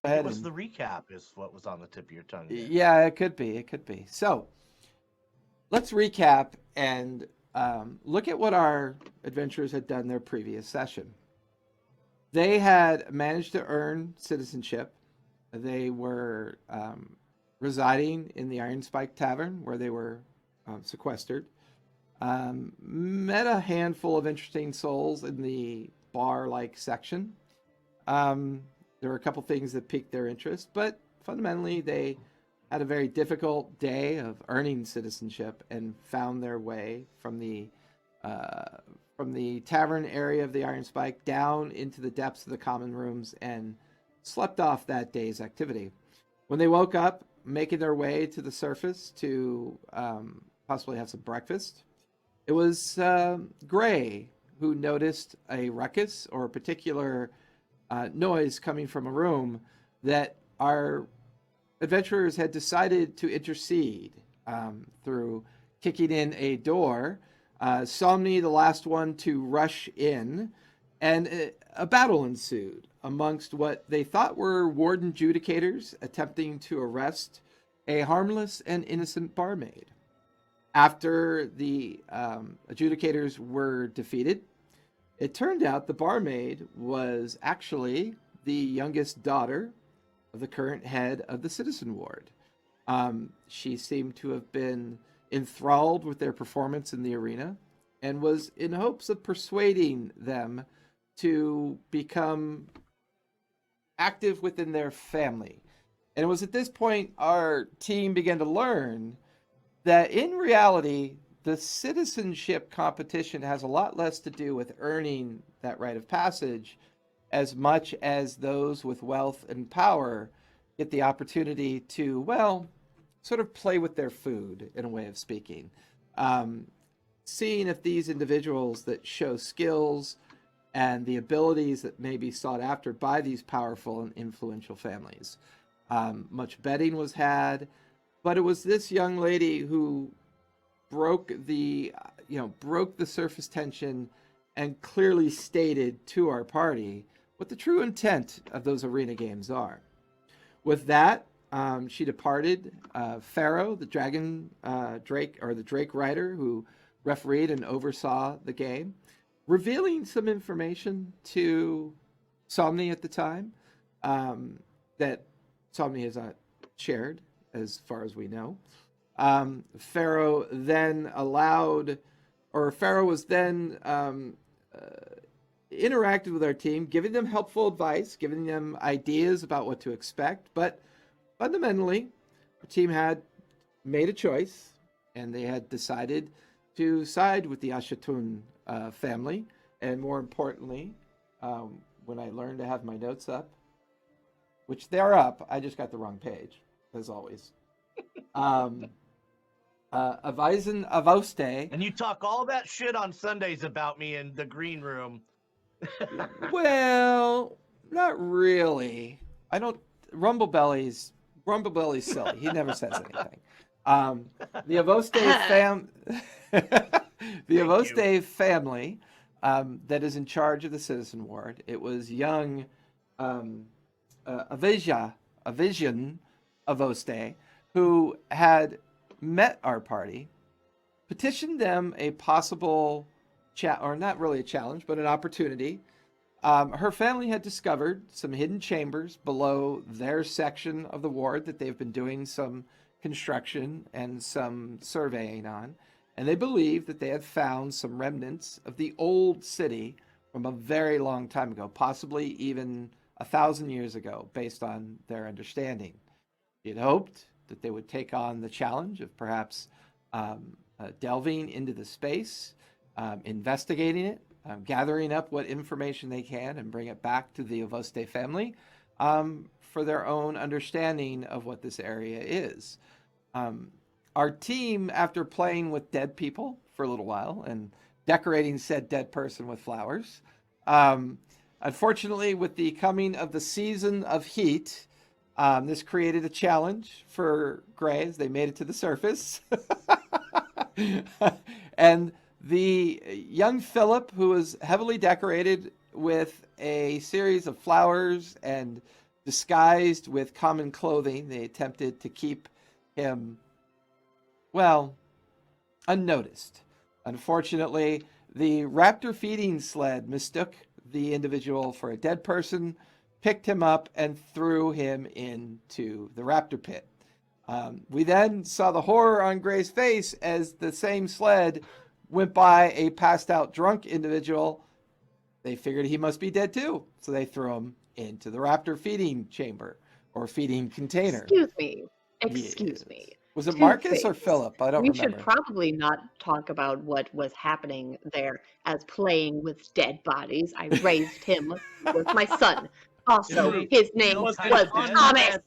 Go It ahead was and the recap, is what was on the tip of your tongue there. yeah, it could be. It could be. So let's recap and look at what our adventurers had done their previous session. They had managed to earn citizenship. They were residing in the Iron Spike Tavern where they were sequestered. Met a handful of interesting souls in the bar like section. There were a couple things that piqued their interest, but fundamentally, they had a very difficult day of earning citizenship and found their way uh, from the tavern area of the Iron Spike down into the depths of the common rooms and slept off that day's activity. When they woke up, making their way to the surface to possibly have some breakfast, it was Gray who noticed a ruckus or a particular noise coming from a room that our adventurers had decided to intercede through kicking in a door. Somni, the last one to rush in, and a battle ensued amongst what they thought were warden judicators attempting to arrest a harmless and innocent barmaid. After the adjudicators were defeated, it turned out the barmaid was actually the youngest daughter of the current head of the citizen ward. She seemed to have been enthralled with their performance in the arena and was in hopes of persuading them to become active within their family. And it was at this point our team began to learn that in reality, the citizenship competition has a lot less to do with earning that rite of passage as much as those with wealth and power get the opportunity to, well, sort of play with their food in a way of speaking. Um, Seeing if these individuals that show skills and the abilities that may be sought after by these powerful and influential families. Much betting was had, but it was this young lady who broke the surface tension and clearly stated to our party what the true intent of those arena games are. With that, she departed. Pharaoh, the dragon Drake or the Drake rider who refereed and oversaw the game, revealing some information to Somni at the time that Somni has not shared, as far as we know. Pharaoh then allowed, or Pharaoh was then interacted with our team, giving them helpful advice, giving them ideas about what to expect. But fundamentally, the team had made a choice, and they had decided to side with the Ashatun family. And more importantly, when I learned to have my notes up, which they're up, I just got the wrong page, as always. Um, Avisen Avoste. And you talk all that shit on Sundays about me in the green room. Well, not really. I don't. Rumblebelly's silly. He never says anything. Um, the Avoste fam, the Avoste family that is in charge of the citizen ward. It was young a vision Avoste, who had met our party, petitioned them a possible chat, or not really a challenge, but an opportunity. Her family had discovered some hidden chambers below their section of the ward that they've been doing some construction and some surveying on. And they believed that they had found some remnants of the old city from a very long time ago, possibly even 1,000 years ago, based on their understanding. He had hoped that they would take on the challenge of perhaps delving into the space, investigating it, gathering up what information they can, and bring it back to the Avoste family for their own understanding of what this area is. Our team, after playing with dead people for a little while and decorating said dead person with flowers, unfortunately, with the coming of the season of heat, this created a challenge for Gray as they made it to the surface. And the young Philip, who was heavily decorated with a series of flowers and disguised with common clothing. They attempted to keep him, well, unnoticed. Unfortunately, the raptor feeding sled mistook the individual for a dead person, picked him up, and threw him into the raptor pit. We then saw the horror on Gray's face as the same sled went by a passed out drunk individual. They figured he must be dead too, so they threw him into the raptor feeding chamber or feeding container. Excuse me. Was it Marcus or Two-Face. Philip? I don't We remember. should probably not talk about what was happening there as playing with dead bodies. I raised him with my son. Also, Wait, his name no was kind of Thomas.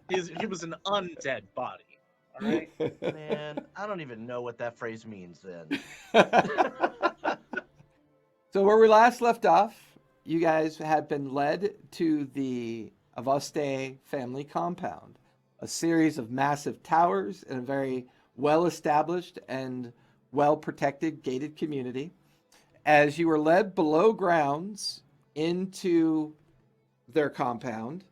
He was an undead body. All right. Man, I don't even know what that phrase means then. So where we last left off, you guys had been led to the Avoste family compound, a series of massive towers in a very well-established and well-protected gated community. As you were led below grounds into their compound,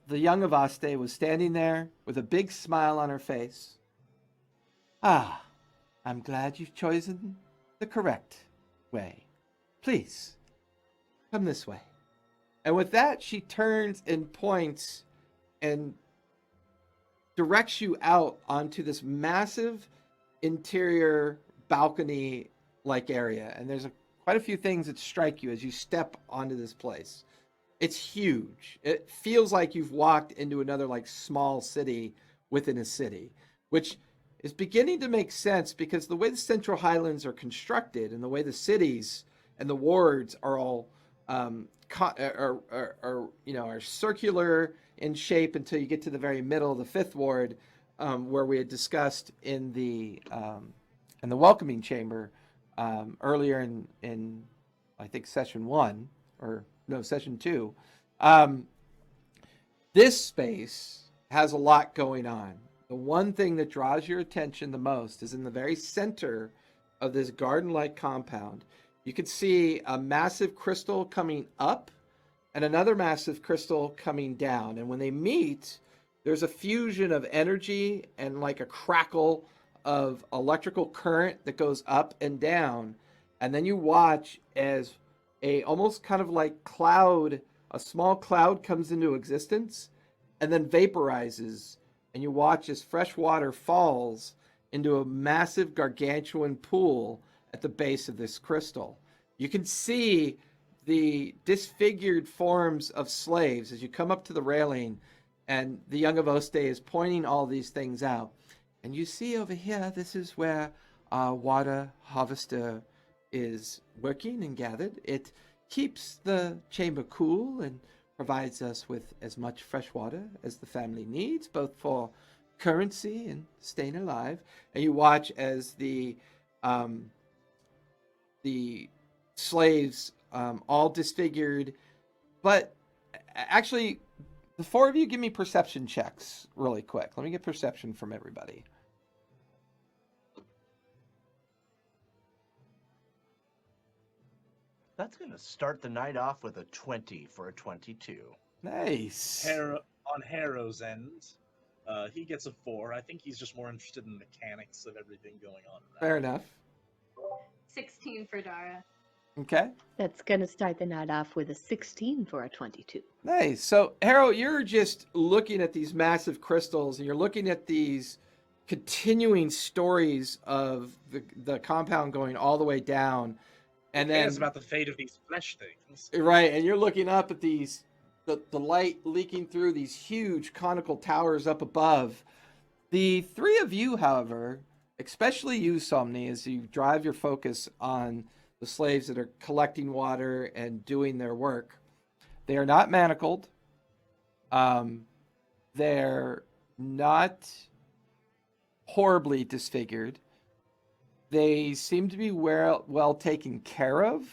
the young Avoste was standing there with a big smile on her face. Ah, I'm glad you've chosen the correct way. Please, come this way. And with that, she turns and points and directs you out onto this massive interior balcony-like area. And there's quite a few things that strike you as you step onto this place. It's huge. It feels like you've walked into another like small city within a city, which is beginning to make sense because the way the Central Highlands are constructed and the way the cities and the wards are all are circular in shape until you get to the very middle of the fifth ward, where we had discussed in the welcoming chamber earlier in I think session 1 or no session 2. This space has a lot going on. The one thing that draws your attention the most is in the very center of this garden-like compound. You can see a massive crystal coming up and another massive crystal coming down. And when they meet, there's a fusion of energy and like a crackle of electrical current that goes up and down. And then you watch as a almost kind of like cloud, a small cloud comes into existence and then vaporizes. And you watch as fresh water falls into a massive gargantuan pool at the base of this crystal. You can see the disfigured forms of slaves as you come up to the railing, and the young Avoste is pointing all these things out. And you see over here, this is where our water harvester is working and gathered. It keeps the chamber cool and provides us with as much fresh water as the family needs, both for currency and staying alive. And you watch as the slaves, all disfigured, but actually, the four of you give me perception checks really quick. Let me get perception from everybody. That's going to start the night off with a 20 for a 22. Nice. On Harrow's end, he gets a 4. I think he's just more interested in the mechanics of everything going on. Fair enough. 16 for Dara. Okay. That's going to start the night off with a 16 for a 22. Nice. So, Harrow, you're just looking at these massive crystals and you're looking at these continuing stories of the compound going all the way down. And then it's about the fate of these flesh things. Right, and you're looking up at these the light leaking through these huge conical towers up above. The three of you, however, especially you, Somni, as you drive your focus on the slaves that are collecting water and doing their work, they are not manacled. They're not horribly disfigured. They seem to be well taken care of.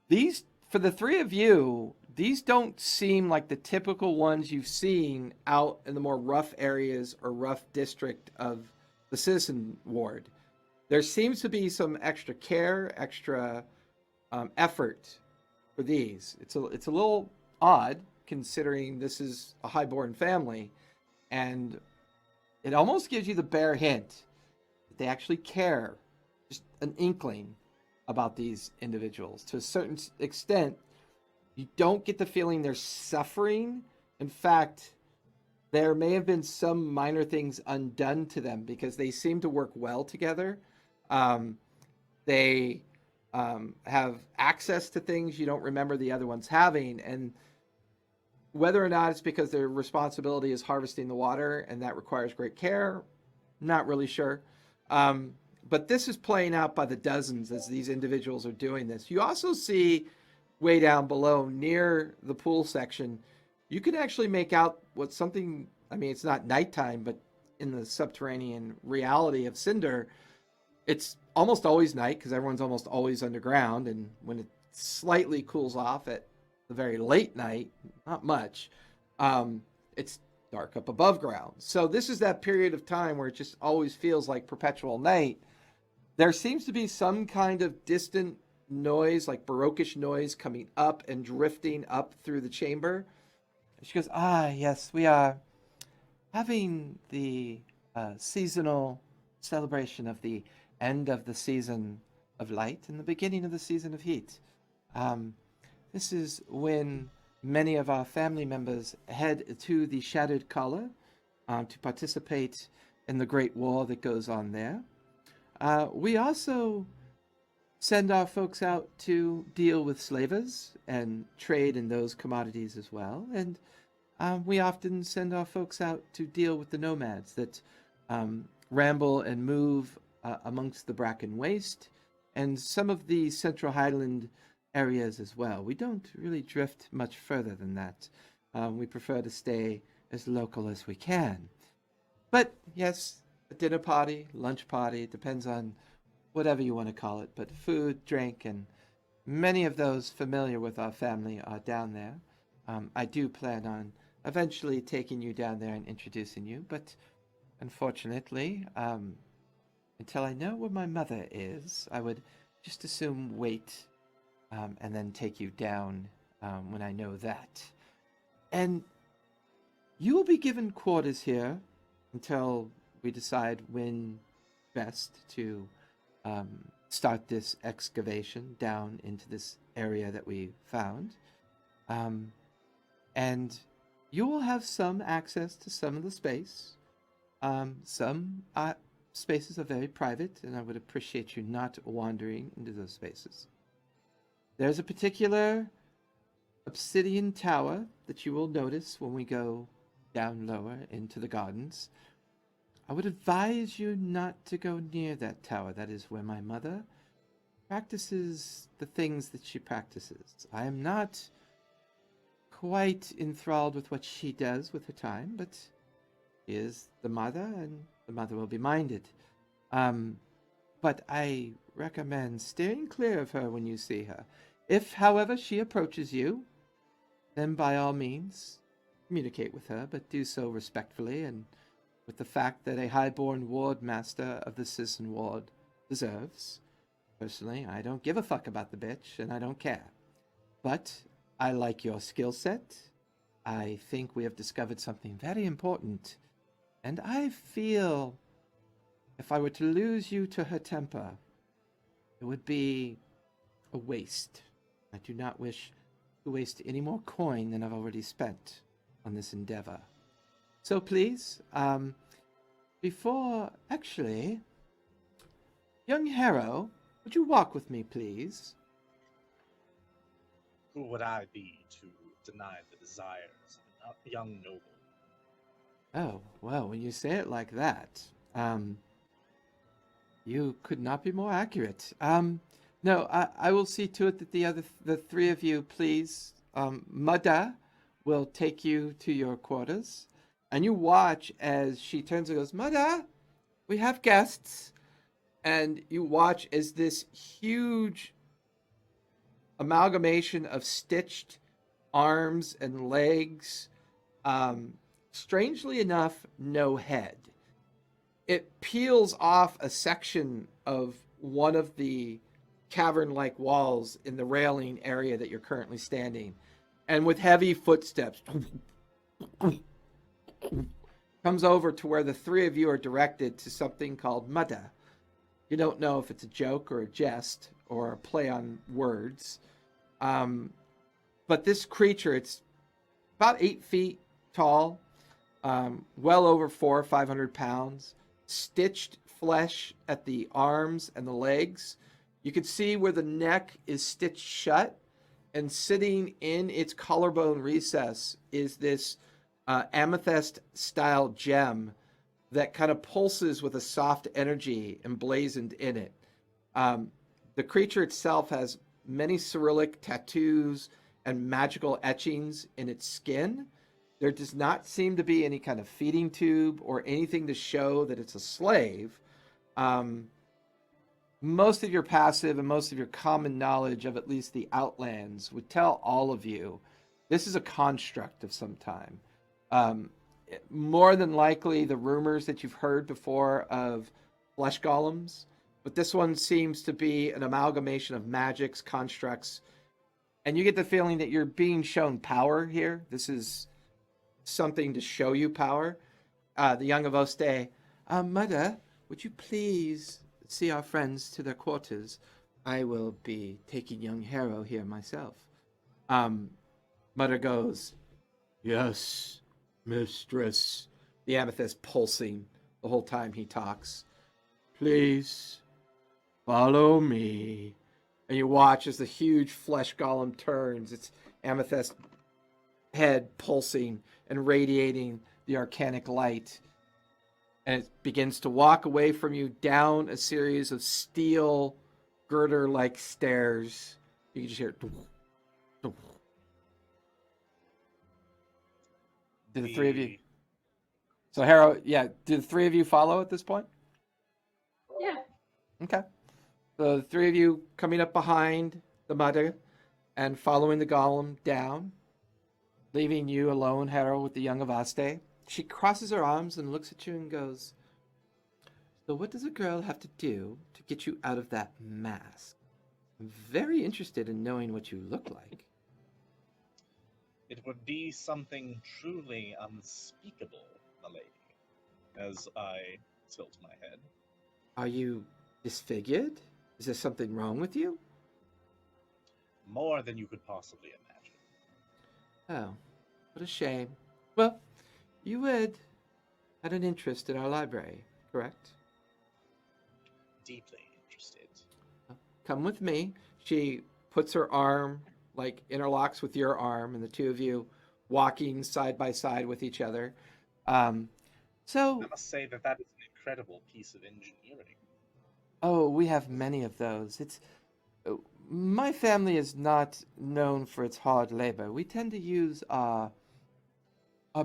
These, for the three of you, these don't seem like the typical ones you've seen out in the more rough areas or rough district of the citizen ward. There seems to be some extra care, extra effort for these. It's a little odd, considering this is a highborn family. And it almost gives you the bare hint that they actually care, just an inkling about these individuals. To a certain extent, you don't get the feeling they're suffering. In fact, there may have been some minor things undone to them because they seem to work well together. They have access to things you don't remember the other ones having. And whether or not it's because their responsibility is harvesting the water and that requires great care, not really sure. But this is playing out by the dozens as these individuals are doing this. You also see way down below near the pool section, you can actually make out what's something, I mean, it's not nighttime, but in the subterranean reality of Sinder, it's almost always night because everyone's almost always underground. And when it slightly cools off at the very late night, not much, it's dark up above ground. So this is that period of time where it just always feels like perpetual night. There seems to be some kind of distant noise, like baroquish noise, coming up and drifting up through the chamber. She goes, yes, we are having the seasonal celebration of the end of the season of light and the beginning of the season of heat. This is when many of our family members head to the Shattered Collar to participate in the great war that goes on there. We also send our folks out to deal with slavers and trade in those commodities as well. And we often send our folks out to deal with the nomads that ramble and move amongst the Bracken Waste and some of the Central Highland areas as well. We don't really drift much further than that. We prefer to stay as local as we can. But yes, a dinner party, lunch party, depends on whatever you want to call it. But food, drink, and many of those familiar with our family are down there. I do plan on eventually taking you down there and introducing you, but unfortunately, until I know where my mother is, I would just assume wait and then take you down when I know that. And you will be given quarters here until we decide when best to start this excavation down into this area that we found. And you will have some access to some of the space. Some spaces are very private, and I would appreciate you not wandering into those spaces. There's a particular obsidian tower that you will notice when we go down lower into the gardens. I would advise you not to go near that tower. That is where my mother practices the things that she practices. I am not quite enthralled with what she does with her time, but she is the mother, and the mother will be minded. But I recommend steering clear of her when you see her. If, however, she approaches you, then by all means, communicate with her, but do so respectfully and with the fact that a highborn ward master of the Citizen Ward deserves. Personally, I don't give a fuck about the bitch, and I don't care. But I like your skill set. I think we have discovered something very important. And I feel if I were to lose you to her temper, it would be a waste. I do not wish to waste any more coin than I've already spent on this endeavor. So please, actually, young Harrow, would you walk with me, please? Who would I be to deny the desires of a young noble? Oh, well, when you say it like that, you could not be more accurate. No, I will see to it that the three of you, please, Mada will take you to your quarters, and you watch as she turns and goes, Mada, we have guests, and you watch as this huge amalgamation of stitched arms and legs, strangely enough, no head. It peels off a section of one of the cavern-like walls in the railing area that you're currently standing. and with heavy footsteps, comes over to where the three of you are directed to something called Mada. You don't know if it's a joke or a jest or a play on words. But this creature, it's about 8 feet tall, well over 400 or 500 pounds, stitched flesh at the arms and the legs. You can see where the neck is stitched shut, and sitting in its collarbone recess is this amethyst style gem that kind of pulses with a soft energy emblazoned in it. The creature itself has many Cyrillic tattoos and magical etchings in its skin. There does not seem to be any kind of feeding tube or anything to show that it's a slave. Most of your passive and most of your common knowledge of at least the Outlands would tell all of you this is a construct of some time. More than likely, the rumors that you've heard before of flesh golems, but this one seems to be an amalgamation of magics, constructs, and you get the feeling that you're being shown power here. This is something to show you power. The young of Oste, Mother, would you please see our friends to their quarters? I will be taking young Harrow here myself. Mother goes, yes, mistress. The amethyst pulsing the whole time he talks. Please follow me. And you watch as the huge flesh golem turns, its amethyst head pulsing and radiating the arcanic light. And it begins to walk away from you down a series of steel girder-like stairs. You can just hear it. Do the three of you? So Harrow, yeah, do the three of you follow at this point? Yeah. Okay. So the three of you coming up behind the mother and following the golem down, leaving you alone, Harrow, with the young Avaste. She crosses her arms and looks at you and goes, so what does a girl have to do to get you out of that mask? I'm very interested in knowing what you look like. It would be something truly unspeakable, my lady, as I tilt my head. Are you disfigured? Is there something wrong with you? More than you could possibly imagine. Oh, what a shame. Well, you had an interest in our library, correct? Deeply interested. Come with me. She puts her arm, like interlocks with your arm, and the two of you walking side by side with each other. So, I must say that that is an incredible piece of engineering. oh, we have many of those. My family is not known for its hard labor. We tend to use our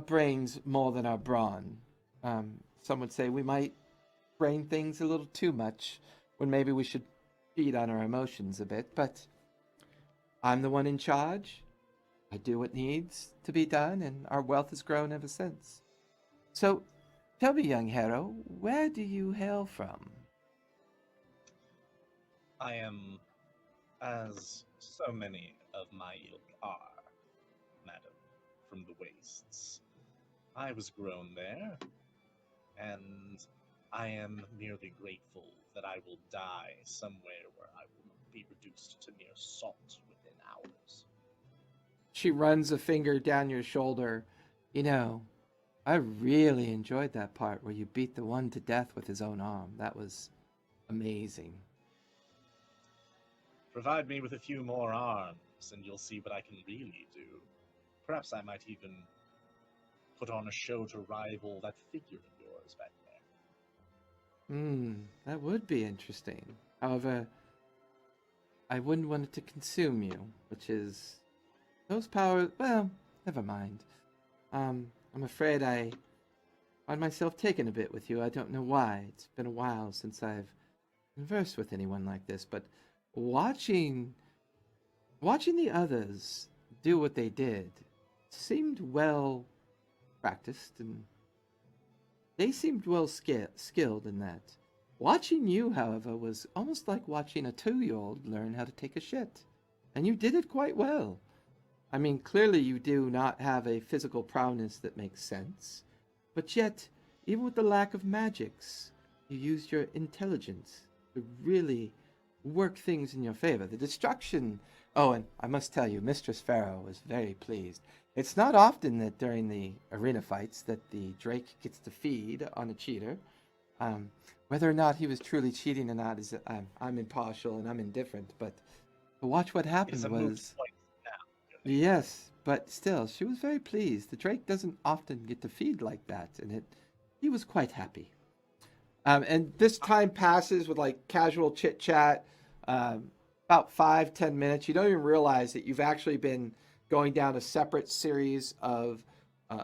brains more than our brawn. Some would say we might brain things a little too much when maybe we should feed on our emotions a bit, but I'm the one in charge. I do what needs to be done, and our wealth has grown ever since. So, tell me, young Harrow, where do you hail from? I am, as so many of my ilk are, madam, from the wastes. I was grown there, and I am merely grateful that I will die somewhere where I will be reduced to mere salt within hours. She runs a finger down your shoulder. You know, I really enjoyed that part where you beat the one to death with his own arm. That was amazing. Provide me with a few more arms, and you'll see what I can really do. Perhaps I might even put on a show to rival that figure of yours back there. That would be interesting. However, I wouldn't want it to consume you, which is those powers. Well, never mind. I'm afraid I find myself taken a bit with you. I don't know why. It's been a while since I've conversed with anyone like this, but watching the others do what they did seemed well practiced, and they seemed well skilled in that. Watching you, however, was almost like watching a 2-year-old learn how to take a shit, and you did it quite well. I mean, clearly you do not have a physical prowess that makes sense, but yet, even with the lack of magics, you used your intelligence to really work things in your favor. The destruction. Oh, and I must tell you, Mistress Pharaoh was very pleased. It's not often that during the arena fights that the Drake gets to feed on a cheater. Um, Whether or not he was truly cheating or not is I'm impartial and I'm indifferent. But to watch what It happened is a moot was point now. yes, but still, she was very pleased. The Drake doesn't often get to feed like that, and he was quite happy. And this time passes with like casual chit chat, about 5-10 minutes. You don't even realize that you've actually been going down a separate series of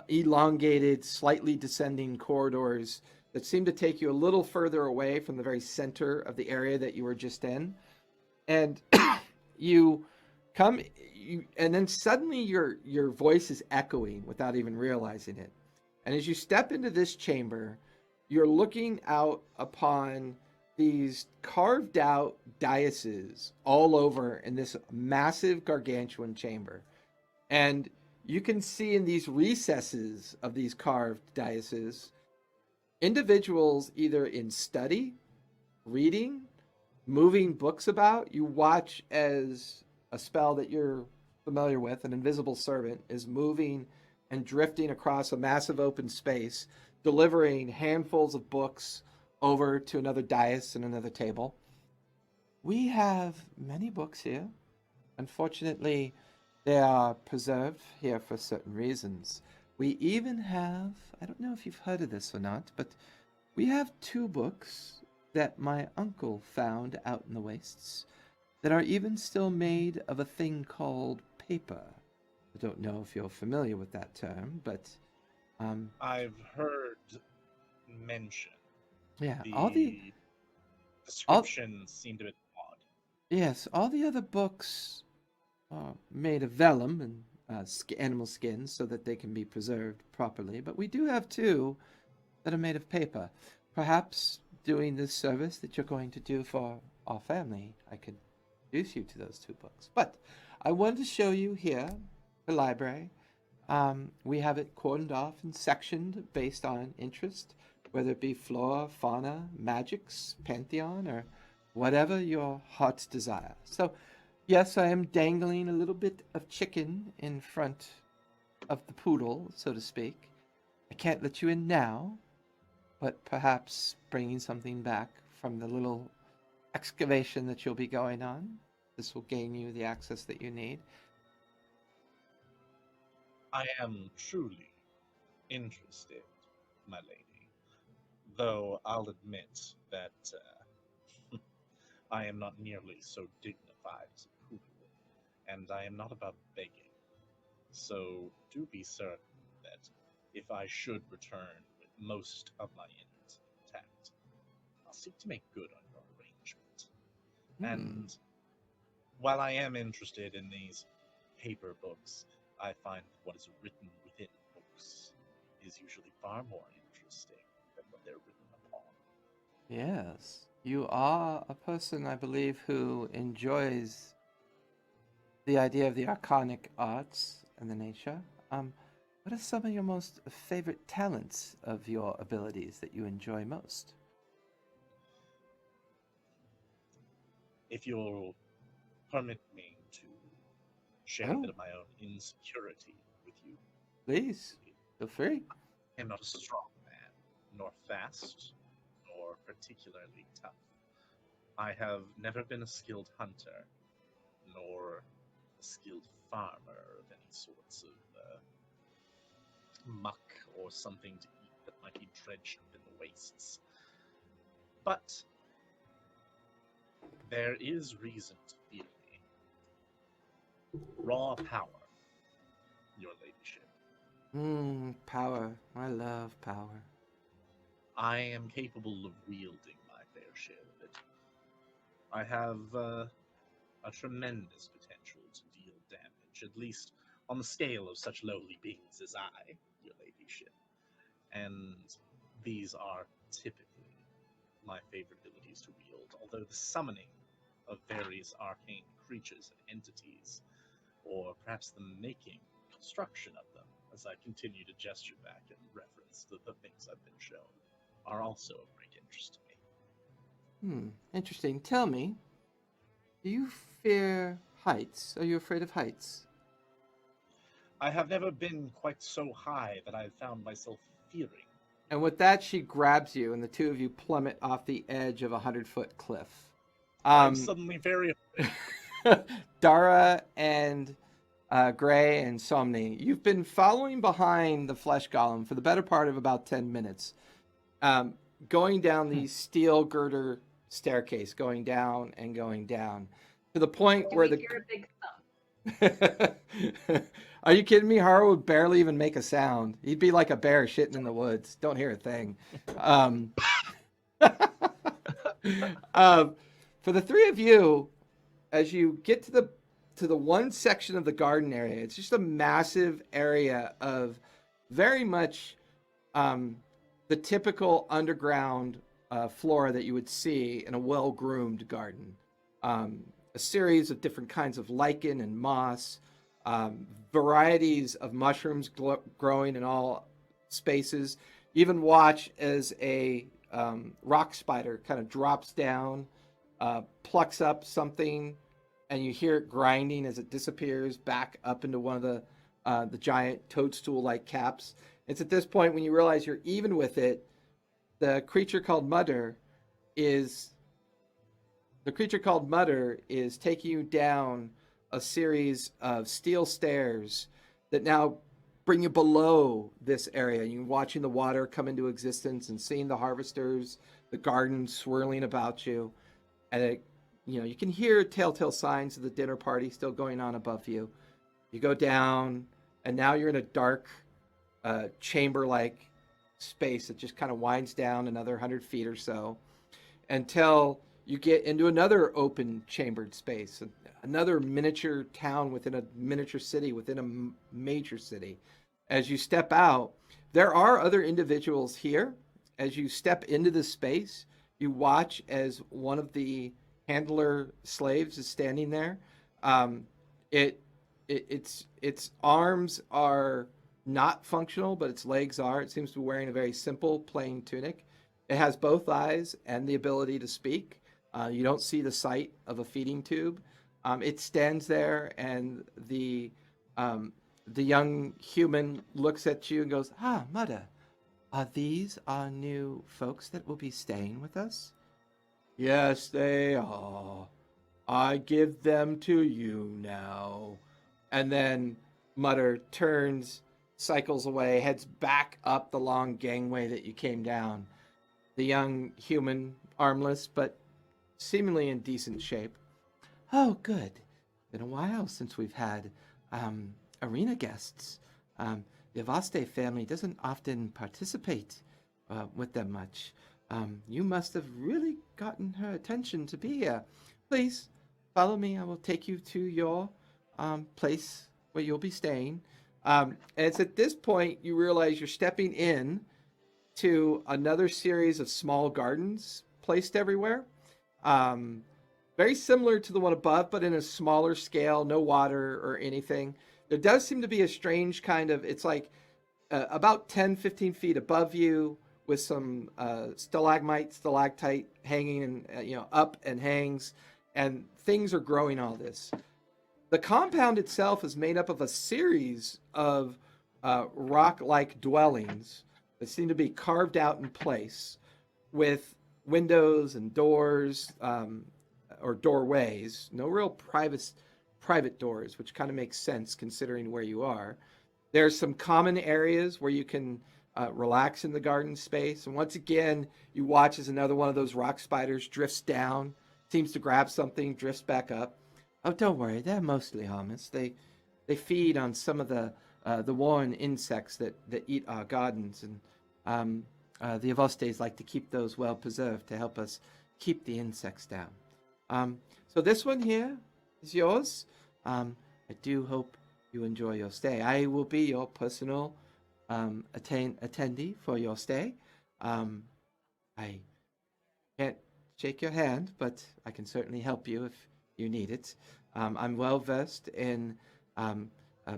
elongated, slightly descending corridors that seem to take you a little further away from the very center of the area that you were just in. And you come, and then suddenly your voice is echoing without even realizing it. And as you step into this chamber, you're looking out upon these carved out daises all over in this massive gargantuan chamber. And you can see in these recesses of these carved daises individuals either in study, reading, moving books about. You watch as a spell that you're familiar with, an invisible servant, is moving and drifting across a massive open space, delivering handfuls of books over to another dais and another table. We have many books here. Unfortunately, they are preserved here for certain reasons. We even have, I don't know if you've heard of this or not, but we have 2 books that my uncle found out in the wastes that are even still made of a thing called paper. I don't know if you're familiar with that term, but I've heard mention. yeah, The all description seemed a bit odd. yes, all the other books are made of vellum and animal skins so that they can be preserved properly. But we do have 2 that are made of paper. Perhaps doing this service that you're going to do for our family, I could introduce you to those 2 books. But I wanted to show you here the library. We have it cordoned off and sectioned based on interest, whether it be flora, fauna, magics, pantheon, or whatever your heart's desire. So, yes, I am dangling a little bit of chicken in front of the poodle, so to speak. I can't let you in now, but perhaps bringing something back from the little excavation that you'll be going on. This will gain you the access that you need. I am truly interested, my lady. Though I'll admit that I am not nearly so dignified as a poodle, and I am not above begging. So do be certain that if I should return with most of my innards intact, I'll seek to make good on your arrangement. Hmm. And while I am interested in these paper books, I find that what is written within books is usually far more interesting than what they're written upon. Yes. You are a person, I believe, who enjoys the idea of the arcanic arts and the nature. What are some of your most favorite talents of your abilities that you enjoy most? If you'll permit me to share a bit Oh, of my own insecurity with you, please, feel free. I am not a strong man, nor fast, nor particularly tough. I have never been a skilled hunter, nor a skilled farmer of any sorts of muck or something to eat that might be dredged up in the wastes. But there is reason to fear me. Raw power, your ladyship. Power. I love power. I am capable of wielding my fair share of it. I have a tremendous potential to deal damage, at least on the scale of such lowly beings as I, your ladyship. And these are typically my favorite abilities to wield, although the summoning of various arcane creatures and entities or perhaps the making, construction of them, as I continue to gesture back in reference to the things I've been shown, are also of great interest to me. Interesting. Tell me, do you fear heights? Are you afraid of heights? I have never been quite so high that I found myself fearing. And with that, she grabs you, and the two of you plummet off the edge of a 100-foot cliff. I'm suddenly very Dara and Gray and Somni, you've been following behind the flesh golem for the better part of about 10 minutes, going down the steel girder staircase, going down and going down to the point Can where we the. hear a big thump? Are you kidding me? Haro would barely even make a sound. He'd be like a bear shitting in the woods. Don't hear a thing. For the three of you, as you get to the one section of the garden area, it's just a massive area of very much the typical underground flora that you would see in a well-groomed garden. A series of different kinds of lichen and moss, varieties of mushrooms growing in all spaces. You even watch as a rock spider kind of drops down, plucks up something, and you hear it grinding as it disappears back up into one of the giant toadstool-like caps. It's at this point when you realize you're even with it. The creature called Mutter is taking you down a series of steel stairs that now bring you below this area. You're watching the water come into existence and seeing the harvesters, the garden swirling about you, and you can hear telltale signs of the dinner party still going on above you. You go down, and now you're in a dark chamber-like space that just kind of winds down another 100 feet or so until you get into another open chambered space, another miniature town within a miniature city within a major city. As you step out, there are other individuals here. As you step into this space, you watch as one of the handler slaves is standing there. Its arms are not functional, but its legs are. It seems to be wearing a very simple, plain tunic. It has both eyes and the ability to speak. You don't see the sight of a feeding tube. It stands there, and the young human looks at you and goes, "Ah, Mother, are these our new folks that will be staying with us?" "Yes, they are. I give them to you now." And then Mutter turns, cycles away, heads back up the long gangway that you came down. The young human, armless, but seemingly in decent shape. "Oh, good. Been a while since we've had arena guests. The Avaste family doesn't often participate with them much. You must have really gotten her attention to be here. Please, follow me. I will take you to your place where you'll be staying." And it's at this point you realize you're stepping in to another series of small gardens placed everywhere. Very similar to the one above, but in a smaller scale, no water or anything. There does seem to be a strange kind of, it's like about 10, 15 feet above you with some stalagmite, stalactite hanging and, up and hangs, and things are growing all this. The compound itself is made up of a series of rock-like dwellings that seem to be carved out in place with windows and doors or doorways. No real private doors, which kind of makes sense considering where you are. There's some common areas where you can relax in the garden space. And once again, you watch as another one of those rock spiders drifts down, seems to grab something, drifts back up. "Oh, don't worry, they're mostly harmless. They feed on some of the worn insects that eat our gardens, and the Avostes like to keep those well preserved to help us keep the insects down. So this one here is yours. I do hope you enjoy your stay. I will be your personal attendee for your stay. I can't shake your hand, but I can certainly help you if you need it. I'm well versed in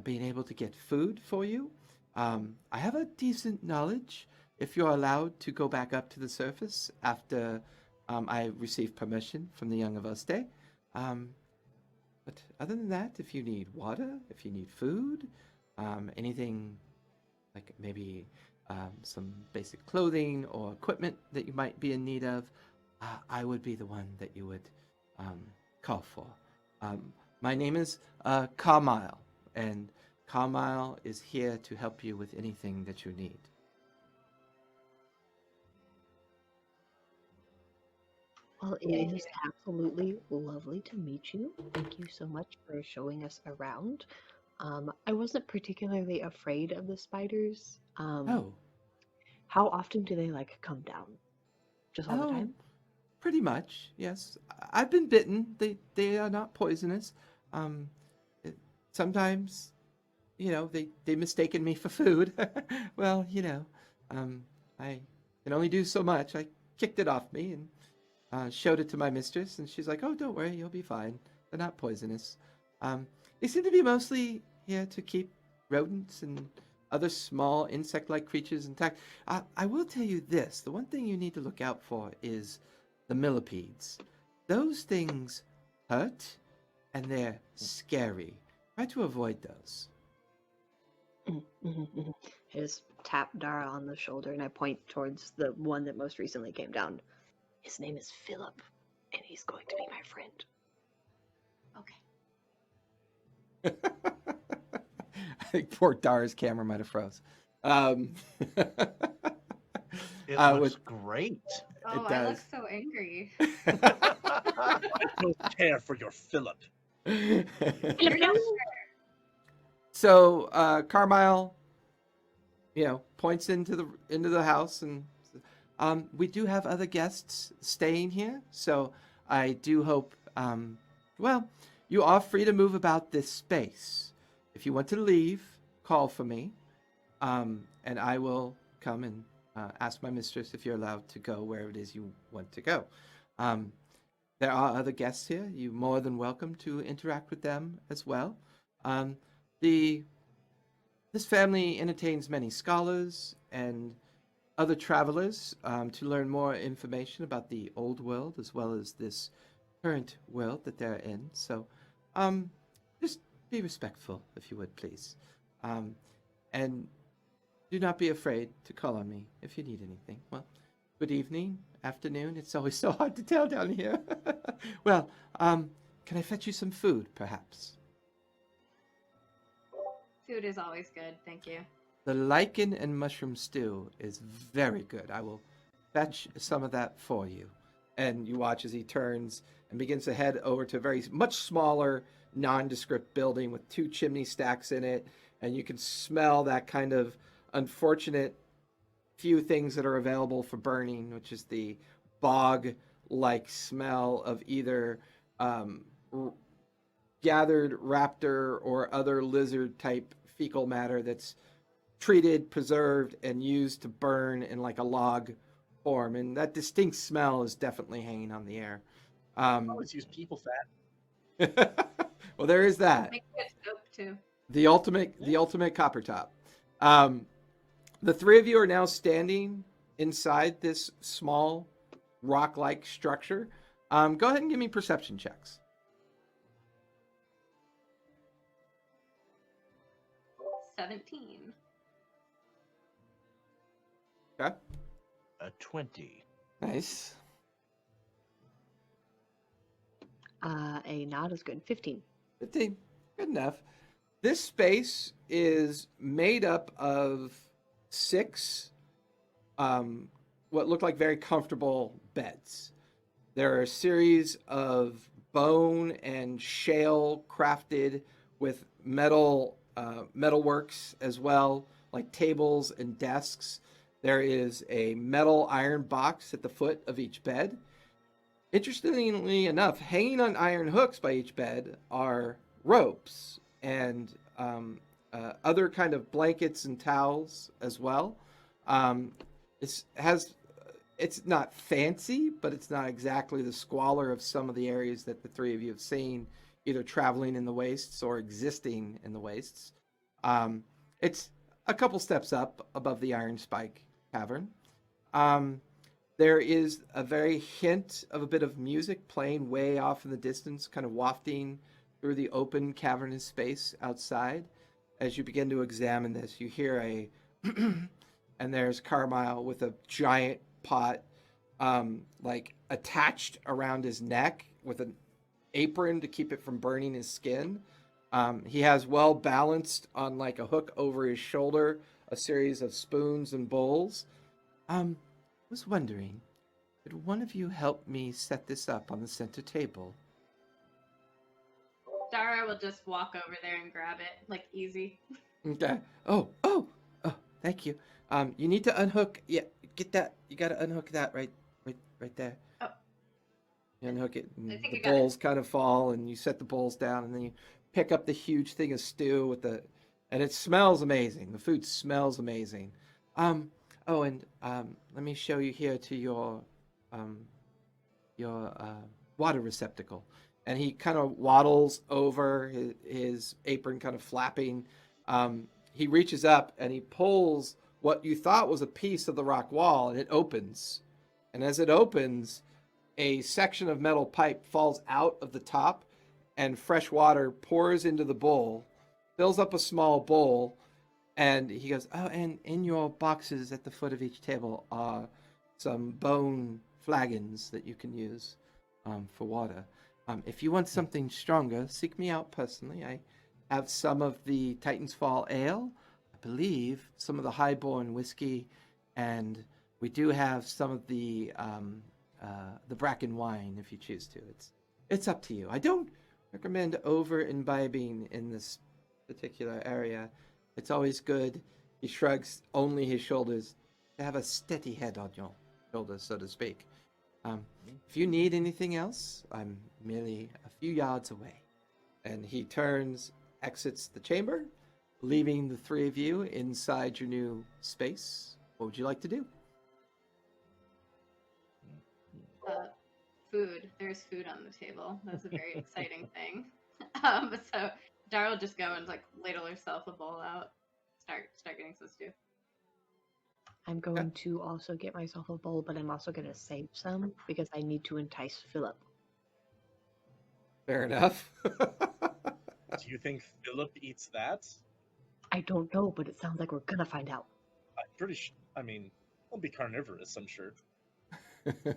being able to get food for you. I have a decent knowledge if you're allowed to go back up to the surface after I receive permission from the Young of Oste. But other than that, if you need water, if you need food, anything like maybe some basic clothing or equipment that you might be in need of, I would be the one that you would call for. My name is Carmyle, and Carmyle is here to help you with anything that you need. Well, it is absolutely lovely to meet you. Thank you so much for showing us around. I wasn't particularly afraid of the spiders. Oh, How often do they like come down? Just all the time? pretty much, yes. I've been bitten. They are not poisonous. Sometimes, they mistaken me for food. Well, I can only do so much. I kicked it off me and showed it to my mistress, and she's like, "Oh, don't worry, you'll be fine. They're not poisonous." They seem to be mostly here to keep rodents and other small insect-like creatures intact. I will tell you this: the one thing you need to look out for is the millipedes. Those things hurt, and they're scary. Try to avoid those. I just tap Dara on the shoulder and I point towards the one that most recently came down. His name is Philip, and he's going to be my friend. Okay. I think poor Dara's camera might have froze. It Uh, looks with- great. Oh, It I look does. so angry. I don't care for your Philip. So Carmyle, points into the house, and we do have other guests staying here. So I do hope. You are free to move about this space. If you want to leave, call for me, and I will come and ask my mistress if you're allowed to go wherever it is you want to go. There are other guests here. You're more than welcome to interact with them as well. This family entertains many scholars and other travelers to learn more information about the old world as well as this current world that they're in. So just be respectful, if you would, please. And do not be afraid to call on me if you need anything. Well, good evening, afternoon. It's always so hard to tell down here. Well, can I fetch you some food, perhaps? Food is always good, thank you. The lichen and mushroom stew is very good. I will fetch some of that for you. And you watch as he turns and begins to head over to a very much smaller, nondescript building with 2 chimney stacks in it. And you can smell that kind of unfortunate few things that are available for burning, which is the bog-like smell of either gathered raptor or other lizard-type fecal matter that's treated, preserved, and used to burn in like a log form. And that distinct smell is definitely hanging on the air. I always use people fat. Well, there is that. Make good soap too. The ultimate copper top. The 3 of you are now standing inside this small rock-like structure. Go ahead and give me perception checks. 17. Okay. A 20. Nice. A not as good. 15. 15. Good enough. This space is made up of 6 what look like very comfortable beds. There are a series of bone and shale crafted with metalworks as well, like tables and desks. There is a metal iron box at the foot of each bed. Interestingly enough, hanging on iron hooks by each bed are ropes and other kind of blankets and towels as well. It's not fancy, but it's not exactly the squalor of some of the areas that the 3 of you have seen, either traveling in the wastes or existing in the wastes. It's a couple steps up above the Iron Spike Cavern. There is a very hint of a bit of music playing way off in the distance, kind of wafting through the open cavernous space outside. As you begin to examine this, you hear a and there's Carmyle with a giant pot like attached around his neck with an apron to keep it from burning his skin. He has well balanced on like a hook over his shoulder a series of spoons and bowls. Was wondering, could one of you help me set this up on the center table? Dara will just walk over there and grab it, like easy. Okay. Oh, thank you. You need to unhook. Yeah, get that. You got to unhook that right there. Oh. You unhook it, and I think the I got bowls kind of fall, and you set the bowls down, and then you pick up the huge thing of stew and it smells amazing. The food smells amazing. Oh, and let me show you here to your water receptacle. And he kind of waddles over his apron, kind of flapping. He reaches up and he pulls what you thought was a piece of the rock wall, and it opens. And as it opens, a section of metal pipe falls out of the top, and fresh water pours into the bowl, fills up a small bowl. And he goes, oh, and in your boxes at the foot of each table are some bone flagons that you can use for water. If you want something stronger, seek me out personally. I have some of the Titan's Fall Ale, I believe, some of the Highborn whiskey, and we do have some of the Bracken wine if you choose to. It's up to you. I don't recommend over imbibing in this particular area. It's always good. He shrugs only his shoulders to have a steady head on your shoulders, so to speak. If you need anything else, I'm merely a few yards away. And he turns, exits the chamber, leaving the three of you inside your new space. What would you like to do? Food. There's food on the table. That's a very exciting thing. So Dara will just go and like ladle herself a bowl out. Start getting some stew. I'm going to also get myself a bowl, but I'm also going to save some because I need to entice Philip. Fair enough. Do you think Philip eats that? I don't know, but it sounds like we're going to find out. I'm pretty sure. I mean, he'll be carnivorous, I'm sure. Did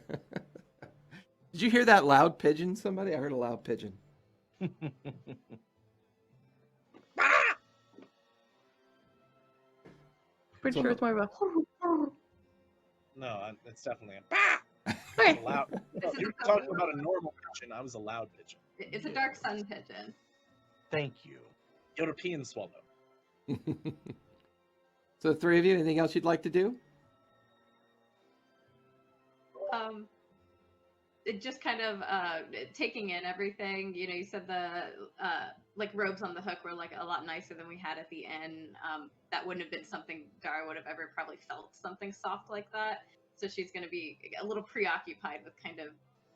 you hear that loud pigeon, somebody? I heard a loud pigeon. Pretty So- sure it's more of a... No, it's definitely a Okay. loud. This is You were a- talking about a normal pigeon. I was a loud pigeon. It's a dark sun pigeon. Thank you. European swallow. So the three of you, anything else you'd like to do? It just kind of taking in everything. You know, you said the like robes on the hook were like a lot nicer than we had at the inn. That wouldn't have been something Dara would have ever probably felt something soft like that. So she's going to be a little preoccupied with kind of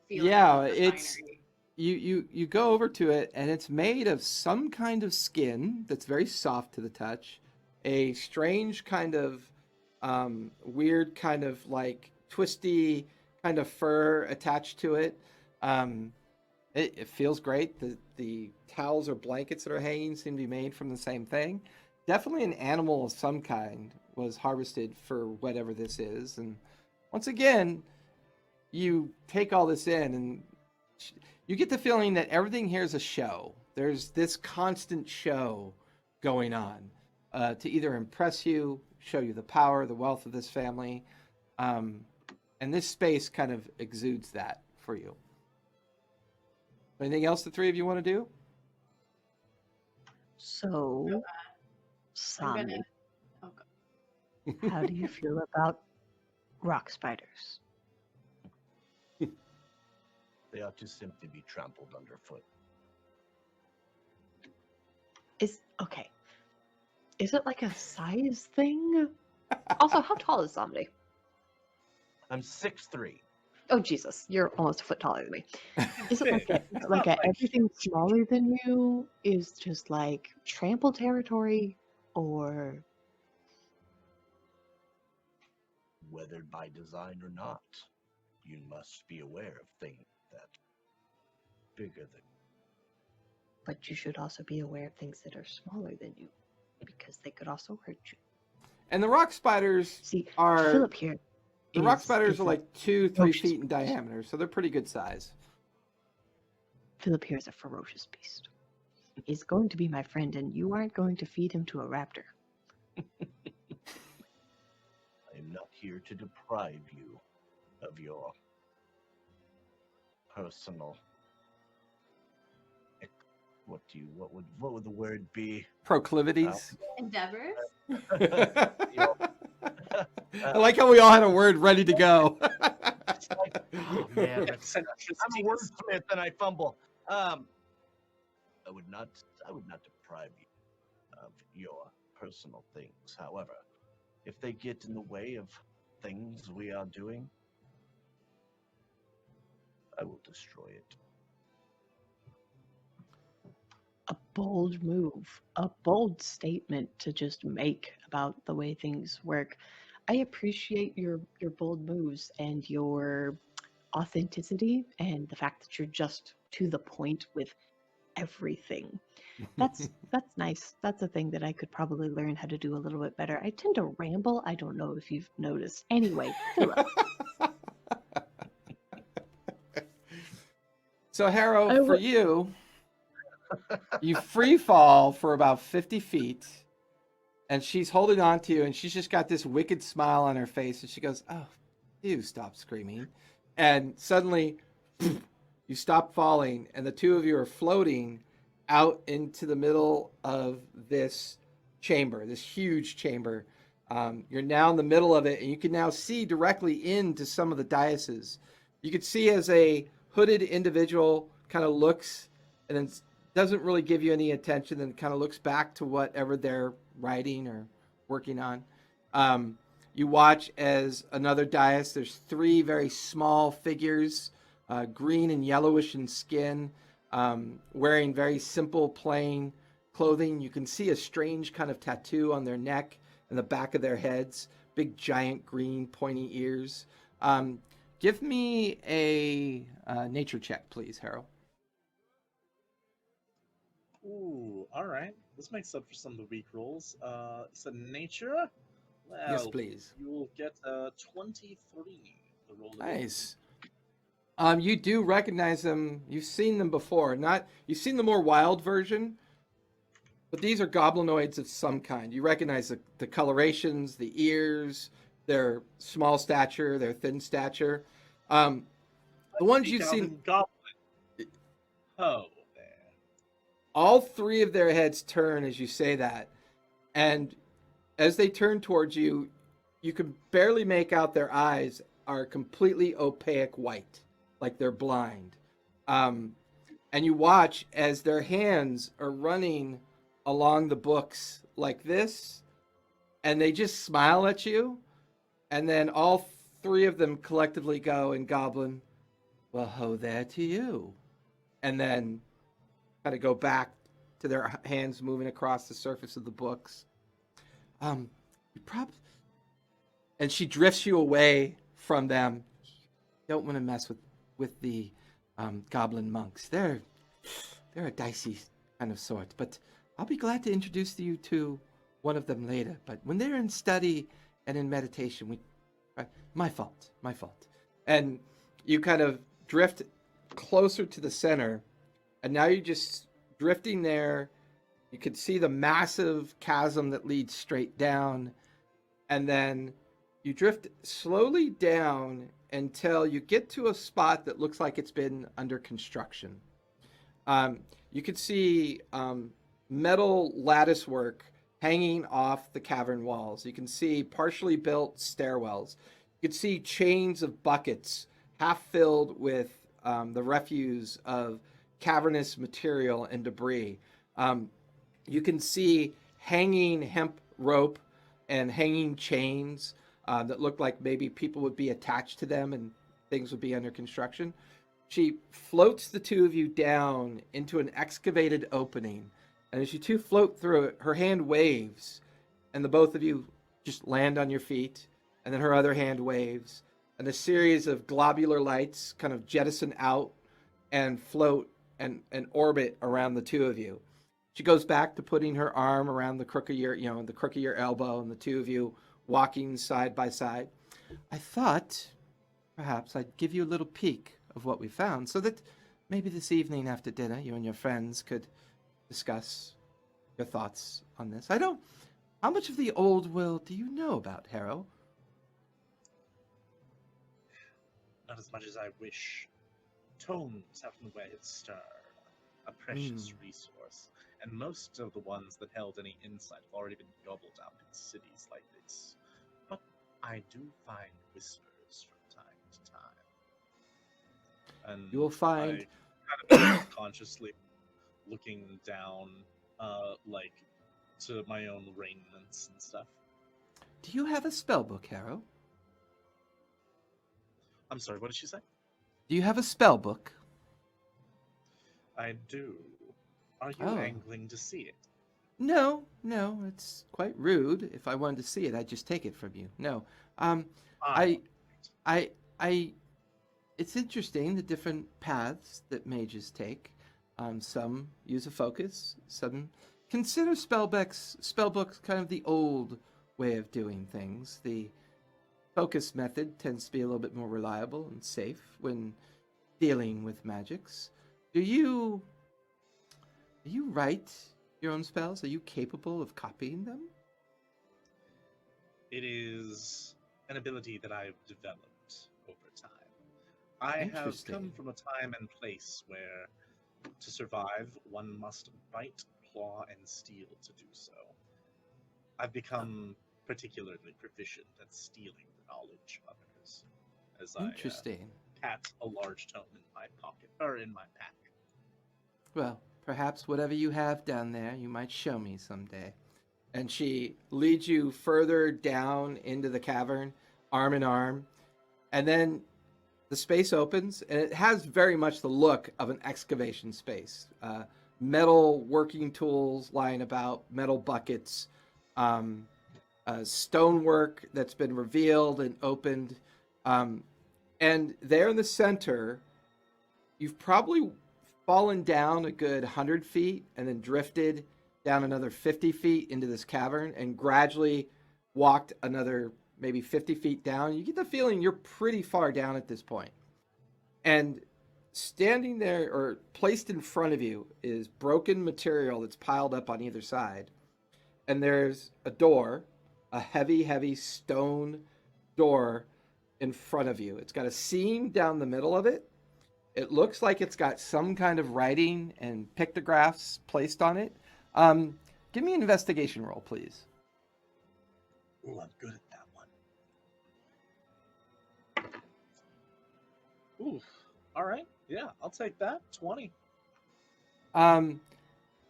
feeling. Yeah, the it's- finery. You go over to it, and it's made of some kind of skin that's very soft to the touch. A strange kind of weird kind of like twisty kind of fur attached to it. It feels great. The towels or blankets that are hanging seem to be made from the same thing. Definitely an animal of some kind was harvested for whatever this is. And once again, you take all this in, and you get the feeling that everything here is a show. There's this constant show going on to either impress you, show you the power, the wealth of this family. And this space kind of exudes that for you. Anything else the three of you want to do? So, I'm Sami, gonna. Oh, God. how do you feel about rock spiders? They ought to simply be trampled underfoot. Okay. Is it like a size thing? Also, how tall is Somebody? I'm 6'3". Oh Jesus, you're almost a foot taller than me. Is it like It's that? not Like like everything smaller than you is just like trample territory, or Whether by design or not, you must be aware of things that bigger than. but you should also be aware of things that are smaller than you, because they could also hurt you. And the rock spiders See, are Philip here the rock spiders is are a like 2-3 ferocious feet in beast. diameter, so they're pretty good size. Philip here is a ferocious beast. He's going to be my friend, and you aren't going to feed him to a raptor. I am not here to deprive you of your personal. What would the word be? Proclivities. Endeavors. Your, I like how we all had a word ready to go. oh man, I'm a eccentricities. wordsmith and I fumble. I would not deprive you of your personal things. However, if they get in the way of things we are doing, I will destroy it. A bold move, a bold statement to just make about the way things work. I appreciate your bold moves and your authenticity and the fact that you're just to the point with everything. That's nice. That's a thing that I could probably learn how to do a little bit better. I tend to ramble. I don't know if you've noticed. Anyway, Philip. So, Harrow, for you, you free fall for about 50 feet, and she's holding on to you, and she's just got this wicked smile on her face, and she goes, "Oh, you stop screaming." And suddenly, you stop falling, and the two of you are floating out into the middle of this chamber, this huge chamber. You're now in the middle of it, and you can now see directly into some of the daises. You could see as a hooded individual kind of looks and then doesn't really give you any attention, and kind of looks back to whatever they're writing or working on. You watch as another dais, there's 3 very small figures, green and yellowish in skin, wearing very simple, plain clothing. You can see a strange kind of tattoo on their neck and the back of their heads, big, giant, green, pointy ears. Give me a nature check, please, Harold. Ooh, all right. This makes up for some of the weak rolls. It's a nature. Well, Yes, please. you will get a 23. The roll. Nice. You do recognize them. You've seen them before. You've seen the more wild version, but these are goblinoids of some kind. You recognize the colorations, the ears, their small stature, their thin stature. The ones you've seen. Goblin. Oh, there. All 3 of their heads turn as you say that, and as they turn towards you, you can barely make out their eyes are completely opaque white, like they're blind. And you watch as their hands are running along the books like this, and they just smile at you, and then all 3 of them collectively go in Goblin, "Well, ho there to you," and then kind of go back to their hands moving across the surface of the books. You probably, and she drifts you away from them. You don't want to mess with the goblin monks. They're a dicey kind of sort, but I'll be glad to introduce you to one of them later. But when they're in study and in meditation, my fault. And you kind of drift closer to the center, and now you're just drifting there. You can see the massive chasm that leads straight down, and then you drift slowly down until you get to a spot that looks like it's been under construction. You could see metal lattice work hanging off the cavern walls. You can see partially built stairwells. You could see chains of buckets half filled with the refuse of cavernous material and debris. You can see hanging hemp rope and hanging chains that look like maybe people would be attached to them and things would be under construction. She floats the two of you down into an excavated opening. And as you two float through it, her hand waves, and the both of you just land on your feet. And then her other hand waves, and a series of globular lights kind of jettison out and float and orbit around the two of you. She goes back to putting her arm around the crook of your, the crook of your elbow, and the two of you walking side by side. I thought perhaps I'd give you a little peek of what we found, so that maybe this evening after dinner, you and your friends could discuss your thoughts on this. I don't. How much of the old world do you know about, Harrow? Not as much as I wish. Tomes have no way of stir, a precious resource, and most of the ones that held any insight have already been gobbled up in cities like this. But I do find whispers from time to time. And You will find I kind of consciously looking down, like, to my own raiments and stuff. Do you have a spell book, Harrow? I'm sorry, what did she say? Do you have a spell book? I do. Are you Oh. angling to see it? No, it's quite rude. If I wanted to see it, I'd just take it from you. No. I it's interesting the different paths that mages take. Some use a focus, some consider spellbooks kind of the old way of doing things. The focus method tends to be a little bit more reliable and safe when dealing with magics. Do you write your own spells? Are you capable of copying them? It is an ability that I've developed over time. I have Interesting. come from a time and place where, to survive, one must bite, claw, and steal to do so. I've become particularly proficient at stealing the knowledge of others, as I Interesting. pat a large tome in my pocket, or in my pack. Well, perhaps whatever you have down there, you might show me someday. And she leads you further down into the cavern, arm in arm. And then the space opens, and it has very much the look of an excavation space. Metal working tools lying about, metal buckets, stonework that's been revealed and opened. And there in the center, you've probably fallen down a good 100 feet and then drifted down another 50 feet into this cavern and gradually walked another maybe 50 feet down. You get the feeling you're pretty far down at this point. And standing there or placed in front of you is broken material that's piled up on either side. And there's a door, a heavy, heavy stone door in front of you. It's got a seam down the middle of it. It looks like it's got some kind of writing and pictographs placed on it. Give me an investigation roll, please. Ooh, I'm good at that one. Ooh, all right. Yeah, I'll take that. 20.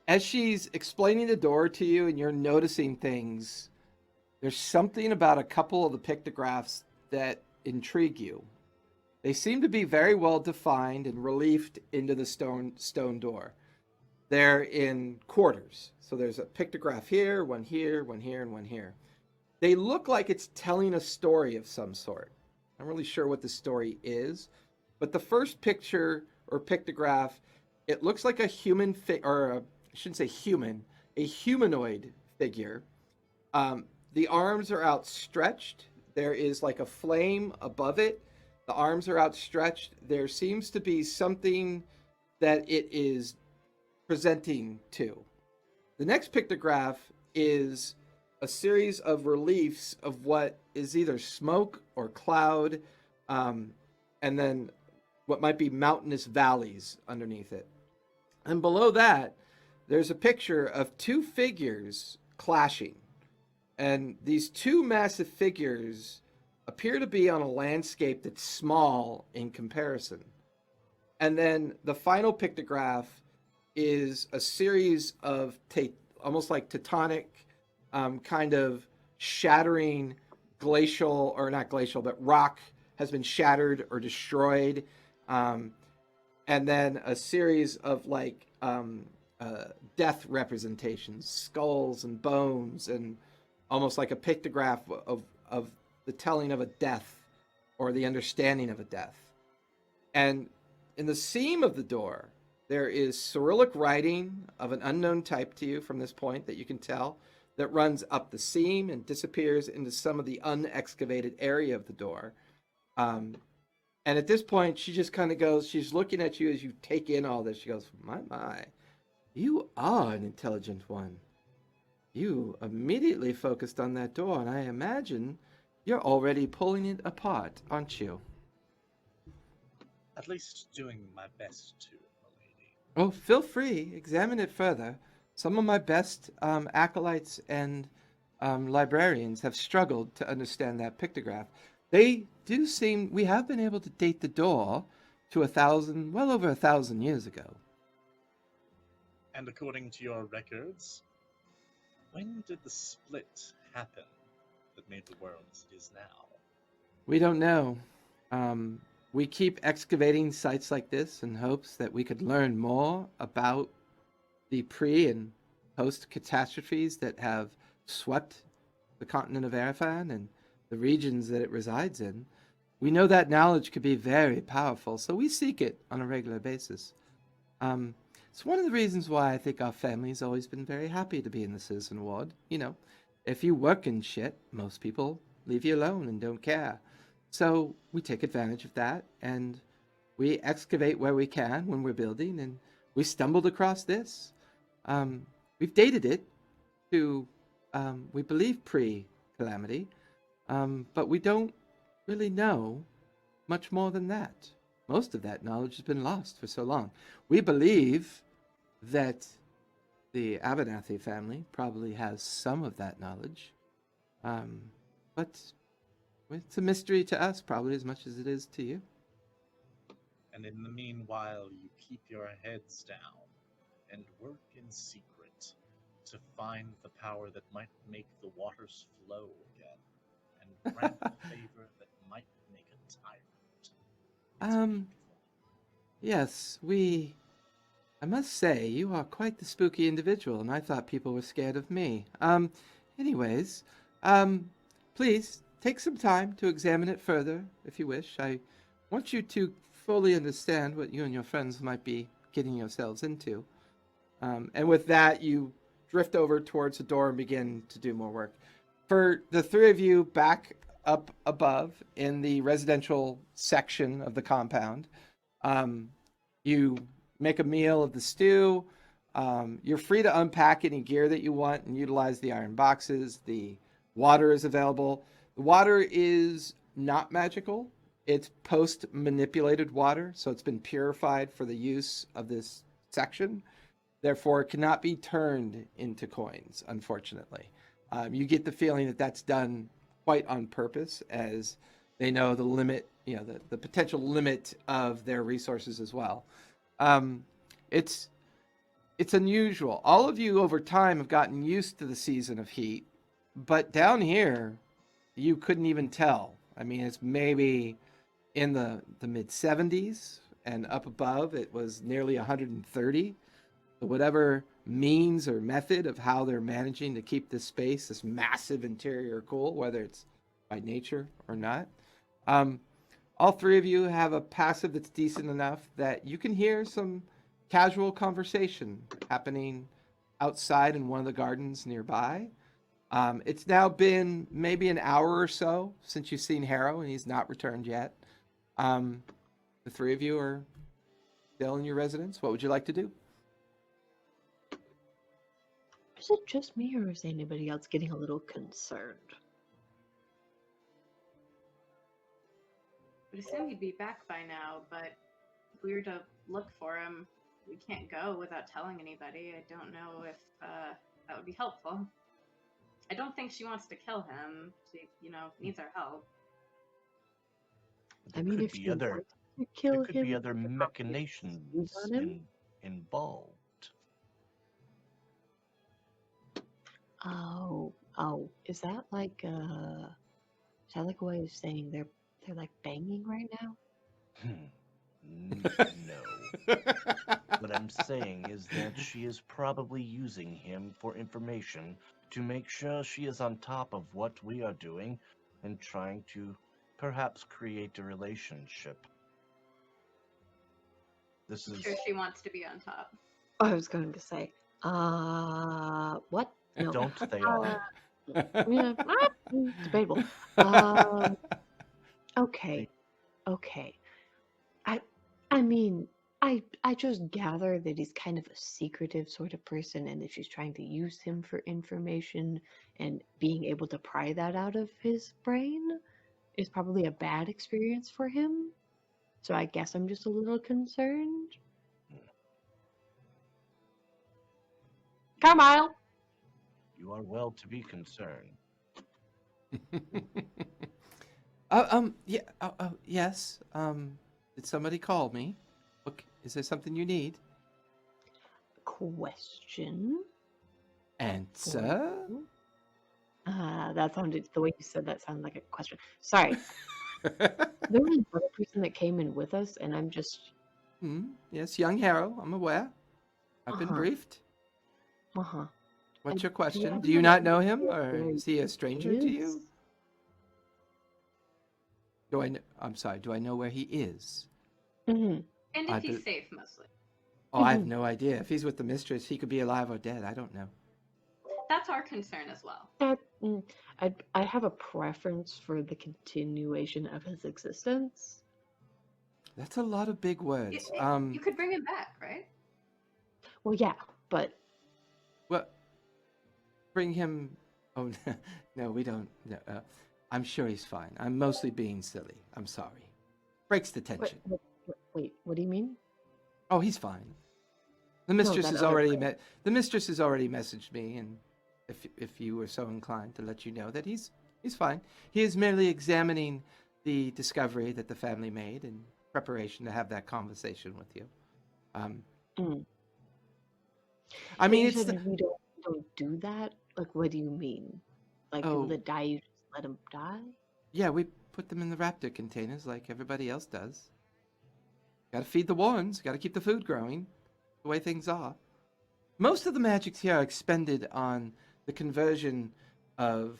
As she's explaining the door to you and you're noticing things, there's something about a couple of the pictographs that intrigue you. They seem to be very well defined and reliefed into the stone door. They're in quarters. So there's a pictograph here, one here, one here, and one here. They look like it's telling a story of some sort. I'm really sure what the story is, but the first picture or pictograph, it looks like a human I shouldn't say human, a humanoid figure. The arms are outstretched. There is like a flame above it. The arms are outstretched. There seems to be something that it is presenting to. The next pictograph is a series of reliefs of what is either smoke or cloud, and then what might be mountainous valleys underneath it. And below that, there's a picture of two figures clashing. And these two massive figures appear to be on a landscape that's small in comparison. And then the final pictograph is a series of almost like tectonic kind of shattering glacial, or not glacial, but rock has been shattered or destroyed. And then a series of like death representations, skulls and bones, and almost like a pictograph of the telling of a death or the understanding of a death. And in the seam of the door, there is Cyrillic writing of an unknown type to you from this point that you can tell that runs up the seam and disappears into some of the unexcavated area of the door. And at this point, she just kind of goes, she's looking at you as you take in all this. She goes, my, you are an intelligent one. You immediately focused on that door, and I imagine you're already pulling it apart, aren't you? At least doing my best to, milady. Oh, feel free. Examine it further. Some of my best acolytes and librarians have struggled to understand that pictograph. They do seem, we have been able to date the door to well over 1,000 years ago. And according to your records, when did the split happen that made the world as it is now? We don't know. We keep excavating sites like this in hopes that we could learn more about the pre and post catastrophes that have swept the continent of Arafan and the regions that it resides in. We know that knowledge could be very powerful, so we seek it on a regular basis. It's one of the reasons why I think our family's always been very happy to be in the Citizen Ward. You know, if you work in shit, most people leave you alone and don't care. So we take advantage of that, and we excavate where we can when we're building, and we stumbled across this. We've dated it to, we believe, pre-calamity, but we don't really know much more than that. Most of that knowledge has been lost for so long. We believe that the Abernathy family probably has some of that knowledge, but it's a mystery to us probably as much as it is to you. And in the meanwhile, you keep your heads down and work in secret to find the power that might make the waters flow again and grant the favor that might make a tyrant. It's beautiful. Yes, I must say, you are quite the spooky individual, and I thought people were scared of me. Anyways, please take some time to examine it further, if you wish. I want you to fully understand what you and your friends might be getting yourselves into. And with that, you drift over towards the door and begin to do more work. For the three of you back up above in the residential section of the compound, you make a meal of the stew. You're free to unpack any gear that you want and utilize the iron boxes. The water is available. The water is not magical. It's post-manipulated water, so it's been purified for the use of this section. Therefore, it cannot be turned into coins, unfortunately. You get the feeling that that's done quite on purpose, as they know the limit, the potential limit of their resources as well. It's unusual. All of you over time have gotten used to the season of heat, but down here, you couldn't even tell. I mean, it's maybe in the mid 70s, and up above it was nearly 130. Whatever means or method of how they're managing to keep this space, this massive interior, cool, whether it's by nature or not. All three of you have a passive that's decent enough that you can hear some casual conversation happening outside in one of the gardens nearby. It's now been maybe an hour or so since you've seen Harrow, and he's not returned yet. The three of you are still in your residence. What would you like to do? Is it just me, or is anybody else getting a little concerned? I'd assume he'd be back by now, but if we were to look for him, we can't go without telling anybody. I don't know if that would be helpful. I don't think she wants to kill him. She, needs our help. I mean, if you want to kill there him, could be other you could probably machinations sneeze on him. involved. Oh, is that like a way of saying They're like banging right now. No. What I'm saying is that she is probably using him for information to make sure she is on top of what we are doing and trying to perhaps create a relationship. This I'm is sure she wants to be on top. I was going to say, what? No. don't they all? Yeah, debatable. Okay, okay. I, I mean, I just gather that he's kind of a secretive sort of person, and that she's trying to use him for information, and being able to pry that out of his brain is probably a bad experience for him. So I guess I'm just a little concerned. Carmile! You are well to be concerned. Yeah. Yes. Did somebody call me? Look, is there something you need? Question. Answer. That sounded, the way you said that sounded like a question. Sorry. There was another person that came in with us, and I'm just, Yes, young Harrow. I'm aware. I've been Uh-huh. briefed. uh-huh. What's your Do you question? happen Do you to not know know him, where or is he a stranger to you? is? Do I? I'm sorry. Do I know where he is? Mhm. And I if he's be- safe, mostly. Oh, I have no idea. If he's with the mistress, he could be alive or dead. I don't know. That's our concern as well. I have a preference for the continuation of his existence. That's a lot of big words. You could bring him back, right? Well, yeah, but Well, bring him. Oh no, we don't. No, I'm sure he's fine. I'm mostly being silly. I'm sorry. Breaks the tension. wait, what do you mean? Oh, he's fine. The mistress that has other already the mistress has already messaged me, and if you were so inclined, to let you know that he's fine. He is merely examining the discovery that the family made in preparation to have that conversation with you. Mm. I mean, You it's said we don't do that. Like, what do you mean? Like people Oh. that die, you just let them die? yeah, we put them in the raptor containers like everybody else does. Got to feed the Warrens. Got to keep the food growing. The way things are. Most of the magics here are expended on the conversion of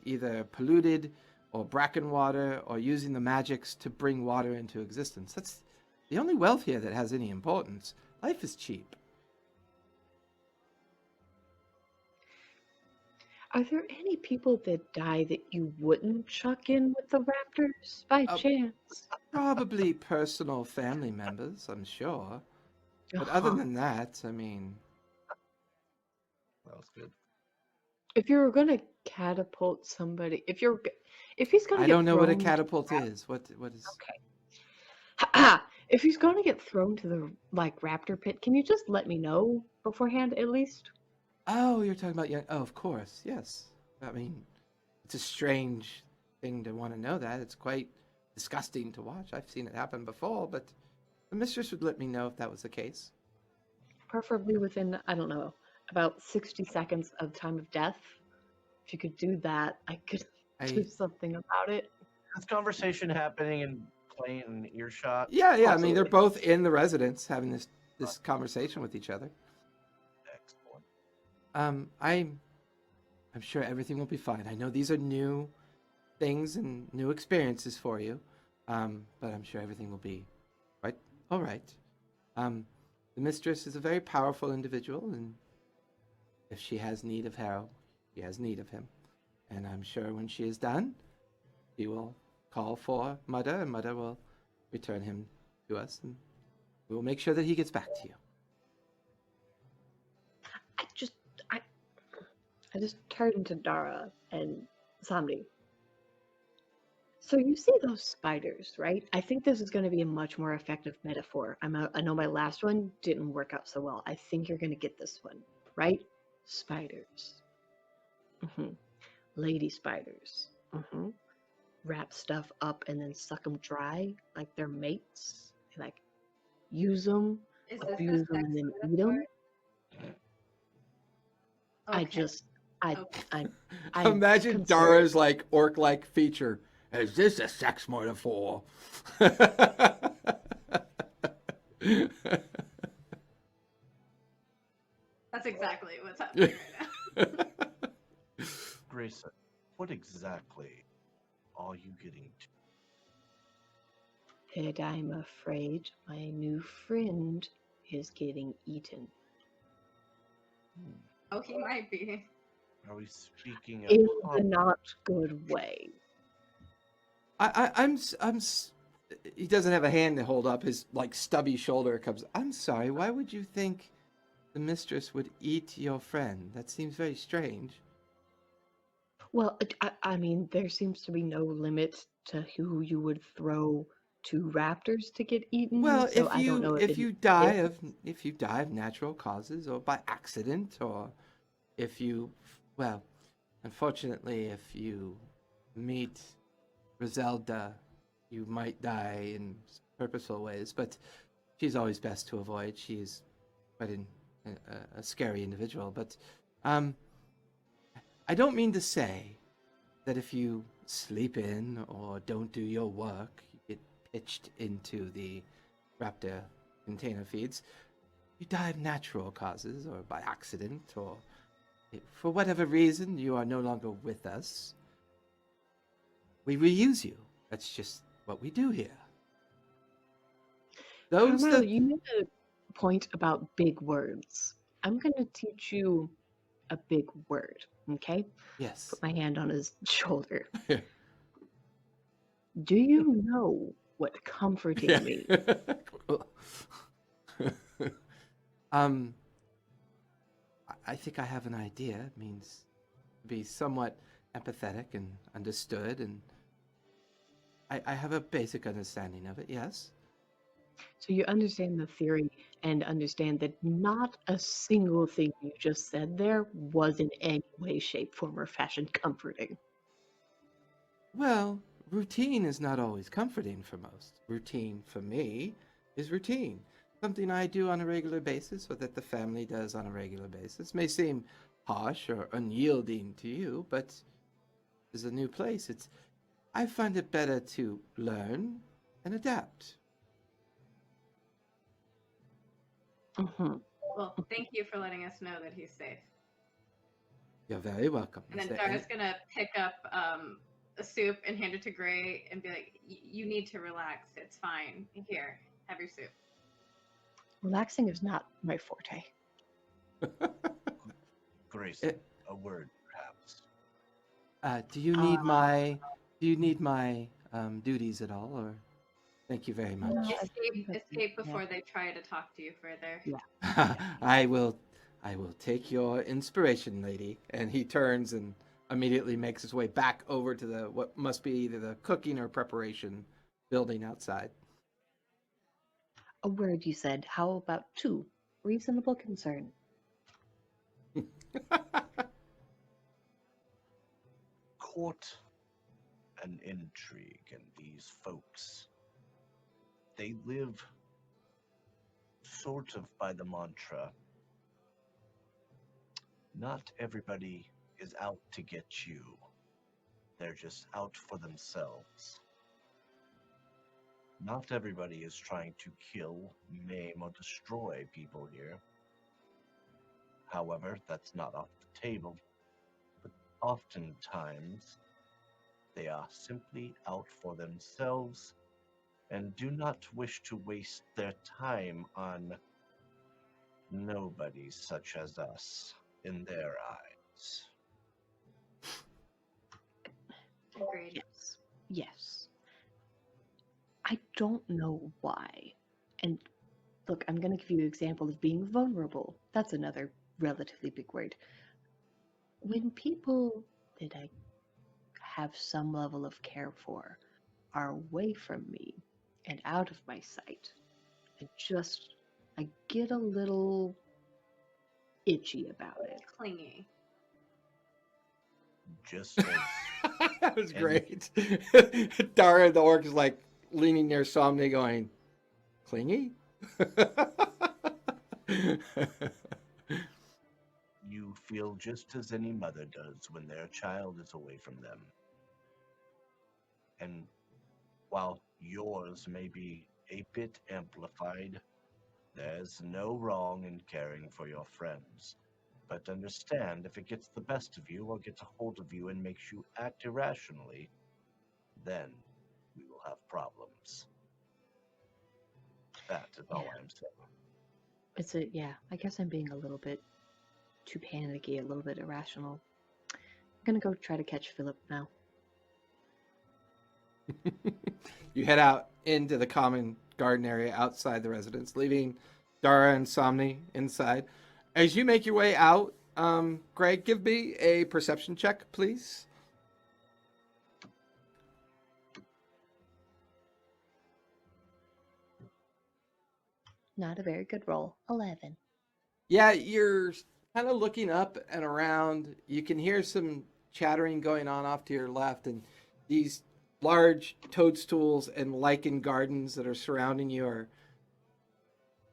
either polluted or bracken water, or using the magics to bring water into existence. That's the only wealth here that has any importance. Life is cheap. Are there any people that die that you wouldn't chuck in with the raptors by chance? Probably personal family members, I'm sure. But other Uh-huh. than that, I mean, That was good. If you were gonna catapult somebody, if he's gonna I get don't know what a thrown to catapult is. What is? Okay. If he's gonna get thrown to the raptor pit, can you just let me know beforehand at least? Oh, you're talking about young. Oh, of course, yes. I mean, it's a strange thing to want to know that. It's quite disgusting to watch. I've seen it happen before, but the mistress would let me know if that was the case. Preferably within, I don't know, about 60 seconds of time of death. If you could do that, I could do something about it. This conversation happening in plain earshot. Yeah. I mean, they're Absolutely. both in the residence having this conversation with each other. Excellent. I'm sure everything will be fine. I know these are new things and new experiences for you, but I'm sure everything will be right. All right. The mistress is a very powerful individual, and if she has need of Harrow, she has need of him. And I'm sure when she is done, she will call for Mudda, and Mudda will return him to us, and we will make sure that he gets back to you. I just turned to Dara and Samdi. So you see those spiders, right? I think this is going to be a much more effective metaphor. I know my last one didn't work out so well. I think you're going to get this one, right? Spiders. Lady spiders. Wrap stuff up and then suck them dry like they're mates. Like use them, Is this abuse the them, sex and then eat metaphor? them. Okay. I Imagine consider- Dara's like orc-like feature Is this a sex metaphor? That's exactly what's happening right now. Grayson, what exactly are you getting to? And I'm afraid my new friend is getting eaten. Oh, he might be. Are we speaking of In the not good way. He doesn't have a hand to hold up. His like stubby shoulder comes. I'm sorry. Why would you think the mistress would eat your friend? That seems very strange. Well, I mean, there seems to be no limit to who you would throw to raptors to get eaten. Well, so I don't know if it you die of natural causes or by accident, or if you, well, unfortunately, if you meet Griselda, you might die in purposeful ways, but she's always best to avoid. She's quite a scary individual. But I don't mean to say that if you sleep in or don't do your work, you get pitched into the raptor container feeds. You die of natural causes or by accident or for whatever reason you are no longer with us. We reuse you. That's just what we do here. Those Carmelo, that you made a point about big words. I'm going to teach you a big word, okay? yes. Put my hand on his shoulder. Do you know what comforting means? I think I have an idea. It means to be somewhat empathetic and understood, and I have a basic understanding of it, yes. So you understand the theory and understand that not a single thing you just said there was in any way, shape, form, or fashion comforting. Well, routine is not always comforting for most. Routine for me is routine. Something I do on a regular basis or that the family does on a regular basis. May seem harsh or unyielding to you, but it's a new place. I find it better to learn and adapt. Mm-hmm. Well, thank you for letting us know that he's safe. You're very welcome. And Is then there Dara's gonna pick up a soup and hand it to Gray and be like, "You need to relax. It's fine. Here, have your soup." Relaxing is not my forte. Grayson, a word, perhaps. Do you need my duties at all, or thank you very much? No, I think that's- Escape yeah. before they try to talk to you further. Yeah. I will take your inspiration, lady. And he turns and immediately makes his way back over to the what must be either the cooking or preparation building outside. A word you said. How about two? Reasonable concern. Court and intrigue, and these folks, they live sort of by the mantra, not everybody is out to get you. They're just out for themselves. Not everybody is trying to kill, maim, or destroy people here. However, that's not off the table. But oftentimes, they are simply out for themselves and do not wish to waste their time on nobodies such as us in their eyes. Agreed. Yes. Yes. I don't know why. And look, I'm going to give you an example of being vulnerable. That's another relatively big word. When people that I have some level of care for are away from me and out of my sight, I get a little itchy about it. Clingy. Just as That was And- great. Dara the orc is like leaning near Somni going, clingy? you feel just as any mother does when their child is away from them. And while yours may be a bit amplified, there's no wrong in caring for your friends. But understand, if it gets the best of you or gets a hold of you and makes you act irrationally, then we will have problems. That is all Yeah. I'm saying. Yeah, I guess I'm being a little bit too panicky, a little bit irrational. I'm gonna go try to catch Philip now. You head out into the common garden area outside the residence, leaving Dara and Somni inside. As you make your way out, Greg, give me a perception check, please. Not a very good roll. 11. Yeah, you're kind of looking up and around. You can hear some chattering going on off to your left, and these large toadstools and lichen gardens that are surrounding you are.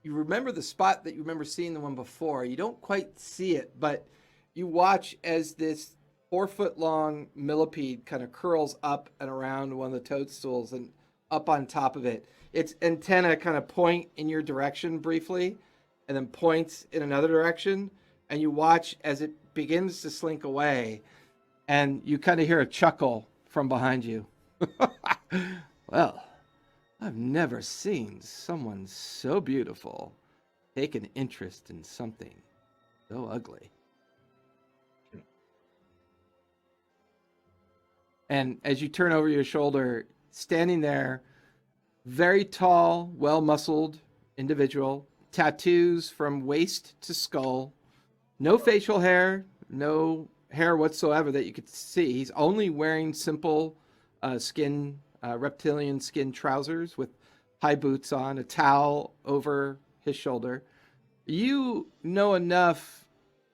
You remember the spot that you remember seeing the one before. You don't quite see it, but you watch as this 4 foot long millipede kind of curls up and around one of the toadstools and up on top of it. Its antenna kind of point in your direction briefly and then points in another direction. And you watch as it begins to slink away. And you kind of hear a chuckle from behind you. Well, I've never seen someone so beautiful take an interest in something so ugly. And as you turn over your shoulder, standing there, very tall, well muscled individual, tattoos from waist to skull, no facial hair, no hair whatsoever that you could see. He's only wearing simple reptilian skin trousers with high boots on, a towel over his shoulder. You know enough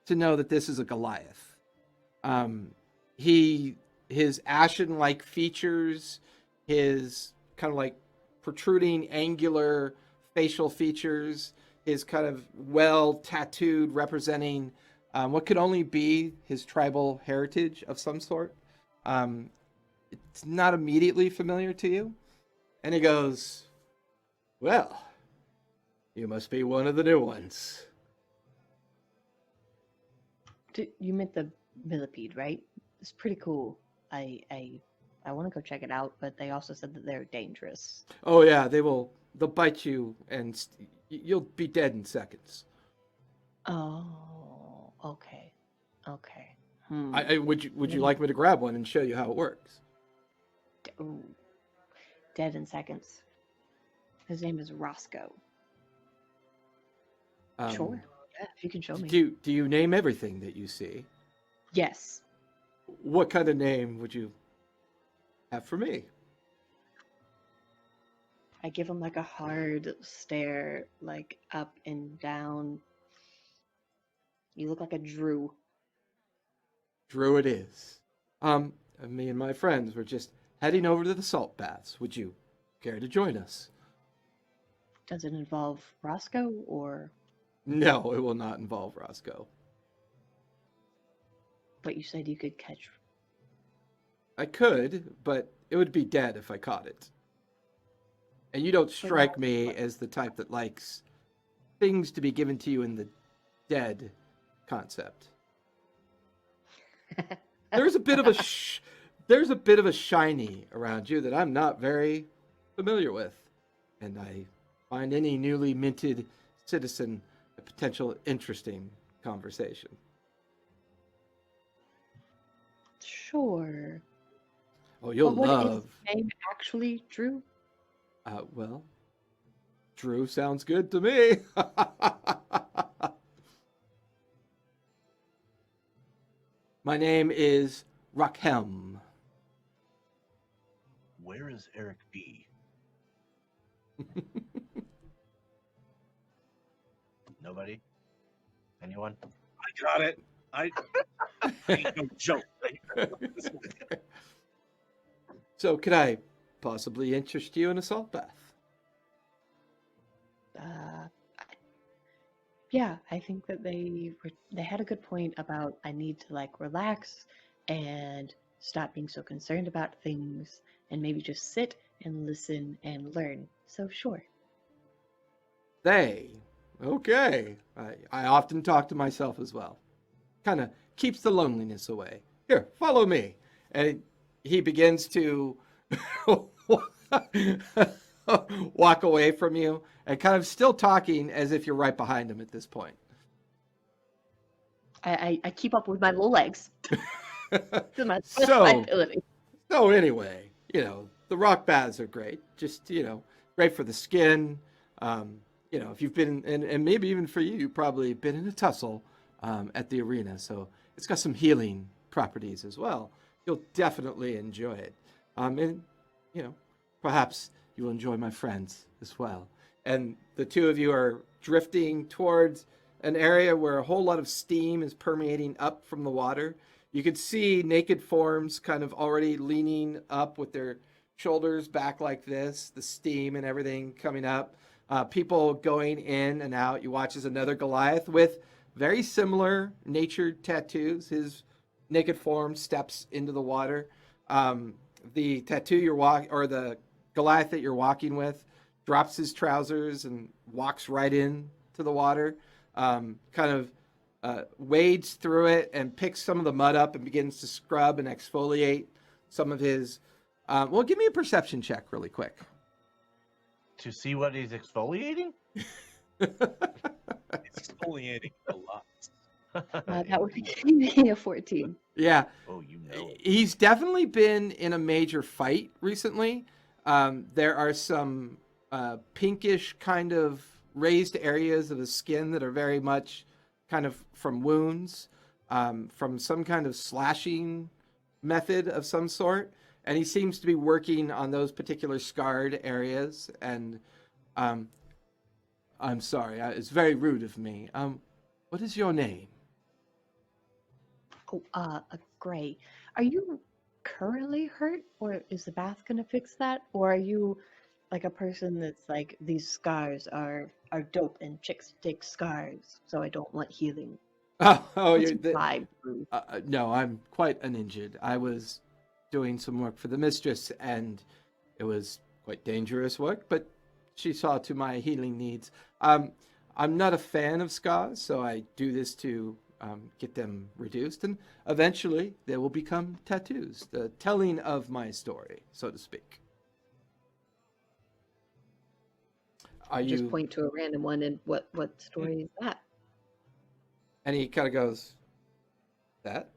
to know that this is a Goliath. His ashen-like features, his kind of like protruding angular facial features, his kind of well tattooed representing what could only be his tribal heritage of some sort. It's not immediately familiar to you. And he goes, well, you must be one of the new ones. You meant the millipede, right? It's pretty cool. I want to go check it out, but they also said that they're dangerous. Oh yeah, they'll bite you and you'll be dead in seconds. Oh, okay. Okay. Would you like me to grab one and show you how it works? Ooh. Dead in seconds. His name is Roscoe. Sure. Yeah, if you can show me. Do you name everything that you see? Yes. What kind of name would you have for me? I give him like a hard stare, like up and down. You look like a Drew. Drew it is. Me and my friends were just heading over to the salt baths. Would you care to join us? Does it involve Roscoe or? No, it will not involve Roscoe. But you said you could catch. I could, but it would be dead if I caught it. And you don't strike me as the type that likes things to be given to you in the dead concept. There's a bit of a shiny around you that I'm not very familiar with, and I find any newly minted citizen a potential interesting conversation. Sure. Oh, you'll What is love. his name actually, Drew? Well, Drew sounds good to me. My name is Rakhem. Where is Eric B? Nobody? Anyone? I got it. I ain't no joke. So, could I possibly interest you in a salt bath? Yeah, I think that they had a good point about I need to like relax and stop being so concerned about things and maybe just sit and listen and learn. So sure. They. Okay. I often talk to myself as well. Kind of keeps the loneliness away. Here, follow me. And he begins to walk away from you and kind of still talking as if you're right behind him at this point. I keep up with my little legs. To my best of my So, ability. so anyway, the rock baths are great. Just, great for the skin. If you've been, and maybe even for you, you've probably been in a tussle at the arena. So it's got some healing properties as well. You'll definitely enjoy it. And, perhaps you'll enjoy my friends as well. And the two of you are drifting towards an area where a whole lot of steam is permeating up from the water. You could see naked forms kind of already leaning up with their shoulders back like this, the steam and everything coming up. People going in and out. You watch as another Goliath with very similar natured tattoos. His naked form steps into the water. The tattoo or the Goliath that you're walking with drops his trousers and walks right in to the water. Kind of wades through it and picks some of the mud up and begins to scrub and exfoliate some of his. Give me a perception check really quick. To see what he's exfoliating? Exfoliating a lot. That would be a 14. Yeah. Oh, He's definitely been in a major fight recently. There are some pinkish kind of raised areas of the skin that are very much kind of from wounds, from some kind of slashing method of some sort. And he seems to be working on those particular scarred areas. And I'm sorry, it's very rude of me. What is your name? Oh, Gray. Are you currently hurt, or is the bath gonna fix that? Or are you like a person that's like, these scars are dope and chicks dig scars, so I don't want healing? Oh, What's you're your vibe, Brew? no, I'm quite uninjured. I was doing some work for the mistress, and it was quite dangerous work, but she saw to my healing needs. I'm not a fan of scars, so I do this to get them reduced, and eventually they will become tattoos, the telling of my story, so to speak. Just point to a random one, and what story is that? And he kind of goes, that?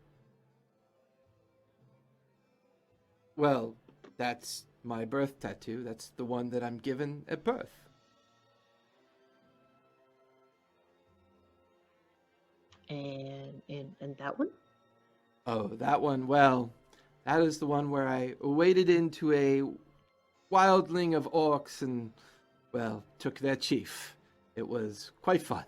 Well, that's my birth tattoo. That's the one that I'm given at birth. And that one? Oh, that one. Well, that is the one where I waded into a wildling of orcs and, well, took their chief. It was quite fun.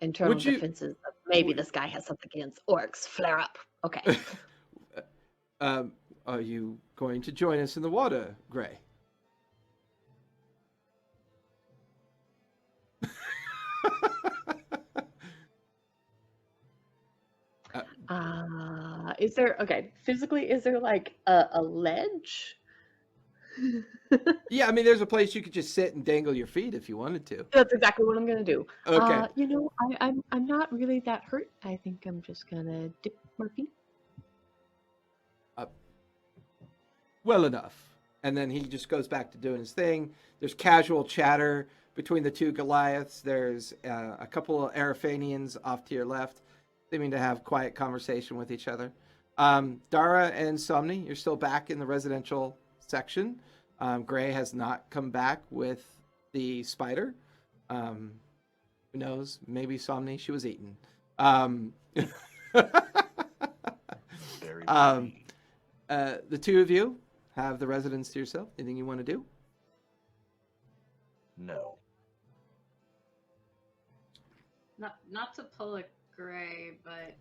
Internal defenses of maybe this guy has something against orcs. Flare up. Okay. Are you going to join us in the water, Gray? Is there, okay, physically, is there like a ledge? Yeah, I mean, there's a place you could just sit and dangle your feet if you wanted to. That's exactly what I'm gonna do. Okay. I'm not really that hurt. I think I'm just gonna dip my feet. Well enough. And then he just goes back to doing his thing. There's casual chatter between the two Goliaths. There's a couple of Araphanians off to your left, seeming to have quiet conversation with each other. Dara and Somni, you're still back in the residential section. Gray has not come back with the spider. Who knows? Maybe Somni, she was eaten. The two of you have the residence to yourself. Anything you want to do? No. Not to pull a Gray, but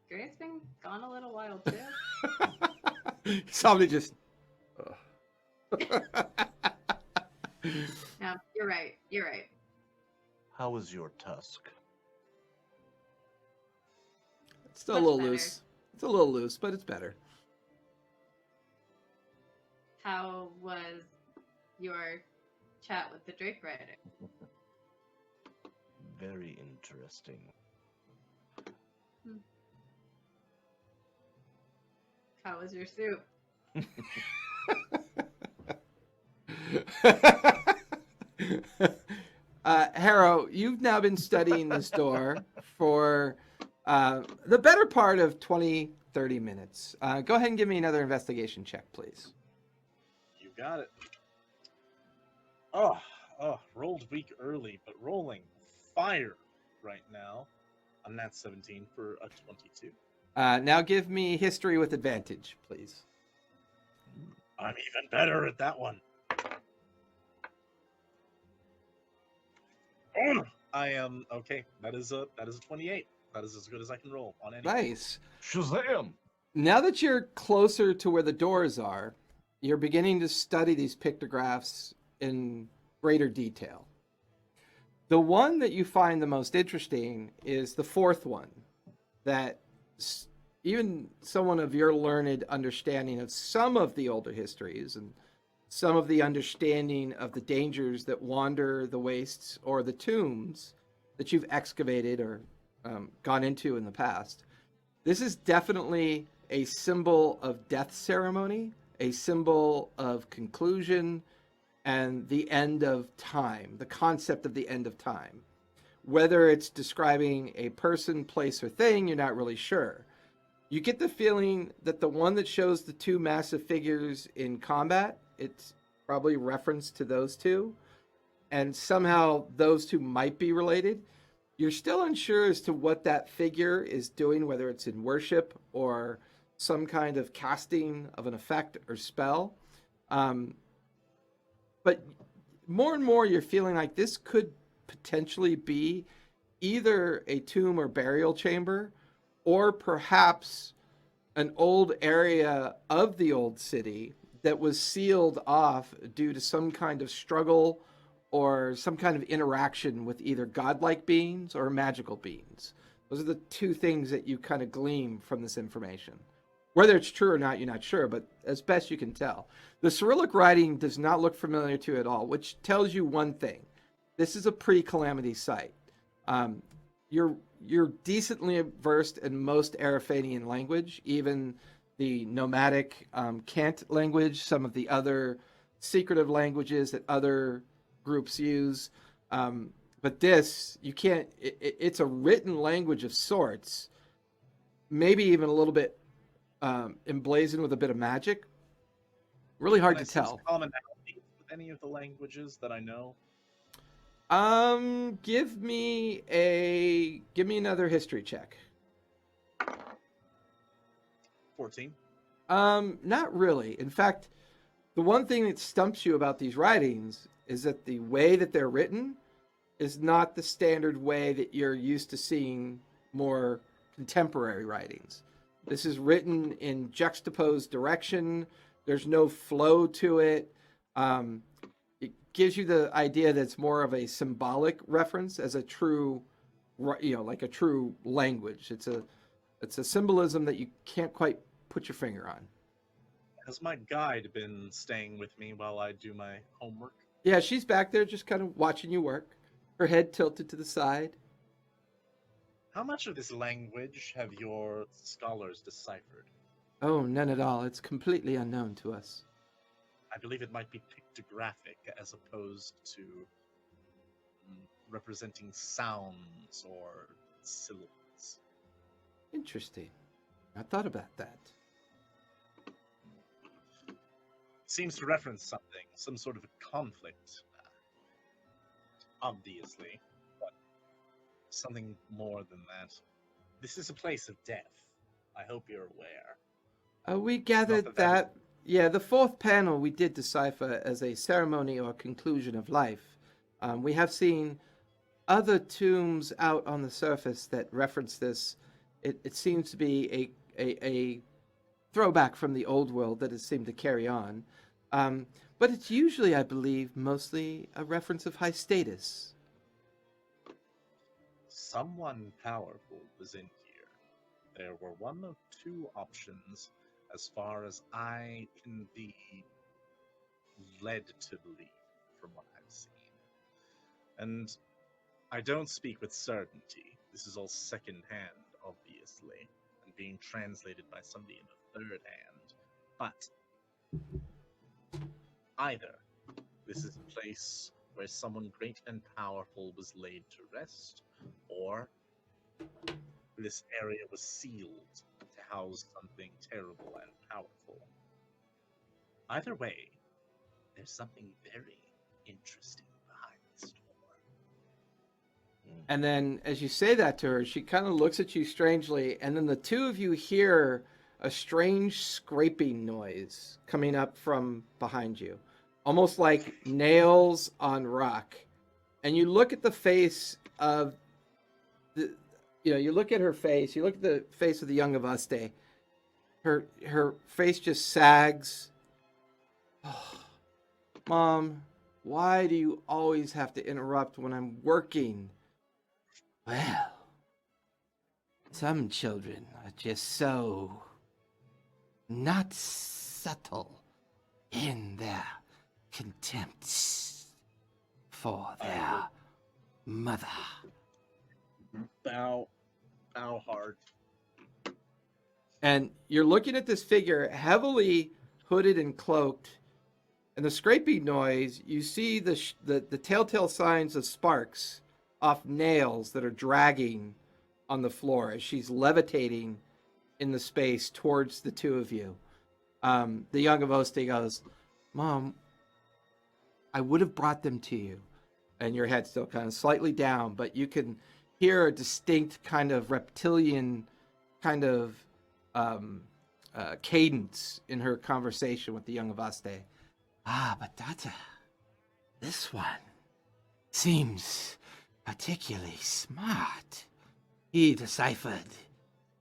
Gray's been gone a little while too. Somebody just. No, you're right. You're right. How is your tusk? It's still a Much little better. loose. It's a little loose, but it's better. How was your chat with the Drake Rider? Very interesting. How was your soup? Harrow, you've now been studying this door for the better part of 20, 30 minutes. Go ahead and give me another investigation check, please. You got it. Oh, rolled weak early, but rolling fire right now. A nat 17 for a 22. Now give me history with advantage, please. I'm even better at that one. Oh, I am okay. That is a 28. That is as good as I can roll on any. Nice. Shazam! Now that you're closer to where the doors are, you're beginning to study these pictographs in greater detail. The one that you find the most interesting is the fourth one, that even someone of your learned understanding of some of the older histories and some of the understanding of the dangers that wander the wastes or the tombs that you've excavated or gone into in the past. This is definitely a symbol of death ceremony, a symbol of conclusion, and the end of time, the concept of the end of time. Whether it's describing a person, place, or thing, you're not really sure. You get the feeling that the one that shows the two massive figures in combat, it's probably reference to those two, and somehow those two might be related. You're still unsure as to what that figure is doing, whether it's in worship or some kind of casting of an effect or spell. But more and more, you're feeling like this could potentially be either a tomb or burial chamber, or perhaps an old area of the old city that was sealed off due to some kind of struggle or some kind of interaction with either godlike beings or magical beings. Those are the two things that you kind of glean from this information. Whether it's true or not, you're not sure, but as best you can tell. The Cyrillic writing does not look familiar to you at all, which tells you one thing. This is a pre-calamity site. You're decently versed in most Araphanian language, even the nomadic Cant language, some of the other secretive languages that other groups use. But this, you can't, it's a written language of sorts, maybe even a little bit emblazoned with a bit of magic. Really hard to tell. Commonalities with any of the languages that I know. Give me another history check. 14. Not really. In fact, the one thing that stumps you about these writings is that the way that they're written is not the standard way that you're used to seeing more contemporary writings. This is written in juxtaposed direction. There's no flow to it. It gives you the idea that it's more of a symbolic reference as a true, like a true language. It's a symbolism that you can't quite put your finger on. Has my guide been staying with me while I do my homework? Yeah, she's back there just kind of watching you work, her head tilted to the side. How much of this language have your scholars deciphered? Oh, none at all. It's completely unknown to us. I believe it might be pictographic as opposed to representing sounds or syllables. Interesting. I thought about that. Seems to reference something, some sort of a conflict, obviously, but something more than that. This is a place of death. I hope you're aware. We gathered that. Yeah, the fourth panel we did decipher as a ceremony or conclusion of life. We have seen other tombs out on the surface that reference this. It seems to be a throwback from the old world that has seemed to carry on. But it's usually, I believe, mostly a reference of high status. someone powerful was in here. There were one of two options as far as I can be led to believe from what I've seen. And I don't speak with certainty. This is all secondhand, obviously, and being translated by somebody in a third hand. But either this is a place where someone great and powerful was laid to rest, or this area was sealed to house something terrible and powerful. Either way, there's something very interesting behind this door. And then as you say that to her, she kind of looks at you strangely, and then the two of you hear a strange scraping noise coming up from behind you, almost like nails on rock. And you look at the face of the, you look at her face, you look at the face of the young Avaste. Her face just sags. Oh, Mom, why do you always have to interrupt when I'm working? Well, some children are just so not subtle in their contempt for their mother. Bow hard. And you're looking at this figure heavily hooded and cloaked, and the scraping noise, you see the telltale signs of sparks off nails that are dragging on the floor as she's levitating in the space towards the two of you. The young Avoste goes, Mom, I would have brought them to you. And your head's still kind of slightly down, but you can hear a distinct kind of reptilian kind of cadence in her conversation with the young Avaste. But Dada, this one seems particularly smart. He deciphered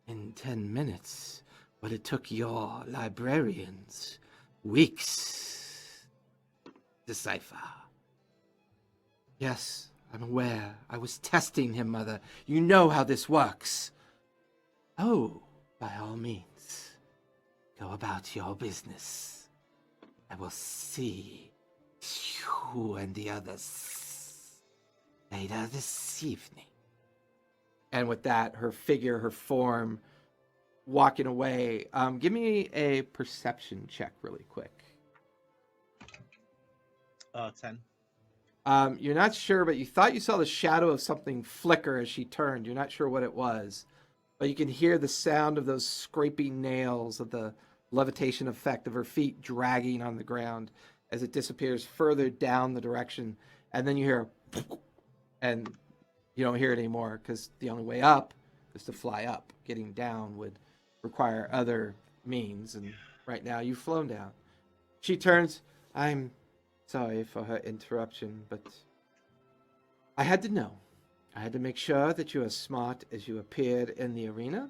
in 10 minutes what it took your librarians weeks to decipher. Yes, I'm aware. I was testing him, Mother. You know how this works. Oh, by all means, go about your business. I will see you and the others later this evening. And with that, her figure, her form, walking away. Give me a perception check really quick. 10. You're not sure, but you thought you saw the shadow of something flicker as she turned. You're not sure what it was. But you can hear the sound of those scraping nails, of the levitation effect of her feet dragging on the ground as it disappears further down the direction. And then you hear, and you don't hear it anymore because the only way up is to fly up. Getting down would require other means, and right now you've flown down. She turns. I'm sorry for her interruption, but I had to know. I had to make sure that you are smart as you appeared in the arena,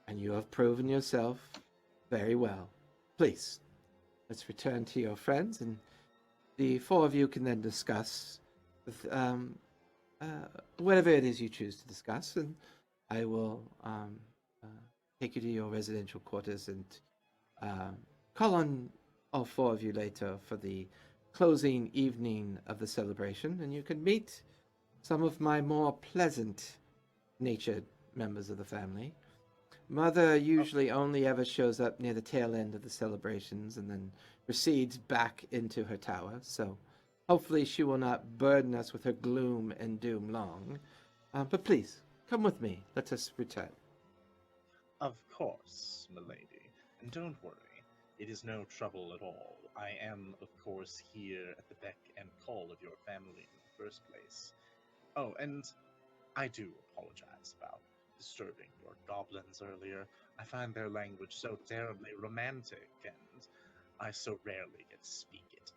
and you have proven yourself very well. Please, let's return to your friends, and the four of you can then discuss with, whatever it is you choose to discuss, and I will take you to your residential quarters and call on all four of you later for the closing evening of the celebration, and you can meet some of my more pleasant natured members of the family. Mother usually only ever shows up near the tail end of the celebrations and then proceeds back into her tower, so hopefully she will not burden us with her gloom and doom long. But please, come with me. Let us return. Of course, milady. And don't worry, it is no trouble at all. I am, of course, here at the beck and call of your family in the first place. Oh, and I do apologize about disturbing your goblins earlier. I find their language so terribly romantic, and I so rarely get to speak it.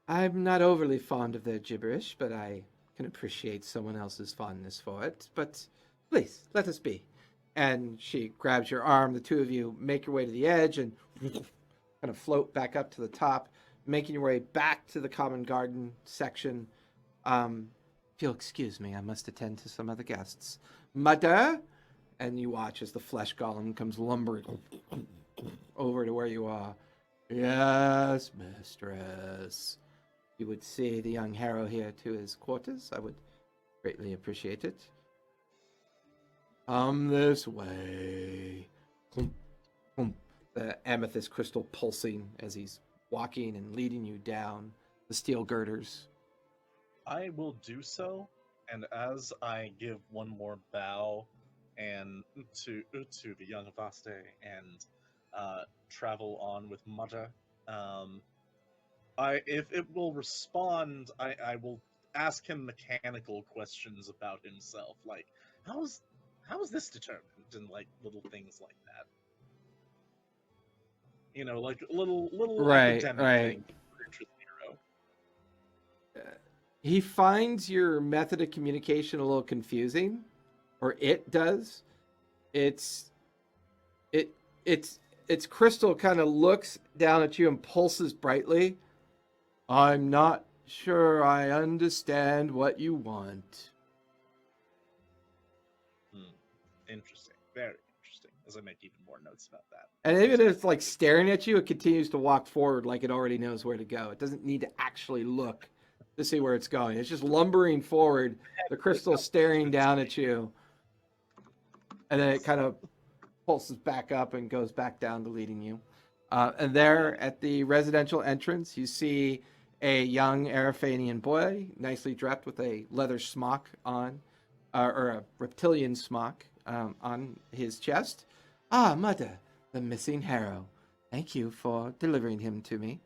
I'm not overly fond of their gibberish, but I can appreciate someone else's fondness for it. But please, let us be. And she grabs your arm. The two of you make your way to the edge and kind of float back up to the top, making your way back to the common garden section. If you'll excuse me, I must attend to some other guests. Mother? And you watch as the flesh golem comes lumbering over to where you are. Yes, mistress. You would see the young Harrow here to his quarters. I would greatly appreciate it. Come this way. Clump, clump. The amethyst crystal pulsing as he's walking and leading you down the steel girders. I will do so, and as I give one more bow and to the young Vaste and travel on with Mata, if it will respond, I will ask him mechanical questions about himself, like how is this determined, and like little things like that. You know, like little Right, academic right. thing. Hero. He finds your method of communication a little confusing, or it does. It's crystal kind of looks down at you and pulses brightly. I'm not sure I understand what you want. Interesting, very interesting. As I make even more notes about that. And even if it's like staring at you, it continues to walk forward like it already knows where to go. It doesn't need to actually look to see where it's going. It's just lumbering forward, the crystal staring down at you. And then it kind of pulses back up and goes back down to leading you. And there at the residential entrance, you see a young Araphanian boy, nicely dressed with a leather smock on, or a reptilian smock on his chest. Ah, mother, the missing Harrow. Thank you for delivering him to me.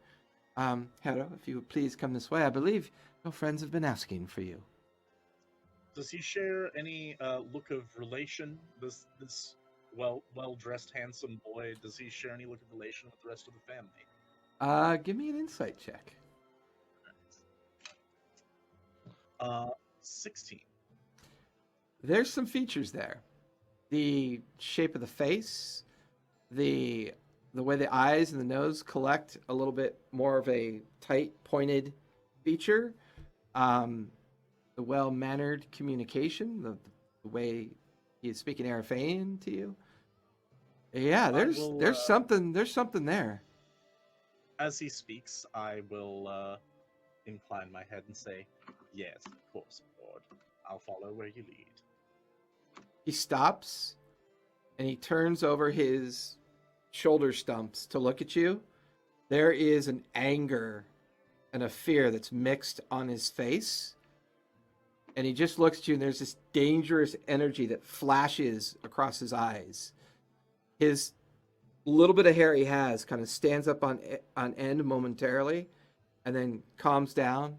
Harrow, if you would please come this way. I believe your friends have been asking for you. Does he share any look of relation? This well dressed handsome boy, does he share any look of relation with the rest of the family? Give me an insight check. 16. There's some features there. The shape of the face, the way the eyes and the nose collect a little bit more of a tight, pointed feature. The well-mannered communication, the way he's speaking Araphanian to you. Yeah, there's something there. As he speaks, I will incline my head and say, "Yes, of course, Lord. I'll follow where you lead." He stops and he turns over his shoulder stumps to look at you. There is an anger and a fear that's mixed on his face. And he just looks at you, and there's this dangerous energy that flashes across his eyes. His little bit of hair he has kind of stands up on end momentarily, and then calms down.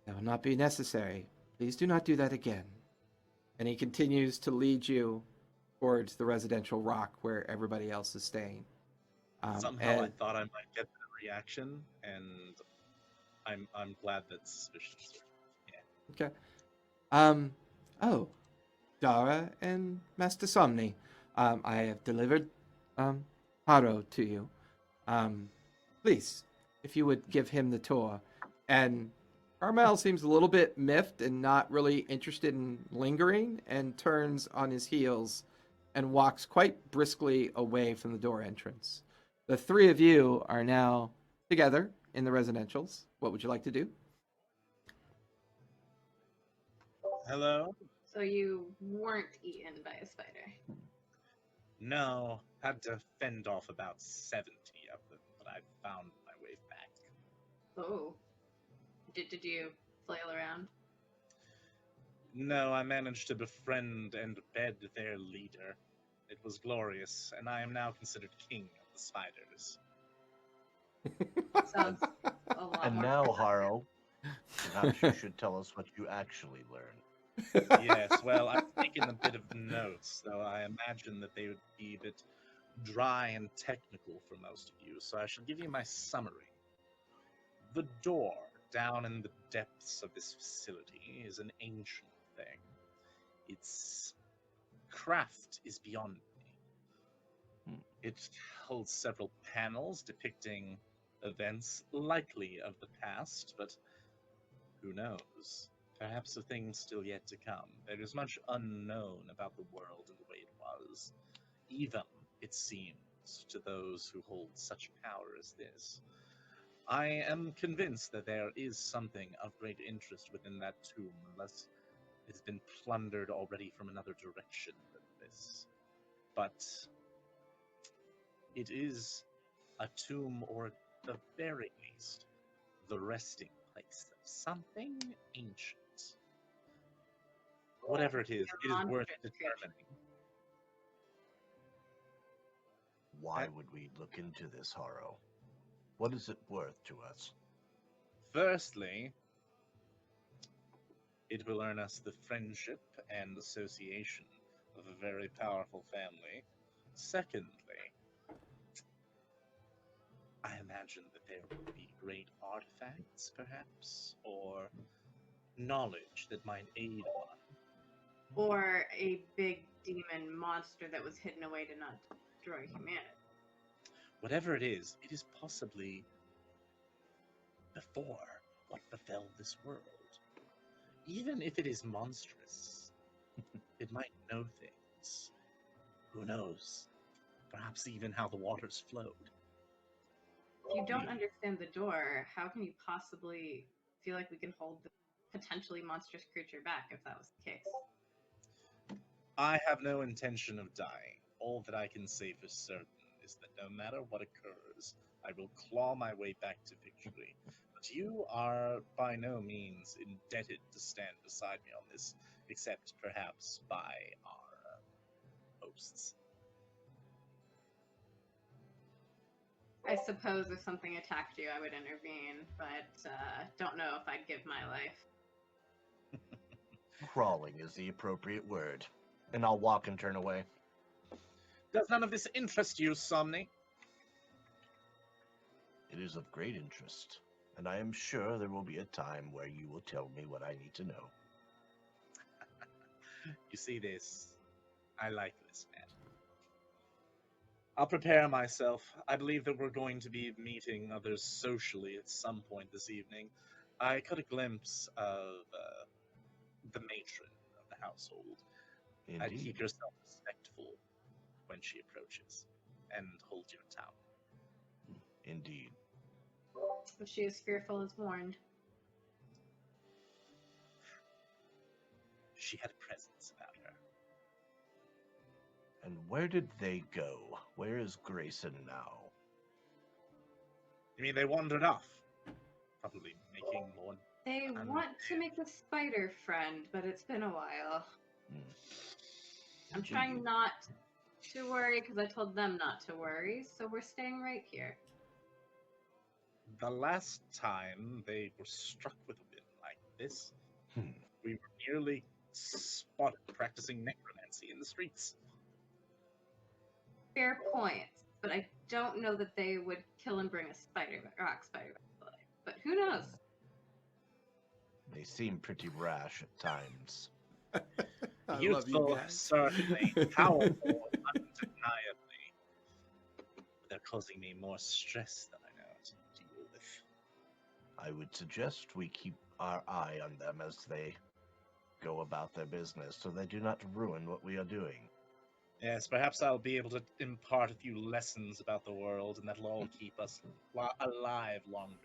That will not be necessary. Please do not do that again. And he continues to lead you towards the residential rock where everybody else is staying. Somehow I thought I might get that reaction, and I'm glad that's suspicious. Yeah. Okay. Oh, Dara and Master Somni, I have delivered Haro to you. Please, if you would give him the tour. And Carmel seems a little bit miffed and not really interested in lingering, and turns on his heels and walks quite briskly away from the door entrance. The three of you are now together in the residentials. What would you like to do? Hello? So you weren't eaten by a spider. No, had to fend off about 70 of them, but I found my way back. Oh. Did you flail around? No, I managed to befriend and bed their leader. It was glorious, and I am now considered king of the spiders. Sounds a lot And more now, productive. Haro, perhaps you should tell us what you actually learned. Yes, well, I've taken a bit of notes, though I imagine that they would be a bit dry and technical for most of you, so I shall give you my summary. The door down in the depths of this facility is an ancient thing. Its craft is beyond me. It holds several panels depicting events likely of the past, but Who knows? Perhaps the thing's still yet to come. There is much unknown about the world and the way it was, even, it seems, to those who hold such power as this. I am convinced that there is something of great interest within that tomb, unless it has been plundered already from another direction than this. But it is a tomb, or at the very least, the resting place of something ancient. Whatever it is worth Monstrous determining. Why would we look into this, Haro? What is it worth to us? Firstly, it will earn us the friendship and association of a very powerful family. Secondly, I imagine that there will be great artifacts, perhaps, or knowledge that might aid one. Or a big demon monster that was hidden away to not destroy humanity. Whatever it is possibly before what befell this world. Even if it is monstrous, it might know things. Who knows? Perhaps even how the waters flowed. If you don't understand the door, how can you possibly feel like we can hold the potentially monstrous creature back if that was the case? I have no intention of dying. All that I can say for certain is that no matter what occurs, I will claw my way back to victory. But you are by no means indebted to stand beside me on this, except perhaps by our hosts. I suppose if something attacked you, I would intervene, but don't know if I'd give my life. Crawling is the appropriate word. And I'll walk and turn away. Does none of this interest you, Somni? It is of great interest, and I am sure there will be a time where you will tell me what I need to know. You see this? I like this man. I'll prepare myself. I believe that we're going to be meeting others socially at some point this evening. I caught a glimpse of the matron of the household. I'd keep Indeed. yourself respectful when she approaches, and hold your tongue. Indeed. If she is fearful as warned. She had a presence about her. And where did they go? Where is Grayson now? You mean they wandered off? Probably making more... They want to make a spider friend, but it's been a while. I'm trying not to worry because I told them not to worry, so we're staying right here. The last time they were struck with a whim like this, we were nearly spotted practicing necromancy in the streets. Fair point, but I don't know that they would kill and bring a rock spider back to life. But who knows? They seem pretty rash at times. I love you Useful, guys. certainly. Powerful, undeniably. But they're causing me more stress than I know how to deal with. I would suggest we keep our eye on them as they go about their business, so they do not ruin what we are doing. Yes, perhaps I'll be able to impart a few lessons about the world, and that'll all keep us alive longer.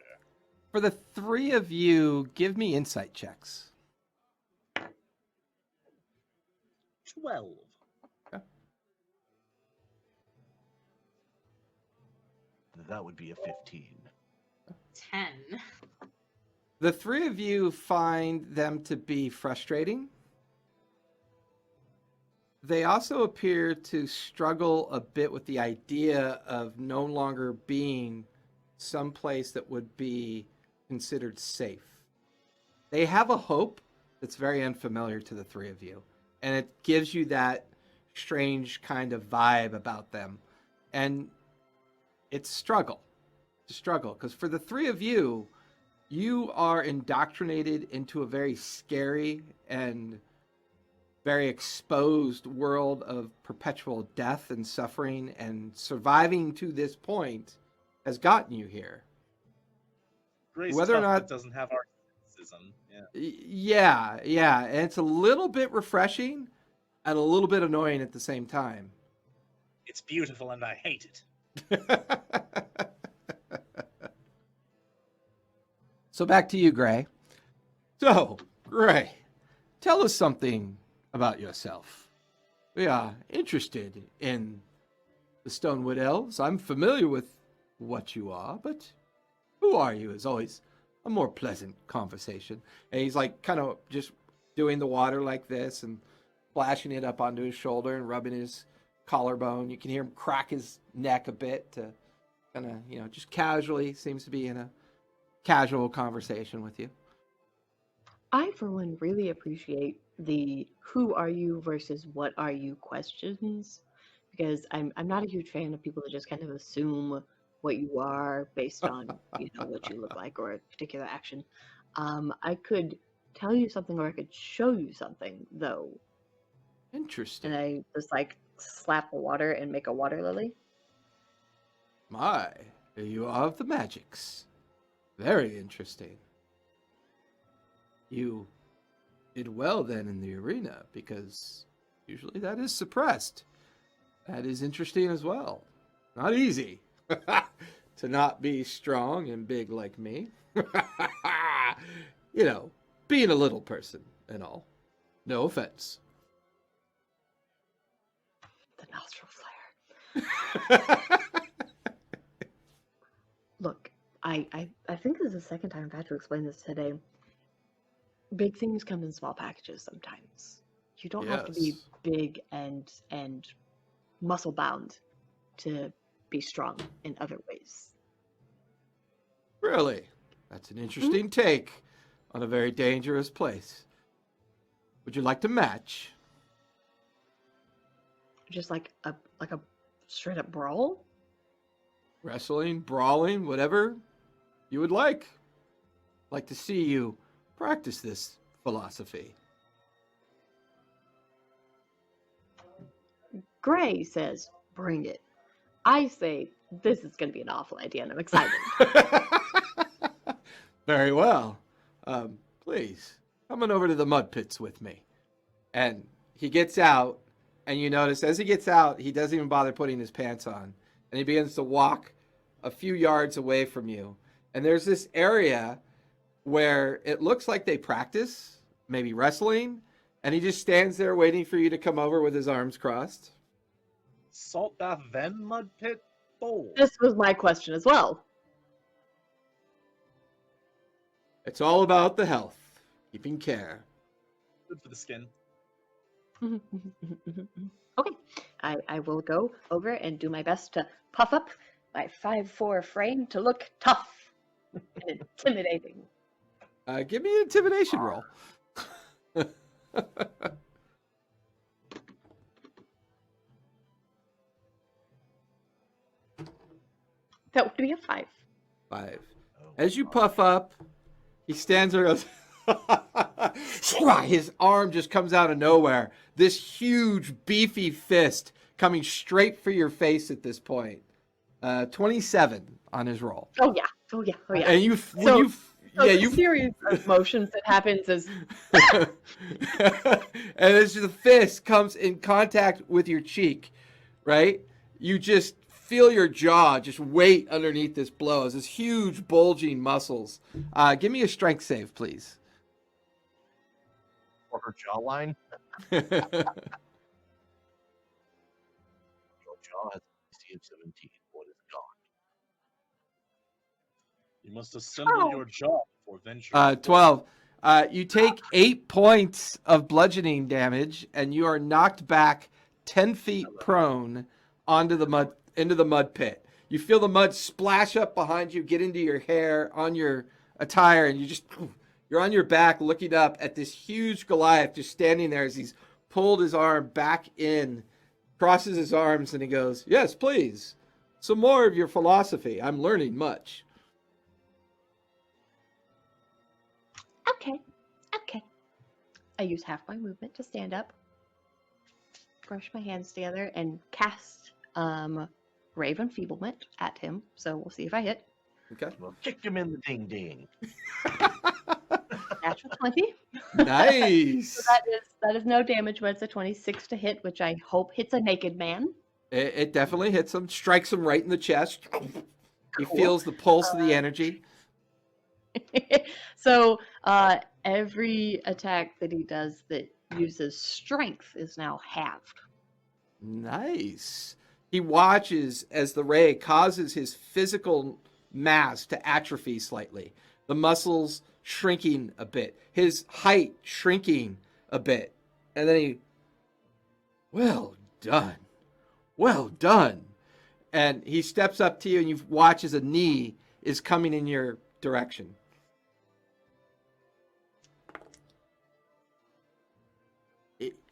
For the three of you, give me insight checks. 12. That would be a 15. 10. The three of you find them to be frustrating. They also appear to struggle a bit with the idea of no longer being someplace that would be considered safe. They have a hope that's very unfamiliar to the three of you, and it gives you that strange kind of vibe about them. And it's struggle. It's a struggle, because for the three of you, you are indoctrinated into a very scary and very exposed world of perpetual death and suffering, and surviving to this point has gotten you here. Gray Whether or stuff not- that doesn't have our senses cataclysm. Yeah. Yeah. And it's a little bit refreshing and a little bit annoying at the same time. It's beautiful and I hate it. So back to you, Gray. So, Gray, tell us something about yourself. We are interested in the Stonewood Elves. I'm familiar with what you are, but who are you is always a more pleasant conversation. And he's like kind of just doing the water like this and splashing it up onto his shoulder and rubbing his collarbone. You can hear him crack his neck a bit to kind of, just casually seems to be in a casual conversation with you. I, for one, really appreciate the who are you versus what are you questions, because I'm not a huge fan of people that just kind of assume what you are based on what you look like or a particular action. I could tell you something or I could show you something though, Interesting. and I just like slap the water and make a water lily. My, you are of the magics. Very interesting. You did well then in the arena, because usually that is suppressed. That is interesting as well. Not easy to not be strong and big like me. Being a little person and all. No offense. The nostril flare. Look, I think this is the second time I've had to explain this today. Big things come in small packages sometimes. You don't have to be Yes. big and muscle bound to be strong in other ways. Really? That's an interesting take on a very dangerous place. Would you like to match? Just like a straight up brawl? Wrestling, brawling, whatever you would like. Like to see you practice this philosophy. Gray says, bring it. I say, this is going to be an awful idea, and I'm excited. Very well. Please, come on over to the mud pits with me. And he gets out, and you notice as he gets out, he doesn't even bother putting his pants on. And he begins to walk a few yards away from you. And there's this area where it looks like they practice, maybe wrestling, and he just stands there waiting for you to come over with his arms crossed. Salt bath, then mud pit, bowl. This was my question as well. It's all about the health, keeping care. Good for the skin. Okay, I will go over and do my best to puff up my 5'4" frame to look tough and intimidating. Give me an intimidation roll. That would be a 5. 5. As you puff up, he stands there and goes, his arm just comes out of nowhere. This huge, beefy fist coming straight for your face at this point. 27 on his roll. Oh yeah. And you, So the series of motions that happens is and as the fist comes in contact with your cheek, right? You just feel your jaw just weight underneath this blow as this huge bulging muscles. Give me a strength save, please. For her jawline. Your jaw has a DC of 17. What is gone? You must assemble your jaw before venturing. 12. You take 8 points of bludgeoning damage, and you are knocked back 10 feet prone into the mud pit. You feel the mud splash up behind you, get into your hair, on your attire, and you're on your back looking up at this huge Goliath just standing there as he's pulled his arm back in, crosses his arms, and he goes, "Yes, please. Some more of your philosophy. I'm learning much." okay. I use half my movement to stand up, brush my hands together, and cast Rave Enfeeblement at him. So we'll see if I hit. Okay. Well, kick him in the ding ding. natural 20. Nice. So that is no damage, but it's a 26 to hit, which I hope hits a naked man. It definitely hits him, strikes him right in the chest. He Cool. feels the pulse of the energy. So every attack that he does that uses strength is now halved. Nice. He watches as the ray causes his physical mass to atrophy slightly. The muscles shrinking a bit. His height shrinking a bit. And then he, well done. Well done. And he steps up to you and you watch as a knee is coming in your direction.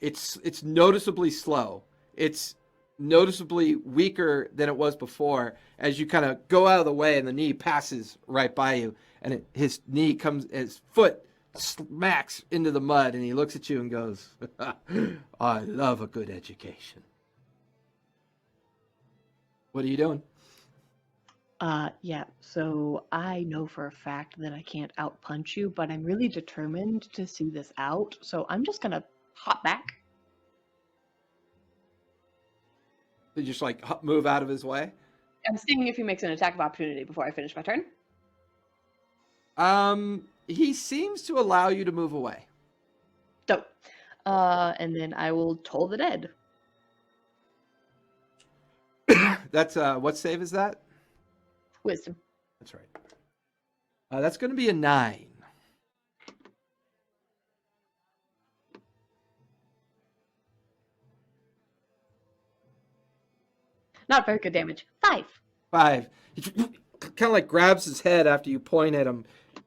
It's noticeably slow. It's noticeably weaker than it was before as you kind of go out of the way and the knee passes right by you and his knee comes, his foot smacks into the mud and he looks at you and goes, I love a good education. What are you doing? Yeah, so I know for a fact that I can't outpunch you, but I'm really determined to see this out, so I'm just gonna hop back. You just like move out of his way? I'm seeing if he makes an attack of opportunity before I finish my turn. He seems to allow you to move away. Dope. And then I will toll the dead. That's what save is that? Wisdom. That's right. That's going to be a 9. Not very good damage. 5. 5. He kind of like grabs his head after you point at him,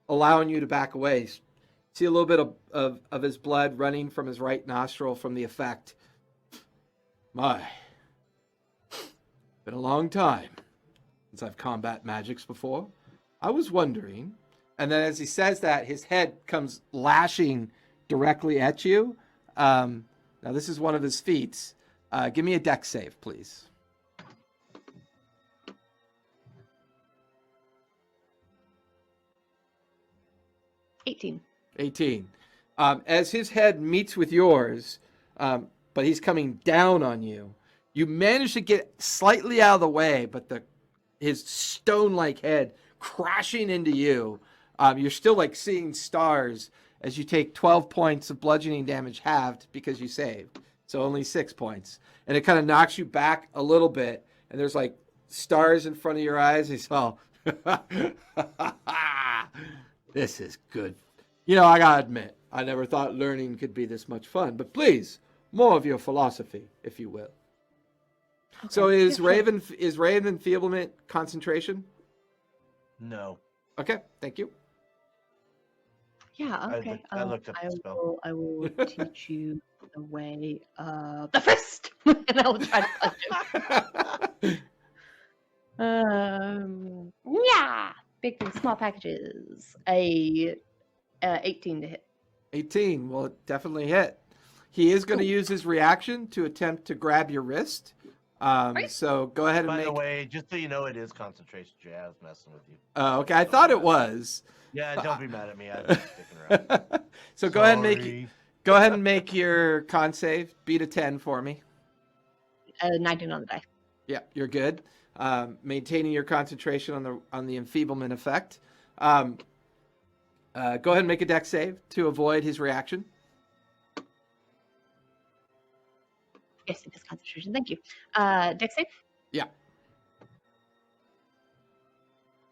allowing you to back away. See a little bit of his blood running from his right nostril from the effect. My, been a long time since I've combat magics before. I was wondering, and then as he says that, his head comes lashing directly at you. Now this is one of his feats. Give me a dex save, please. 18. 18. As his head meets with yours, but he's coming down on you, you manage to get slightly out of the way, but his stone-like head crashing into you. You're still like seeing stars as you take 12 points of bludgeoning damage halved because you saved. So only 6 points. And it kind of knocks you back a little bit, and there's like stars in front of your eyes. He's all, this is good. You know, I gotta admit, I never thought learning could be this much fun. But please, more of your philosophy, if you will. Okay. So is Yeah, sure. Raven enfeeblement concentration? No. Okay, thank you. Yeah, okay. I looked up the spell. I will teach you the way of the fist, and I will try to punch him. Yeah, big and small packages. A 18 to hit. 18 will definitely hit. He is going to Cool. use his reaction to attempt to grab your wrist. Right. So go ahead and By make. the way, just so you know, it is concentration. Jay, I was messing with you. Okay, I thought it was. Yeah, don't be mad at me. I'm just sticking around. So go ahead and make. Sorry. Go ahead and make your con save. Beat a 10 for me. 19 on the die. Yeah, you're good. Maintaining your concentration on the enfeeblement effect. Go ahead and make a dex save to avoid his reaction. Yes, it is concentration. Thank you. Dex save? Yeah.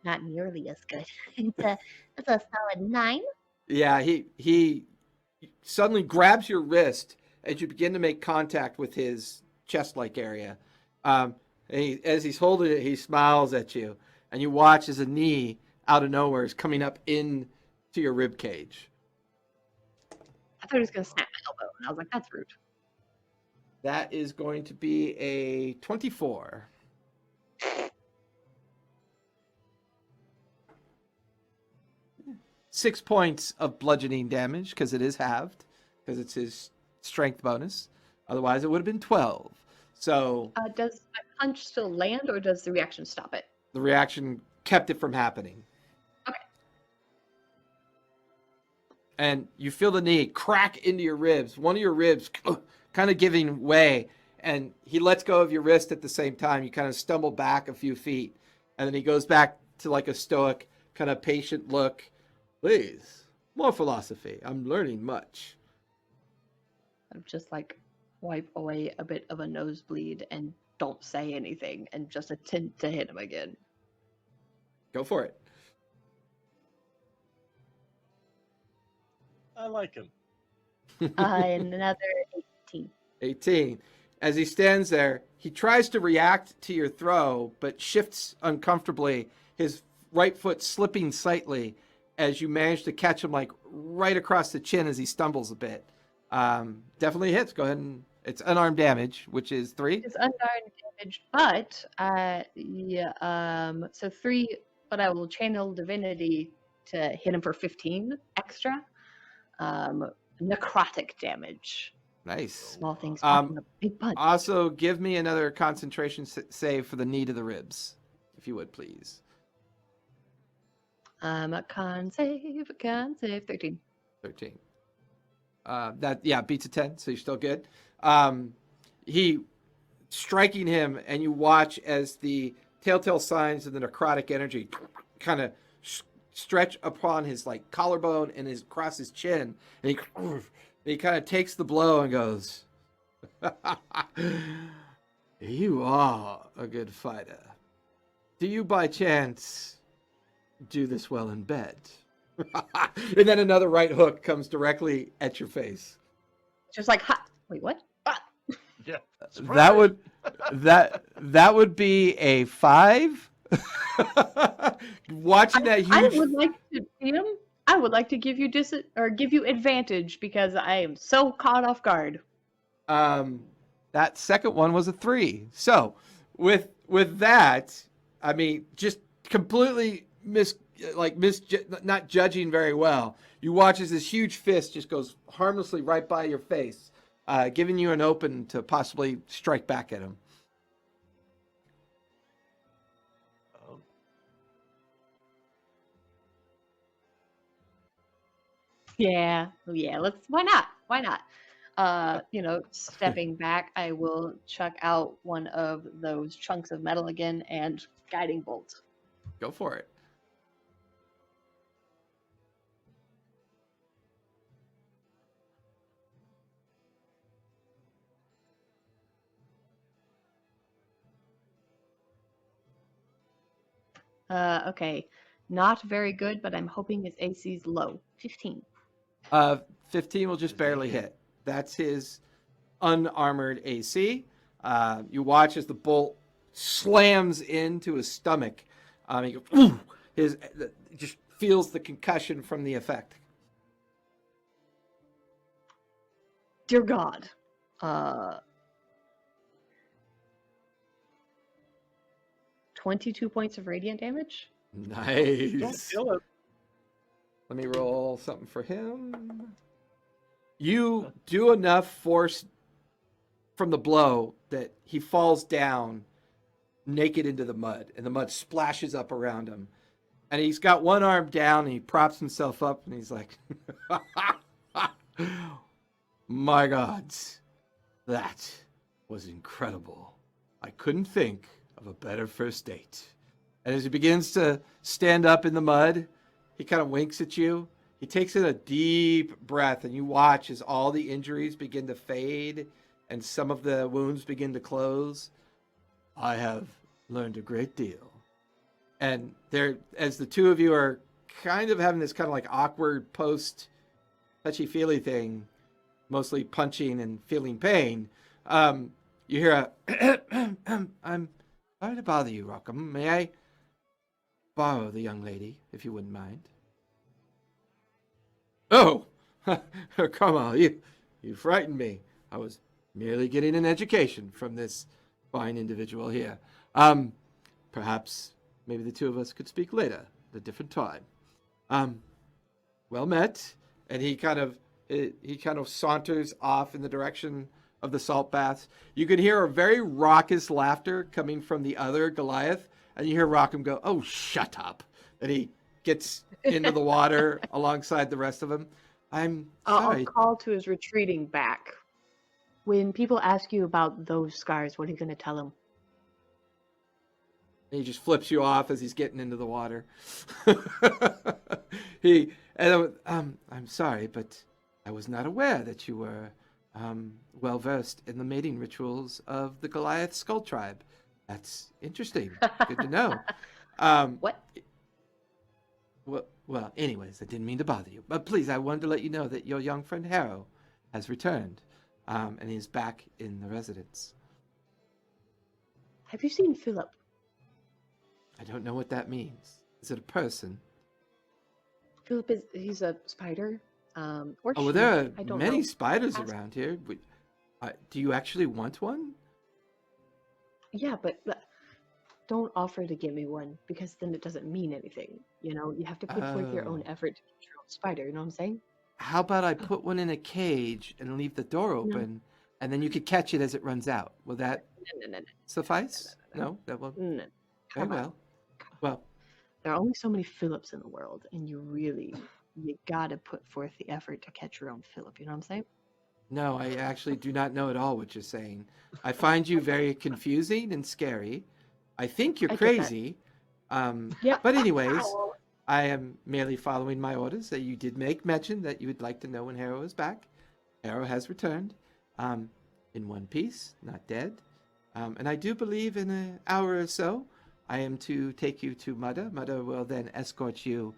Not nearly as good. It's a solid 9. Yeah, he suddenly grabs your wrist as you begin to make contact with his chest-like area. And as he's holding it, he smiles at you, and you watch as a knee out of nowhere is coming up in to your rib cage. I thought he was going to snap my elbow, and I was like, that's rude. That is going to be a 24. Six points of bludgeoning damage because it is halved because it's his strength bonus. Otherwise, it would have been 12. So Does my punch still land, or does the reaction stop it? the reaction kept it from happening. Okay. and you feel the knee crack into your ribs. One of your ribs kind of giving way, and he lets go of your wrist at the same time. You kind of stumble back a few feet, and then he goes back to like a stoic, kind of patient look. Please, more philosophy. I'm learning much. I'm just like wipe away a bit of a nosebleed and don't say anything and just attempt to hit him again. Go for it. I like him. And another 18. 18. As he stands there, he tries to react to your throw, but shifts uncomfortably, his right foot slipping slightly as you manage to catch him like right across the chin as he stumbles a bit. Definitely hits. Go ahead and it's unarmed damage, which is 3. It's unarmed damage, but so 3, but I will channel divinity to hit him for 15 extra. Necrotic damage. Nice. Small things packing a big punch. Also, give me another concentration save for the knee to the ribs, if you would, please. Con save 13. 13. That beats a 10, so you're still good. He striking him, and you watch as the telltale signs of the necrotic energy kind of stretch upon his like collarbone and across his chin, and he kind of takes the blow and goes, "You are a good fighter. Do you by chance do this well in bed?" And then another right hook comes directly at your face. Just like, ha! Wait, what? Ah! Yeah. That would be a 5. Watching that huge. I would like to see him. I would like to give you give you advantage because I am so caught off guard. That second one was a 3. So with that, I mean, just completely not judging very well. You watch as this huge fist just goes harmlessly right by your face, giving you an open to possibly strike back at him. Yeah. Why not? Stepping back, I will chuck out one of those chunks of metal again and guiding bolt. Go for it. Okay. Not very good, but I'm hoping his AC's low. 15. 15 will just barely hit. That's his unarmored AC. You watch as the bolt slams into his stomach. He goes, ooh, just feels the concussion from the effect. Dear God. 22 points of radiant damage. Nice. Don't kill it. Let me roll something for him. You do enough force from the blow that he falls down naked into the mud, and the mud splashes up around him. And he's got one arm down, and he props himself up, and he's like, my gods, that was incredible. I couldn't think of a better first date. And as he begins to stand up in the mud, he kind of winks at you. He takes in a deep breath, and you watch as all the injuries begin to fade and some of the wounds begin to close. I have learned a great deal. And there, as the two of you are kind of having this kind of like awkward post touchy-feely thing, mostly punching and feeling pain, you hear a, I'm sorry to bother you, Rockham. May I borrow the young lady, if you wouldn't mind? Oh, come on, you frightened me. I was merely getting an education from this fine individual here. Perhaps maybe the two of us could speak later at a different time. Well met. And he kind of saunters off in the direction of the salt baths. You can hear a very raucous laughter coming from the other Goliath, and you hear Rockham go, "Oh, shut up!" And he gets into the water alongside the rest of them. I'm I'll sorry. call to his retreating back. When people ask you about those scars, what are you going to tell them? And he just flips you off as he's getting into the water. I'm sorry, but I was not aware that you were well versed in the mating rituals of the Goliath Skull tribe. That's interesting. Good to know. What? Well, anyways, I didn't mean to bother you, but please, I wanted to let you know that your young friend Harrow has returned, and he's back in the residence. Have you seen Philip? I don't know what that means. Is it a person? Philip he's a spider. Or Oh, well, she. there are I don't many know. spiders Ask- around here. Do you actually want one? Yeah, but don't offer to give me one because then it doesn't mean anything. You know, you have to put forth your own Oh. effort to get your own spider. You know what I'm saying? How about I put one in a cage and leave the door No, open, and then you could catch it as it runs out? Will that no. suffice? No, that won't. No. Very Come on. well. Well, There are only so many Philips in the world, and you gotta put forth the effort to catch your own Philip. You know what I'm saying? no, I actually do not know at all what you're saying. I find you very confusing and scary. I think you're I get that. crazy. Yep. But anyways, Ow. I am merely following my orders. That you did make mention that you would like to know when Harrow is back. Harrow has returned, in one piece, not dead. And I do believe in an hour or so, I am to take you to Mudda. Mudda will then escort you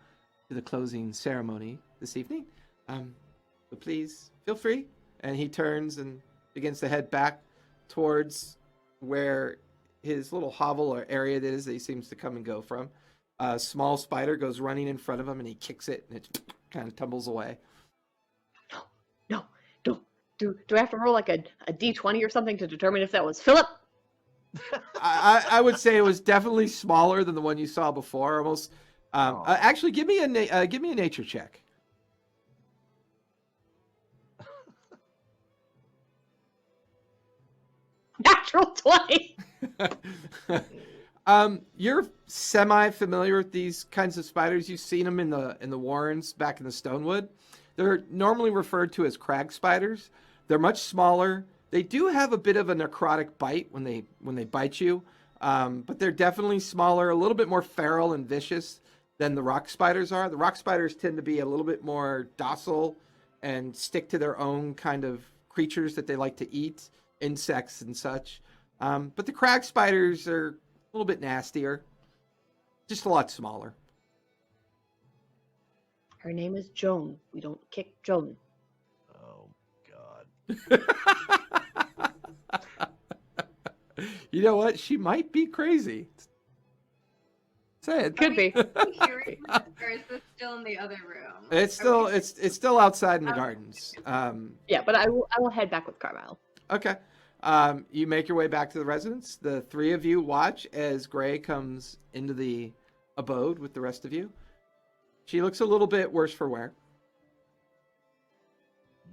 to the closing ceremony this evening. But please feel free. And he turns and begins to head back towards where his little hovel or area that is that he seems to come and go from. A small spider goes running in front of him and he kicks it and it kind of tumbles away. No. Don't. Do I have to roll like a d20 or something to determine if that was Philip? I would say it was definitely smaller than the one you saw before. Almost. Actually, give me a nature check. Natural 20. You're semi-familiar with these kinds of spiders. You've seen them in the warrens back in the Stonewood. They're normally referred to as crag spiders. They're much smaller. They do have a bit of a necrotic bite when they bite you, but they're definitely smaller, a little bit more feral and vicious than the rock spiders are. The rock spiders tend to be a little bit more docile and stick to their own kind of creatures that they like to eat, insects and such. But the crag spiders are a little bit nastier, just a lot smaller. Her name is Joan. We don't kick Joan. Oh God. You know what? She might be crazy. Say it. Could be. Hearing this, or is this still in the other room? It's still Okay. it's still outside in the gardens. Yeah, but I will head back with Carmel. Okay. You make your way back to the residence. The three of you watch as Gray comes into the abode with the rest of you. She looks a little bit worse for wear.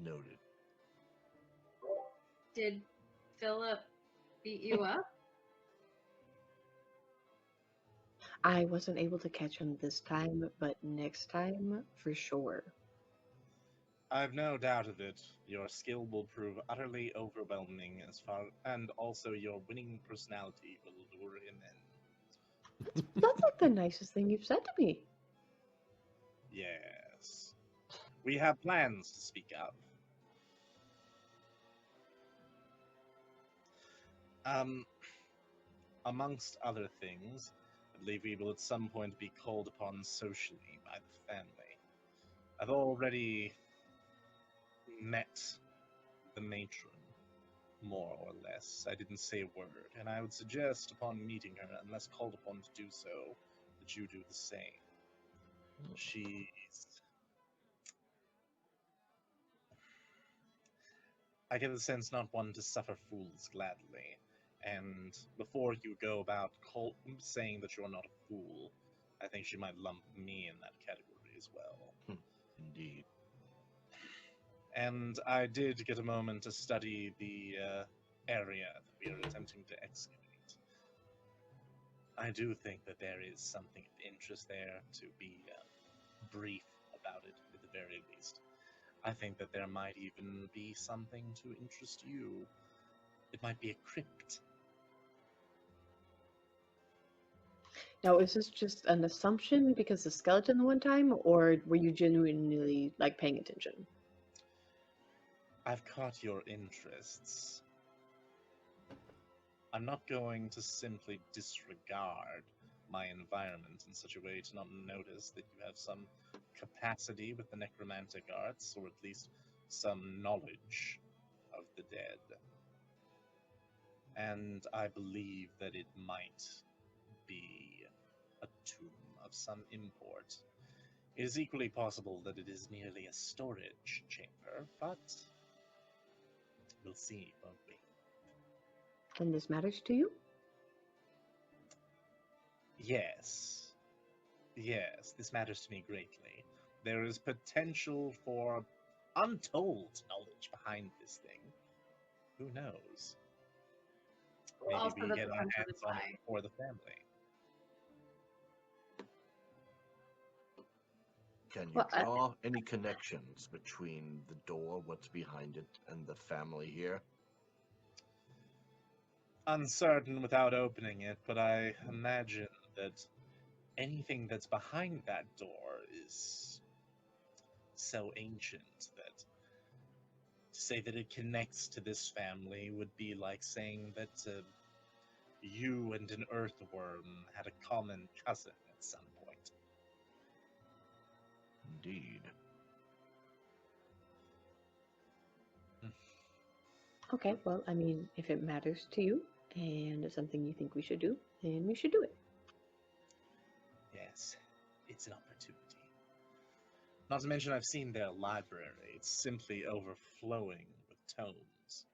Noted. Did Philip beat you up? I wasn't able to catch him this time, but next time for sure. I've no doubt of it. Your skill will prove utterly overwhelming and also your winning personality will lure him in. That's like the nicest thing you've said to me. Yes. We have plans to speak of. Amongst other things, I believe we will at some point be called upon socially by the family. I've already met the matron, more or less. I didn't say a word, and I would suggest upon meeting her, unless called upon to do so, that you do the same. She's... I get the sense not one to suffer fools gladly, and before you go about saying that you're not a fool, I think she might lump me in that category as well. Indeed. And I did get a moment to study the area that we are attempting to excavate. I do think that there is something of interest there, to be brief about it at the very least. I think that there might even be something to interest you. It might be a crypt. Now, is this just an assumption because the skeleton the one time, or were you genuinely like paying attention? I've caught your interests. I'm not going to simply disregard my environment in such a way to not notice that you have some capacity with the necromantic arts, or at least some knowledge of the dead. And I believe that it might be a tomb of some import. It is equally possible that it is merely a storage chamber, but we'll see, won't we? And this matters to you? Yes. Yes, this matters to me greatly. There is potential for untold knowledge behind this thing. Who knows? Maybe Also, we the get our potential to hands on die. it for the family. Can you Well, draw any connections between the door, what's behind it, and the family here? Uncertain without opening it, but I imagine that anything that's behind that door is so ancient that to say that it connects to this family would be like saying that you and an earthworm had a common cousin at some point. Indeed. Okay, well, I mean, if it matters to you and it's something you think we should do, then we should do it. Yes, it's an opportunity. Not to mention, I've seen their library. It's simply overflowing with tomes.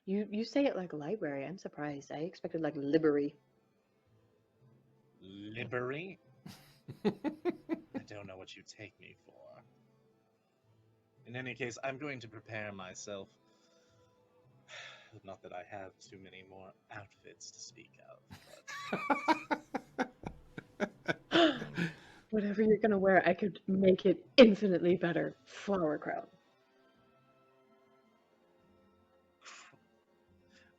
You say it like a library. I'm surprised. I expected like library. Library? I don't know what you take me for. In any case, I'm going to prepare myself. Not that I have too many more outfits to speak of, but Whatever you're gonna wear, I could make it infinitely better. Flower crown.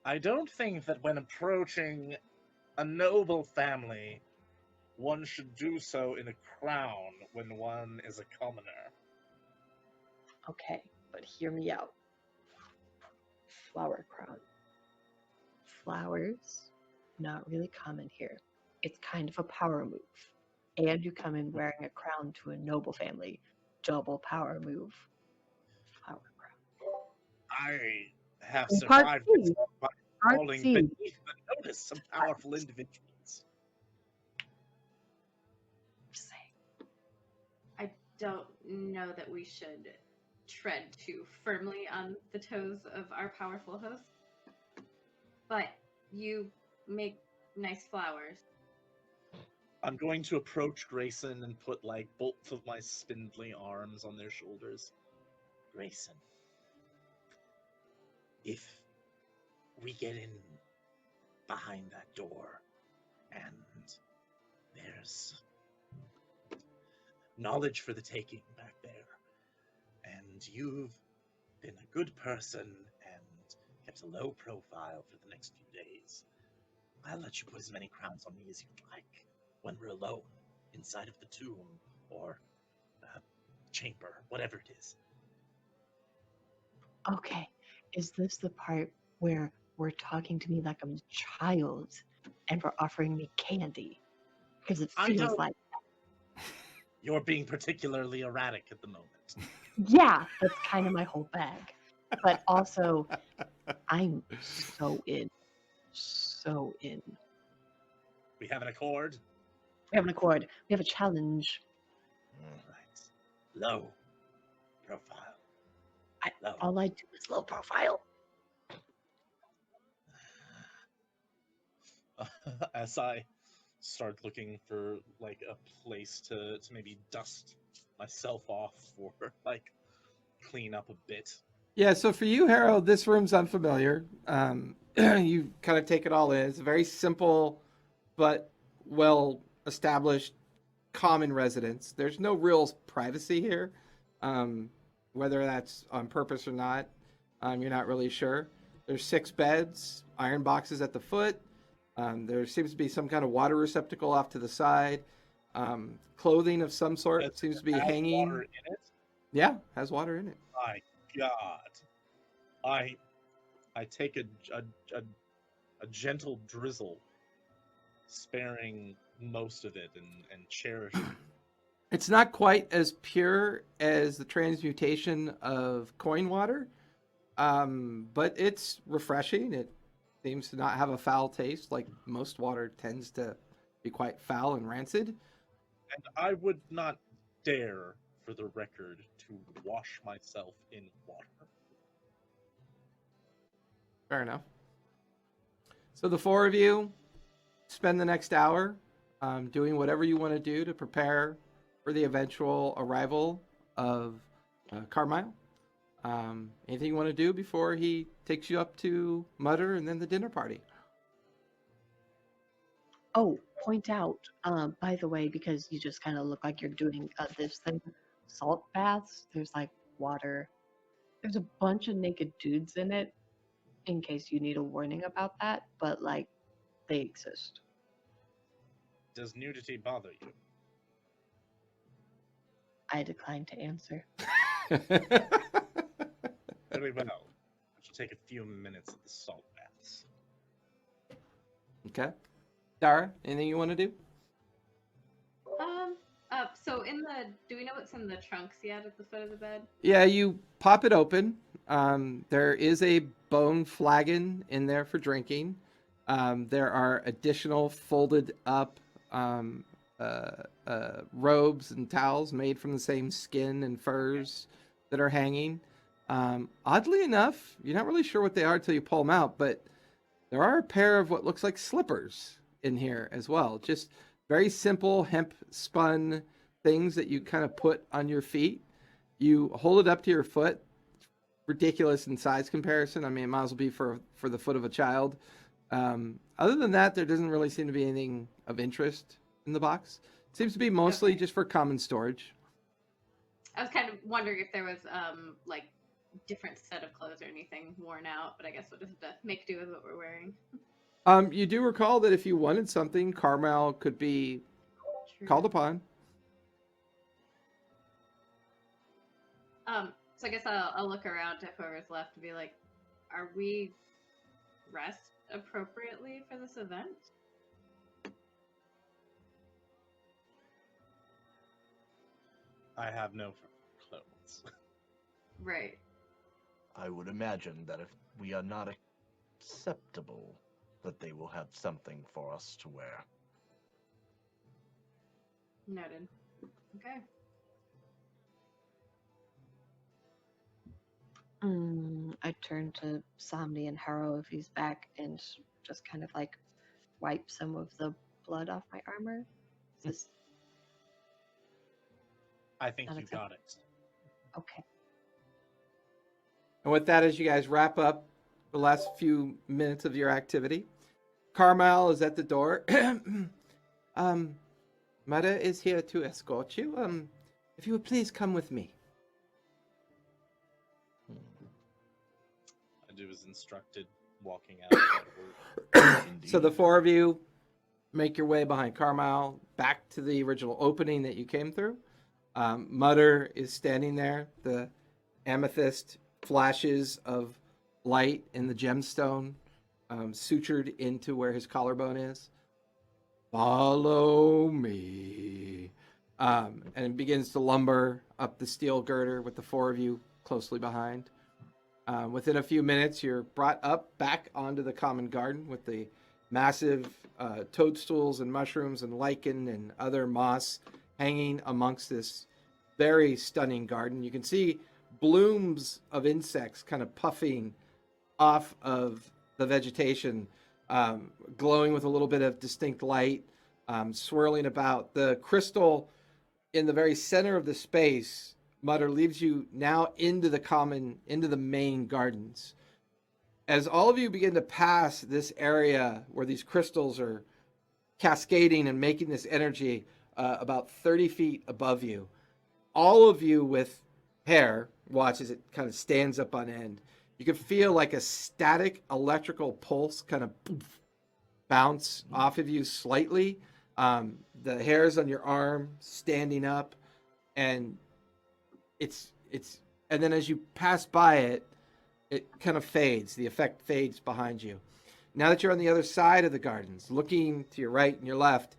I don't think that when approaching a noble family, one should do so in a crown when one is a commoner. Okay, but hear me out. Flower crown. Flowers, not really common here. It's kind of a power move. And you come in wearing a crown to a noble family. Double power move. Flower crown. I have In part survived C, this by part falling C. beneath the notice of powerful individuals. Just saying. I don't know that we should tread too firmly on the toes of our powerful host. But you make nice flowers. I'm going to approach Grayson and put like both of my spindly arms on their shoulders. Grayson, if we get in behind that door and there's knowledge for the taking back there, and you've been a good person and kept a low profile for the next few days, I'll let you put as many crowns on me as you'd like when we're alone inside of the tomb or chamber, whatever it is. Okay, is this the part where we're talking to me like I'm a child and we're offering me candy? Because it I feels don't- like, You're being particularly erratic at the moment. yeah, that's kind of my whole bag. But also, I'm so in. So in. We have an accord. We have an accord. We have a challenge. Right. Low profile. Low. All I do is low profile. As I start looking for like a place to maybe dust myself off or like clean up a bit. Yeah, so for you, Harold, this room's unfamiliar. You kind of take it all in. It's a very simple but well established common residence. There's no real privacy here. Whether that's on purpose or not, you're not really sure. There's 6 beds, iron boxes at the foot. There seems to be some kind of water receptacle off to the side. Clothing of some sort Does seems it to be have hanging. water in it? Yeah, has water in it. My God. I take a gentle drizzle, sparing most of it and cherish it. It's not quite as pure as the transmutation of coin water, but it's refreshing. It seems to not have a foul taste like most water tends to be quite foul and rancid. And I would not dare, for the record, to wash myself in water. Fair enough. So the 4 of you spend the next hour doing whatever you want to do to prepare for the eventual arrival of Carmyle. Anything you want to do before he takes you up to Mutter and then the dinner party? Oh, point out, by the way, because you just kind of look like you're doing this thing, salt baths, there's like water. There's a bunch of naked dudes in it, in case you need a warning about that, but like, they exist. Does nudity bother you? I decline to answer. Very well. I shall take a few minutes at the salt baths. Okay. Dara, anything you want to do? So do we know what's in the trunks yet at the foot of the bed? Yeah, you pop it open. There is a bone flagon in there for drinking. There are additional folded up robes and towels made from the same skin and furs that are hanging. Oddly enough, you're not really sure what they are until you pull them out, but there are a pair of what looks like slippers in here as well. Just very simple hemp spun things that you kind of put on your feet. You hold it up to your foot. Ridiculous in size comparison. I mean, it might as well be for the foot of a child. Other than that, there doesn't really seem to be anything of interest in the box. It seems to be mostly just for common storage. I was kind of wondering if there was like different set of clothes or anything worn out, but I guess we'll just have to make do with what we're wearing. You do recall that if you wanted something, Carmel could be called upon. So I guess I'll look around to whoever's left to be like, are we dressed appropriately for this event? I have no clothes. Right. I would imagine that if we are not acceptable, that they will have something for us to wear. Noted. Okay. I turn to Somni and Harrow if he's back and just kind of like wipe some of the blood off my armor. Is this I think Not you acceptable. got it. okay? And with that, as you guys wrap up the last few minutes of your activity, Carmel is at the door. Mother is here to escort you. If you would please come with me. I do as instructed, walking out. Edward. So the 4 of you make your way behind Carmel back to the original opening that you came through. Mutter is standing there. The amethyst flashes of light in the gemstone, sutured into where his collarbone is. Follow me. And begins to lumber up the steel girder with the 4 of you closely behind. Within a few minutes, you're brought up back onto the common garden with the massive toadstools and mushrooms and lichen and other moss hanging amongst this very stunning garden. You can see blooms of insects kind of puffing off of the vegetation, glowing with a little bit of distinct light, swirling about. The crystal in the very center of the space, Mutter, leads you now into the main gardens. As all of you begin to pass this area where these crystals are cascading and making this energy about 30 feet above you, all of you with hair, watch as it kind of stands up on end. You can feel like a static electrical pulse kind of bounce off of you slightly. The hairs on your arm standing up, and it's and then as you pass by it, it kind of fades. The effect fades behind you. Now that you're on the other side of the gardens, looking to your right and your left,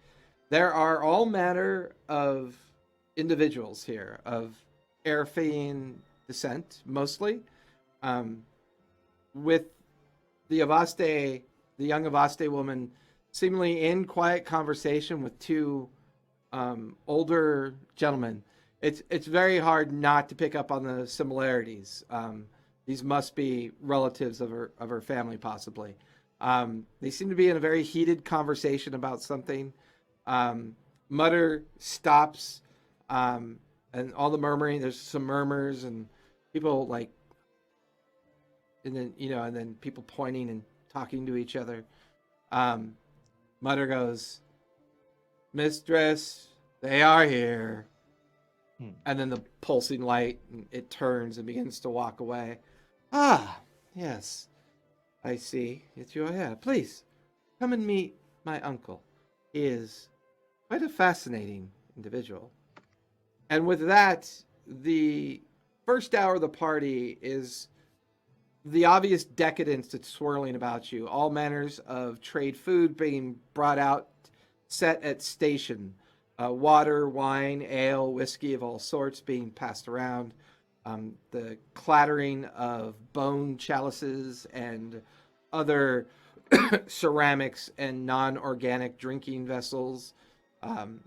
there are all manner of individuals here of Airfian descent, mostly, with the young Avaste woman, seemingly in quiet conversation with two older gentlemen. It's very hard not to pick up on the similarities. These must be relatives of her family, possibly. They seem to be in a very heated conversation about something. Mutter stops, and all the murmuring. There's some murmurs and people like, and then people pointing and talking to each other. Mutter goes, "Mistress, they are here." And then the pulsing light, it turns and begins to walk away. "Ah, yes, I see. It's your hair. Please, come and meet my uncle. He is quite a fascinating individual." And with that, the first hour of the party is the obvious decadence that's swirling about you. All manners of trade food being brought out, set at station. Water, wine, ale, whiskey of all sorts being passed around. The clattering of bone chalices and other ceramics and non-organic drinking vessels.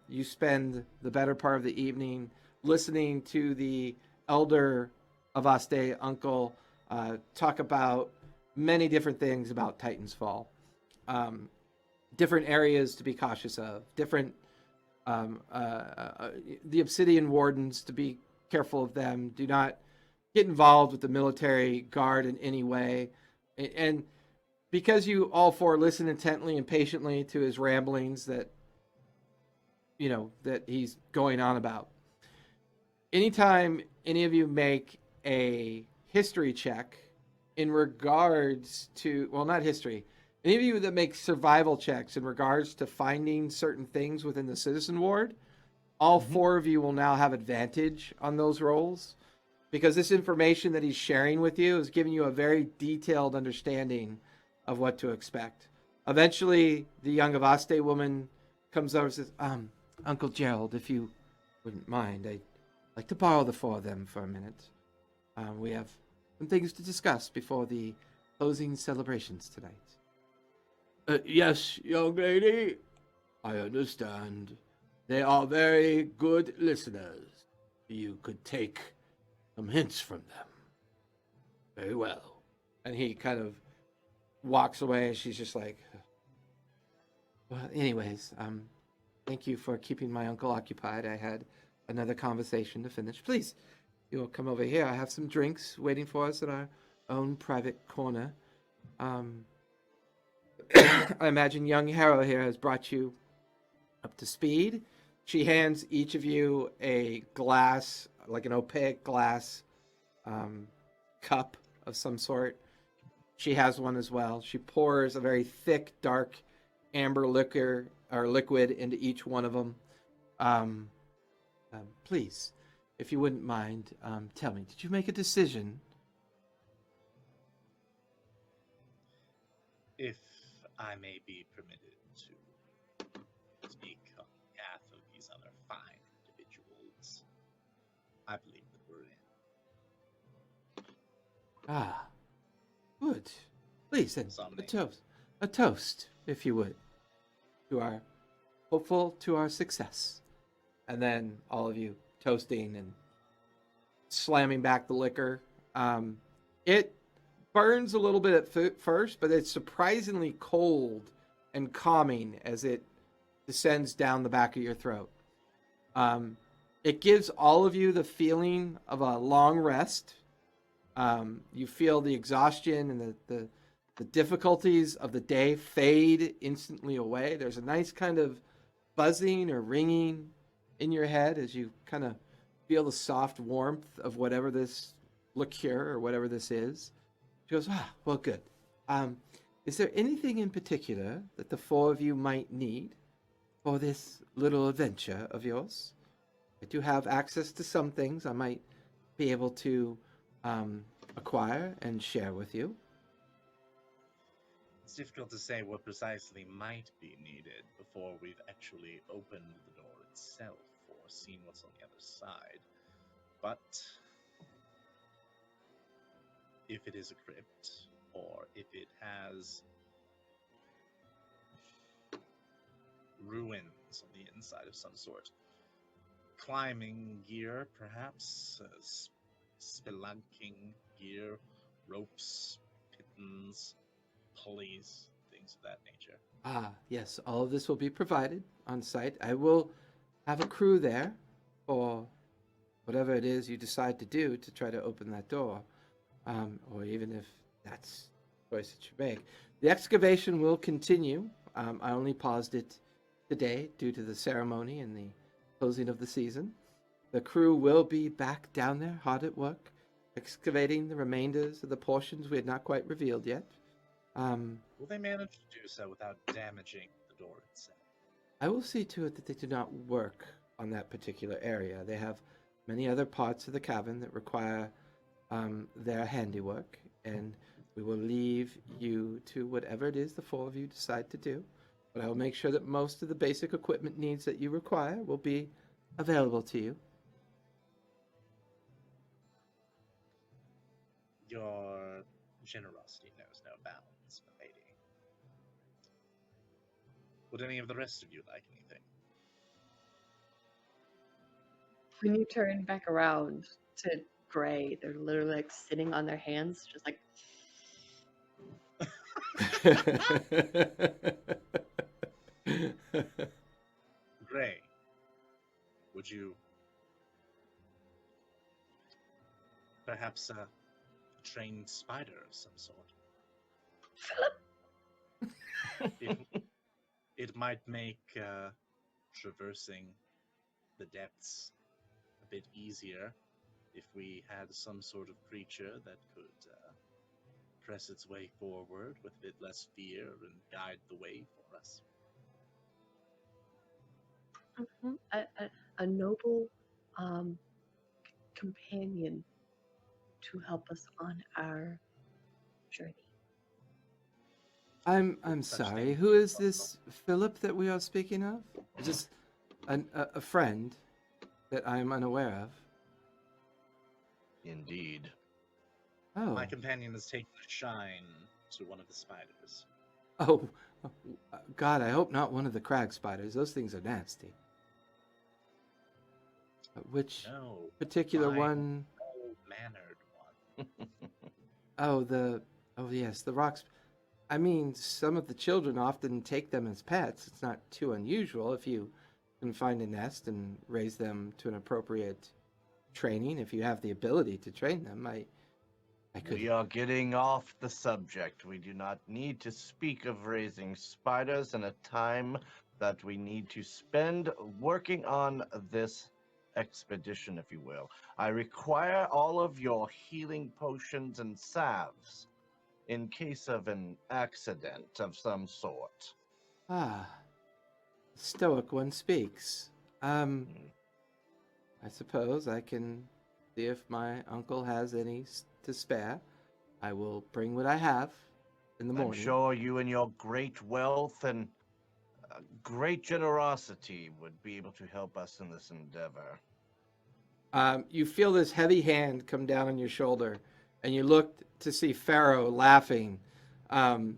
You spend the better part of the evening listening to the elder Avaste uncle talk about many different things about Titan's Fall. Different areas to be cautious of, different the Obsidian Wardens, to be careful of them. Do not get involved with the military guard in any way. And because you all four listen intently and patiently to his ramblings that he's going on about, anytime any of you make a history check in regards to, well, not history, any of you that make survival checks in regards to finding certain things within the citizen ward, all four of you will now have advantage on those rolls, because this information that he's sharing with you is giving you a very detailed understanding of what to expect. Eventually, the young Avaste woman comes over and says, "Uncle Gerald, if you wouldn't mind, I'd like to borrow the four of them for a minute. We have some things to discuss before the closing celebrations tonight." "Yes, young lady, I understand. They are very good listeners. You could take some hints from them. Very well." And he kind of walks away. She's just like, "Well, anyways, thank you for keeping my uncle occupied. I had another conversation to finish. Please, you'll come over here. I have some drinks waiting for us in our own private corner. I imagine young Harrow here has brought you up to speed." She hands each of you a glass, like an opaque glass cup of some sort. She has one as well. She pours a very thick, dark amber liquor or liquid into each one of them. "Please, if you wouldn't mind, tell me, did you make a decision?" If I may be permitted to speak on behalf of these other fine individuals, I believe that we're in. "Ah, good. Please, then, Some a may. toast. A toast, if you would, to our hopeful to our success." And then all of you toasting and slamming back the liquor. It burns a little bit at first, but it's surprisingly cold and calming as it descends down the back of your throat. It gives all of you the feeling of a long rest. You feel the exhaustion and the difficulties of the day fade instantly away. There's a nice kind of buzzing or ringing in your head as you kind of feel the soft warmth of whatever this liqueur or whatever this is. She goes, ah, well, good. Is there anything in particular that the four of you might need for this little adventure of yours? I do have access to some things I might be able to acquire and share with you. It's difficult to say what precisely might be needed before we've actually opened the door itself or seen what's on the other side. But if it is a crypt, or if it has ruins on the inside of some sort, climbing gear, perhaps, spelunking gear, ropes, pittons, pulleys, things of that nature. Ah, yes, all of this will be provided on site. I will have a crew there for whatever it is you decide to do to try to open that door, or even if that's the choice that you make. The excavation will continue. I only paused it today due to the ceremony and the closing of the season. The crew will be back down there, hard at work, excavating the remainders of the portions we had not quite revealed yet. Will they manage to do so without damaging the door itself? I will see to it that they do not work on that particular area. They have many other parts of the cabin that require their handiwork, and we will leave you to whatever it is the four of you decide to do. But I will make sure that most of the basic equipment needs that you require will be available to you. Your generosity knows no bounds, my lady. Would any of the rest of you like anything? When you turn back around to Gray, they're literally like sitting on their hands, just like Gray, would you perhaps a trained spider of some sort? It might make traversing the depths a bit easier if we had some sort of creature that could press its way forward with a bit less fear and guide the way for us. a noble companion to help us on our journey. I'm Such sorry. things. Who is this Philip that we are speaking of? Is this a friend that I am unaware of? Indeed. Oh, My companion has taken a shine to one of the spiders. oh, God! I hope not one of the crag spiders. Those things are nasty. Which No, particular fine, one? well-mannered one. Oh yes, the rocks. I mean, some of the children often take them as pets. It's not too unusual if you can find a nest and raise them to an appropriate training. If you have the ability to train them, I could. We are getting off the subject. We do not need to speak of raising spiders in a time that we need to spend working on this expedition, if you will. I require all of your healing potions and salves in case of an accident of some sort. Ah, stoic one speaks. I suppose I can see if my uncle has any to spare. I will bring what I have in the I'm morning. sure you and your great wealth and great generosity would be able to help us in this endeavor. You feel this heavy hand come down on your shoulder, and you look to see Pharaoh laughing. Young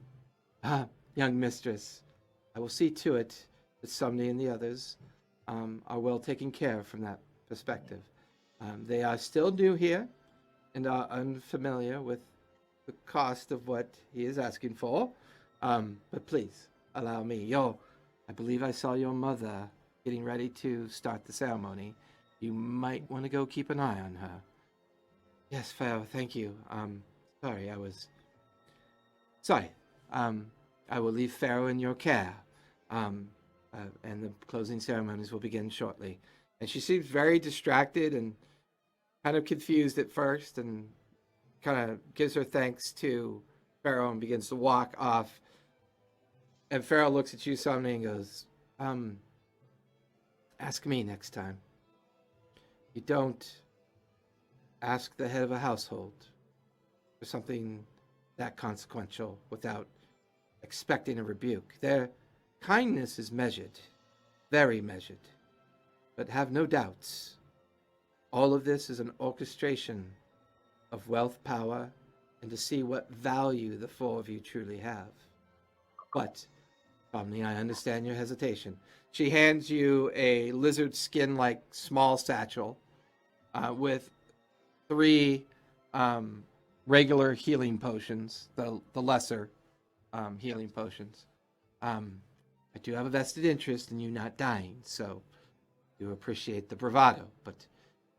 mistress, I will see to it that Sumney and the others are well taken care of from that perspective. They are still new here and are unfamiliar with the cost of what he is asking for. But please, allow me. I believe I saw your mother getting ready to start the ceremony. You might want to go keep an eye on her. Yes, Pharaoh, thank you. Sorry, I was... Sorry. I will leave Pharaoh in your care. And the closing ceremonies will begin shortly. And she seems very distracted and kind of confused at first, and kind of gives her thanks to Pharaoh and begins to walk off. And Pharaoh looks at you, Somni, and goes, ask me next time. You don't ask the head of a household for something that consequential without expecting a rebuke. Their kindness is measured, very measured. But have no doubts, all of this is an orchestration of wealth, power, and to see what value the four of you truly have. But, Omni, I understand your hesitation. She hands you a lizard skin-like small satchel with 3 regular healing potions, the lesser healing potions. I do have a vested interest in you not dying, so you appreciate the bravado, but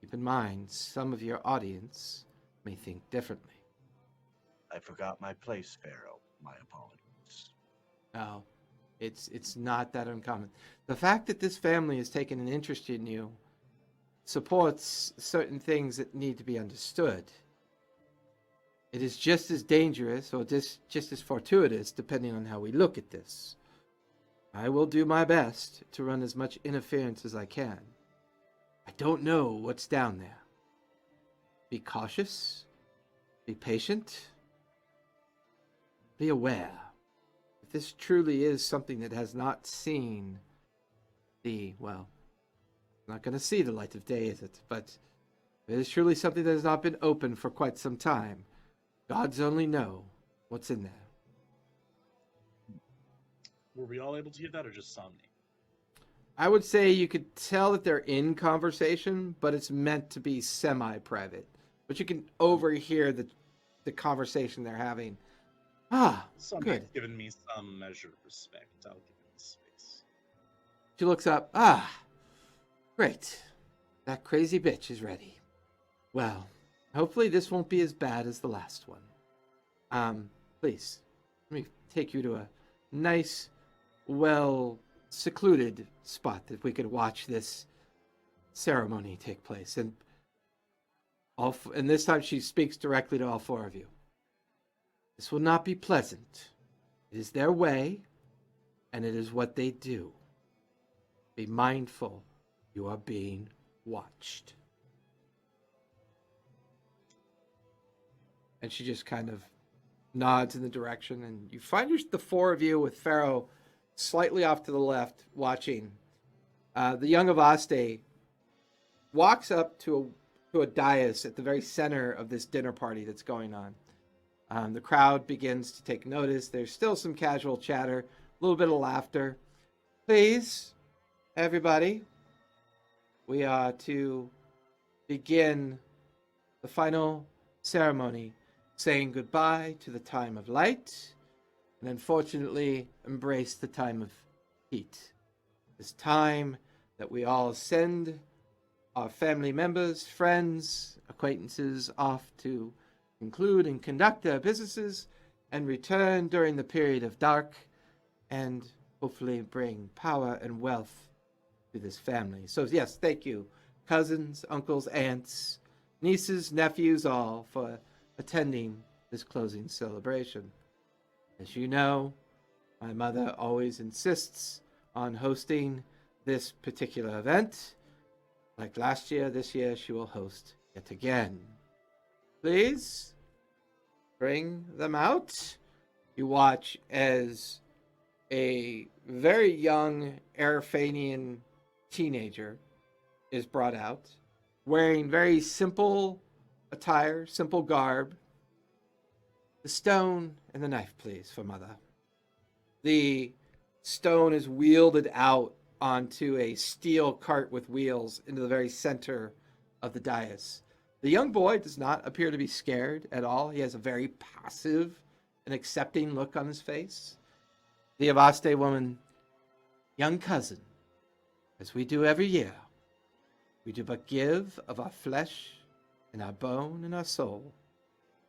keep in mind, some of your audience may think differently. I forgot my place, Pharaoh. My apologies. No, it's not that uncommon. The fact that this family has taken an interest in you supports certain things that need to be understood. It is just as dangerous or just as fortuitous, depending on how we look at this. I will do my best to run as much interference as I can. I don't know what's down there. Be cautious. Be patient. Be aware. If this truly is something that has not seen not going to see the light of day, is it? But it is truly something that has not been open for quite some time. Gods only know what's in there. Were we all able to hear that, or just Somni? I would say you could tell that they're in conversation, but it's meant to be semi-private. But you can overhear the conversation they're having. Somni's Good. given me some measure of respect. I'll give him the space. She looks up. Great. That crazy bitch is ready. Well, hopefully this won't be as bad as the last one. Please, let me take you to a nice, secluded spot that we could watch this ceremony take place. And this time she speaks directly to all 4 of you. This will not be pleasant. It is their way, and it is what they do. Be mindful. You are being watched. And she just kind of nods in the direction, and you find the 4 of you with Pharaoh slightly off to the left watching. The young Avaste walks up to a dais at the very center of this dinner party that's going on. The crowd begins to take notice. There's still some casual chatter, a little bit of laughter. Please, everybody, we are to begin the final ceremony, saying goodbye to the time of light, and unfortunately embrace the time of heat. This time that we all send our family members, friends, acquaintances off to conclude and conduct their businesses and return during the period of dark and hopefully bring power and wealth to this family. So yes, thank you, cousins, uncles, aunts, nieces, nephews, all for attending this closing celebration. As you know, my mother always insists on hosting this particular event. Like last year, this year she will host yet again. Please bring them out. You watch as a very young Arafanian teenager is brought out, wearing very simple attire, simple garb. The stone and the knife, please, for Mother. The stone is wielded out onto a steel cart with wheels into the very center of the dais. The young boy does not appear to be scared at all. He has a very passive and accepting look on his face. The Avaste woman, young cousin, as we do every year, we do but give of our flesh and our bone and our soul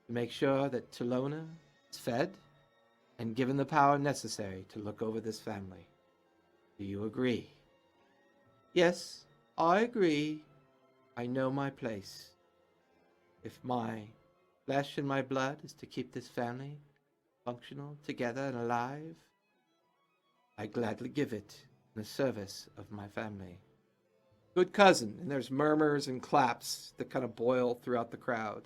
to make sure that Tulona is fed and given the power necessary to look over this family. Do you agree? Yes, I agree. I know my place. If my flesh and my blood is to keep this family functional, together, and alive, I gladly give it in the service of my family. Good cousin. And there's murmurs and claps that kind of boil throughout the crowd.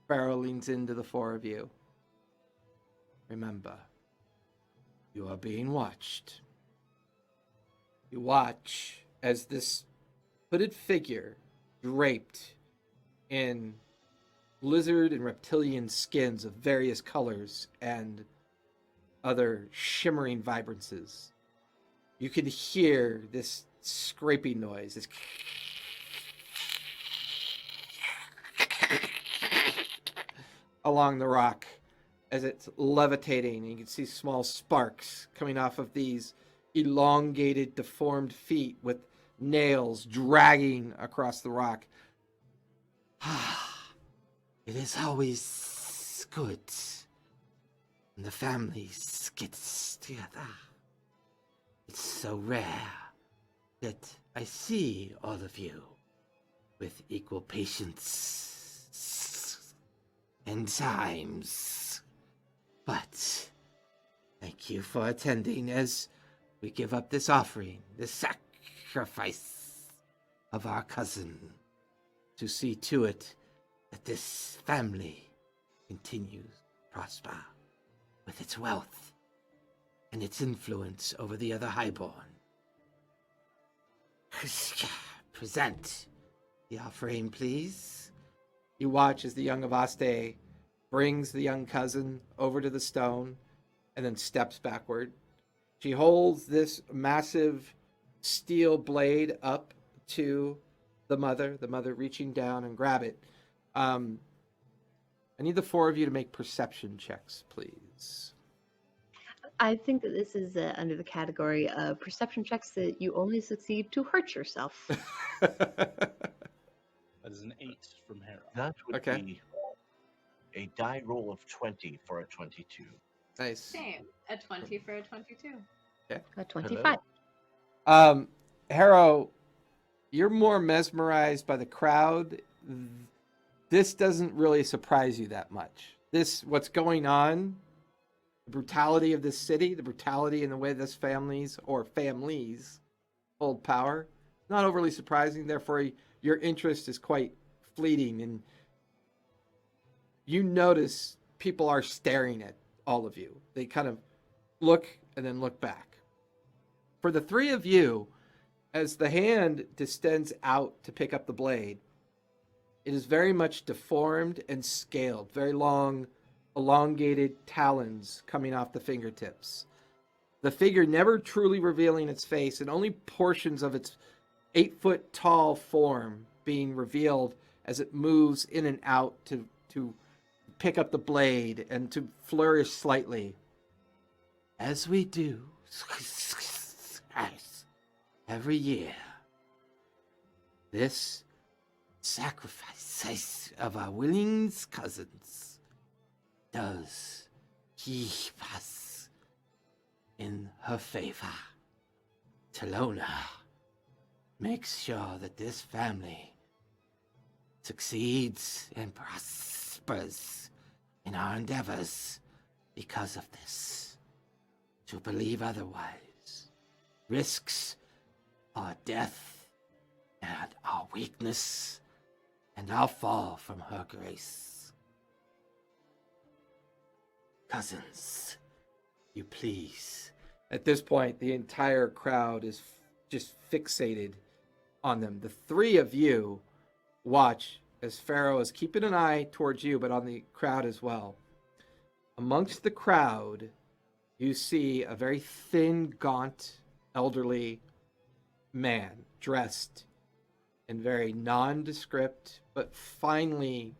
Pharaoh leans into the four of you. Remember, you are being watched. You watch as this hooded figure, draped in lizard and reptilian skins of various colors and other shimmering vibrances. You can hear this scraping noise, this along the rock as it's levitating. You can see small sparks coming off of these elongated, deformed feet with nails dragging across the rock. It is always good when the families get together. It's so rare that I see all of you with equal patience and times. But thank you for attending as we give up this offering, this sacrifice of our cousin, to see to it that this family continues to prosper with its wealth and its influence over the other highborn. Present the offering, please. You watch as the young Avaste brings the young cousin over to the stone and then steps backward. She holds this massive steel blade up to the mother reaching down and grab it. I need the four of you to make perception checks, please. I think that this is under the category of perception checks that you only succeed to hurt yourself. That is an 8 from Hera. That would Okay. be a die roll of 20 for a 22. Nice. Same. A 20 for a 22. A 25. Harrow, you're more mesmerized by the crowd. This doesn't really surprise you that much. What's going on, the brutality of this city, the brutality in the way this families hold power, not overly surprising. Therefore, your interest is quite fleeting, and you notice people are staring at all of you. They kind of look and then look back. For the three of you, as the hand distends out to pick up the blade, it is very much deformed and scaled, very long, elongated talons coming off the fingertips. The figure never truly revealing its face, and only portions of its 8-foot tall form being revealed as it moves in and out to pick up the blade and to flourish slightly. As we do every year, this sacrifice of our willing cousins does keep us in her favor. Talona makes sure that this family succeeds and prospers in our endeavors because of this. To believe otherwise risks our death and our weakness and our fall from her grace. Cousins, you please. At this point, the entire crowd is just fixated on them. The three of you watch as Pharaoh is keeping an eye towards you, but on the crowd as well. Amongst the crowd, you see a very thin, gaunt, elderly man dressed in very nondescript but finely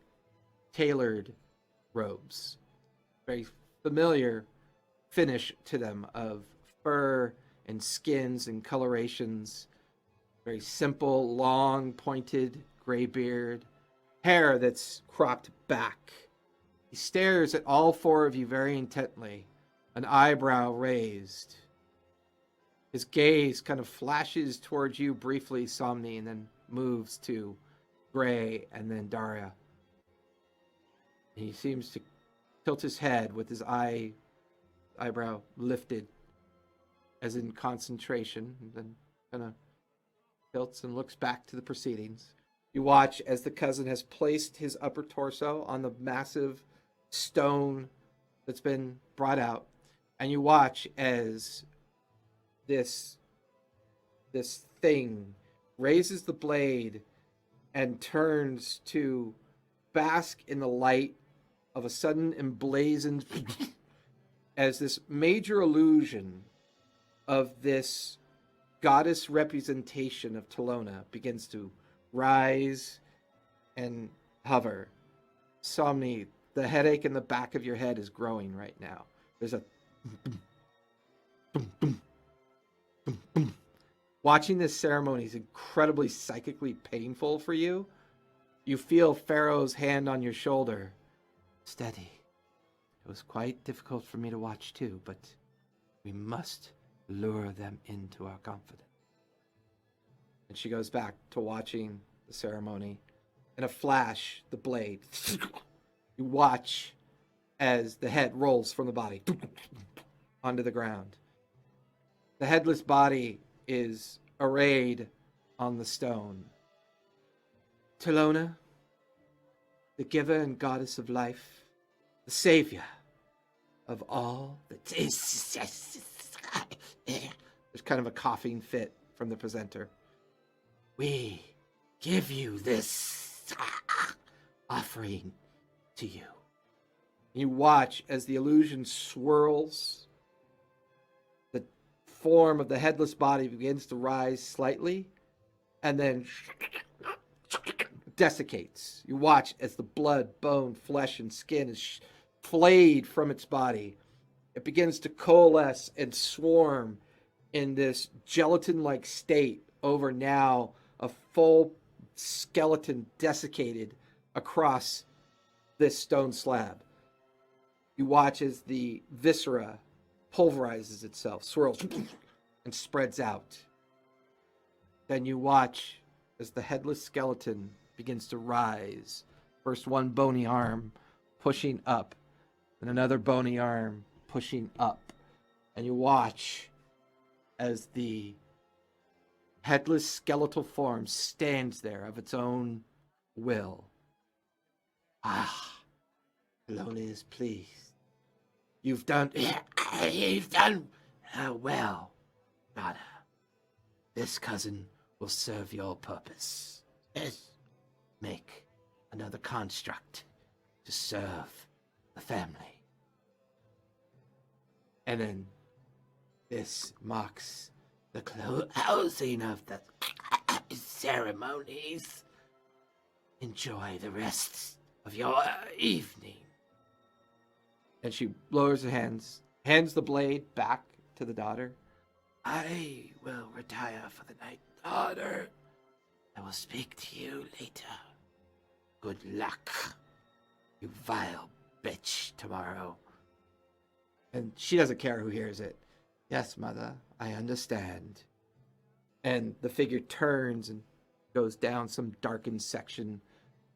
tailored robes. Very familiar finish to them of fur and skins and colorations. Very simple, long, pointed gray beard. Hair that's cropped back. He stares at all four of you very intently, an eyebrow raised. His gaze kind of flashes towards you briefly, Somni, and then moves to Gray and then Daria. He seems to tilt his head with his eyebrow lifted as in concentration, and then kind of tilts and looks back to the proceedings. You watch as the cousin has placed his upper torso on the massive stone that's been brought out, and you watch as this thing raises the blade and turns to bask in the light of a sudden emblazoned as this major illusion of this goddess representation of Talona begins to rise and hover. Somni, the headache in the back of your head is growing right now. There's a watching this ceremony is incredibly psychically painful for you. You feel Pharaoh's hand on your shoulder. Steady. It was quite difficult for me to watch too, but we must lure them into our confidence. And she goes back to watching the ceremony. In a flash, the blade. You watch as the head rolls from the body onto the ground. The headless body is arrayed on the stone. Talona, the giver and goddess of life, the savior of all that is. There's kind of a coughing fit from the presenter. We give you this offering to you. You watch as the illusion swirls. The form of the headless body begins to rise slightly and then desiccates. You watch as the blood, bone, flesh, and skin is flayed from its body. It begins to coalesce and swarm in this gelatin-like state over now a full skeleton desiccated across this stone slab. You watch as the viscera pulverizes itself, swirls, and spreads out. Then you watch as the headless skeleton begins to rise. First one bony arm pushing up, and another bony arm pushing up. And you watch as the headless skeletal form stands there of its own will. Lona is pleased. You've done well, daughter. This cousin will serve your purpose. Make another construct to serve the family. And then this marks the closing of the ceremonies. Enjoy the rest of your evening. And she lowers her hands, hands the blade back to the daughter. I will retire for the night, daughter. I will speak to you later. Good luck, you vile bitch, tomorrow. And she doesn't care who hears it. Yes, mother, I understand. And the figure turns and goes down some darkened section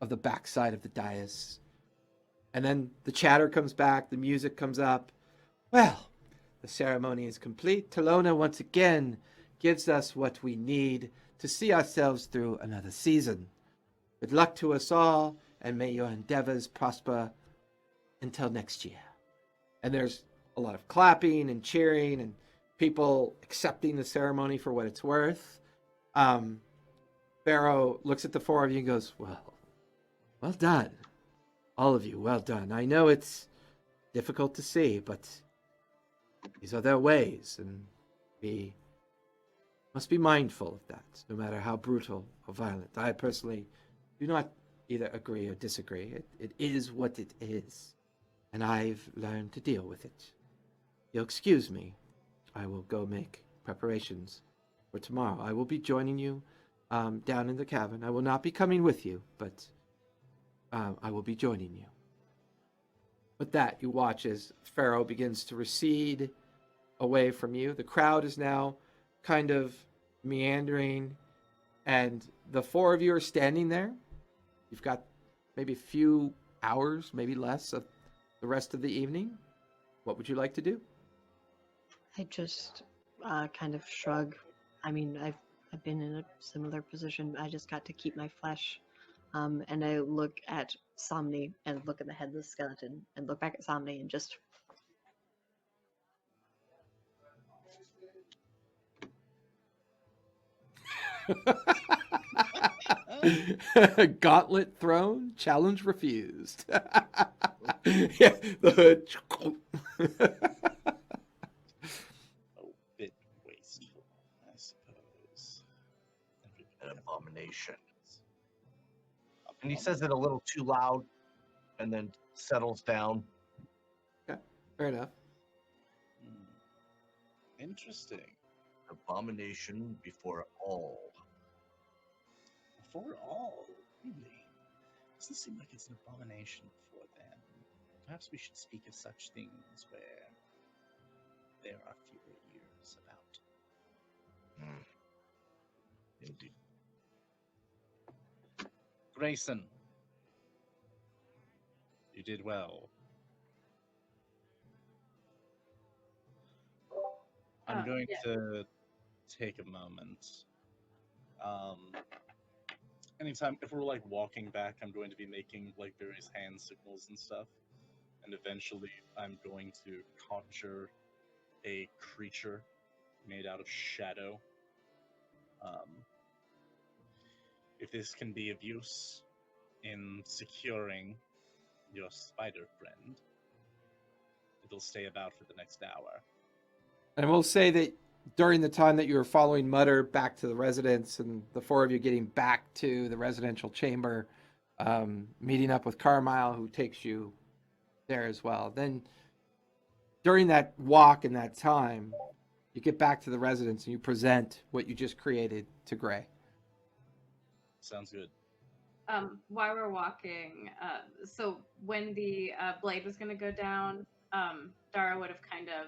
of the backside of the dais. And then the chatter comes back, the music comes up. Well, the ceremony is complete. Talona once again gives us what we need to see ourselves through another season. Good luck to us all, and may your endeavors prosper until next year. And there's a lot of clapping and cheering and people accepting the ceremony for what it's worth. Pharaoh looks at the four of you and goes, well done. All of you, well done. I know it's difficult to see, but these are their ways, and we must be mindful of that, no matter how brutal or violent. I personally do not either agree or disagree. It is what it is, and I've learned to deal with it. You'll excuse me. I will go make preparations for tomorrow. I will be joining you down in the cavern. I will not be coming with you, but I will be joining you. With that, you watch as Pharaoh begins to recede away from you. The crowd is now kind of meandering, and the four of you are standing there. You've got maybe a few hours, maybe less, of the rest of the evening. What would you like to do? I just kind of shrug. I mean, I've been in a similar position. I just got to keep my flesh. And I look at Somni and look at the headless skeleton and look back at Somni and just Gauntlet thrown, challenge refused. Yeah, the hood. A bit wasteful, I suppose. An abomination. And he says it a little too loud and then settles down. Okay, fair enough. Interesting. Abomination before all. Before all, really? Doesn't seem like it's an abomination before then. Perhaps we should speak of such things where there are fewer years about. Indeed. Grayson, you did well. I'm going to take a moment. Anytime, if we're like walking back, I'm going to be making like various hand signals and stuff. And eventually, I'm going to conjure a creature made out of shadow. If this can be of use in securing your spider friend, it'll stay about for the next hour. And we'll say that during the time that you were following Mutter back to the residence and the four of you getting back to the residential chamber, meeting up with Carmyle, who takes you there as well. Then during that walk and that time, you get back to the residence and you present what you just created to Gray. Sounds good. While we're walking, so when the blade was going to go down, Dara would have kind of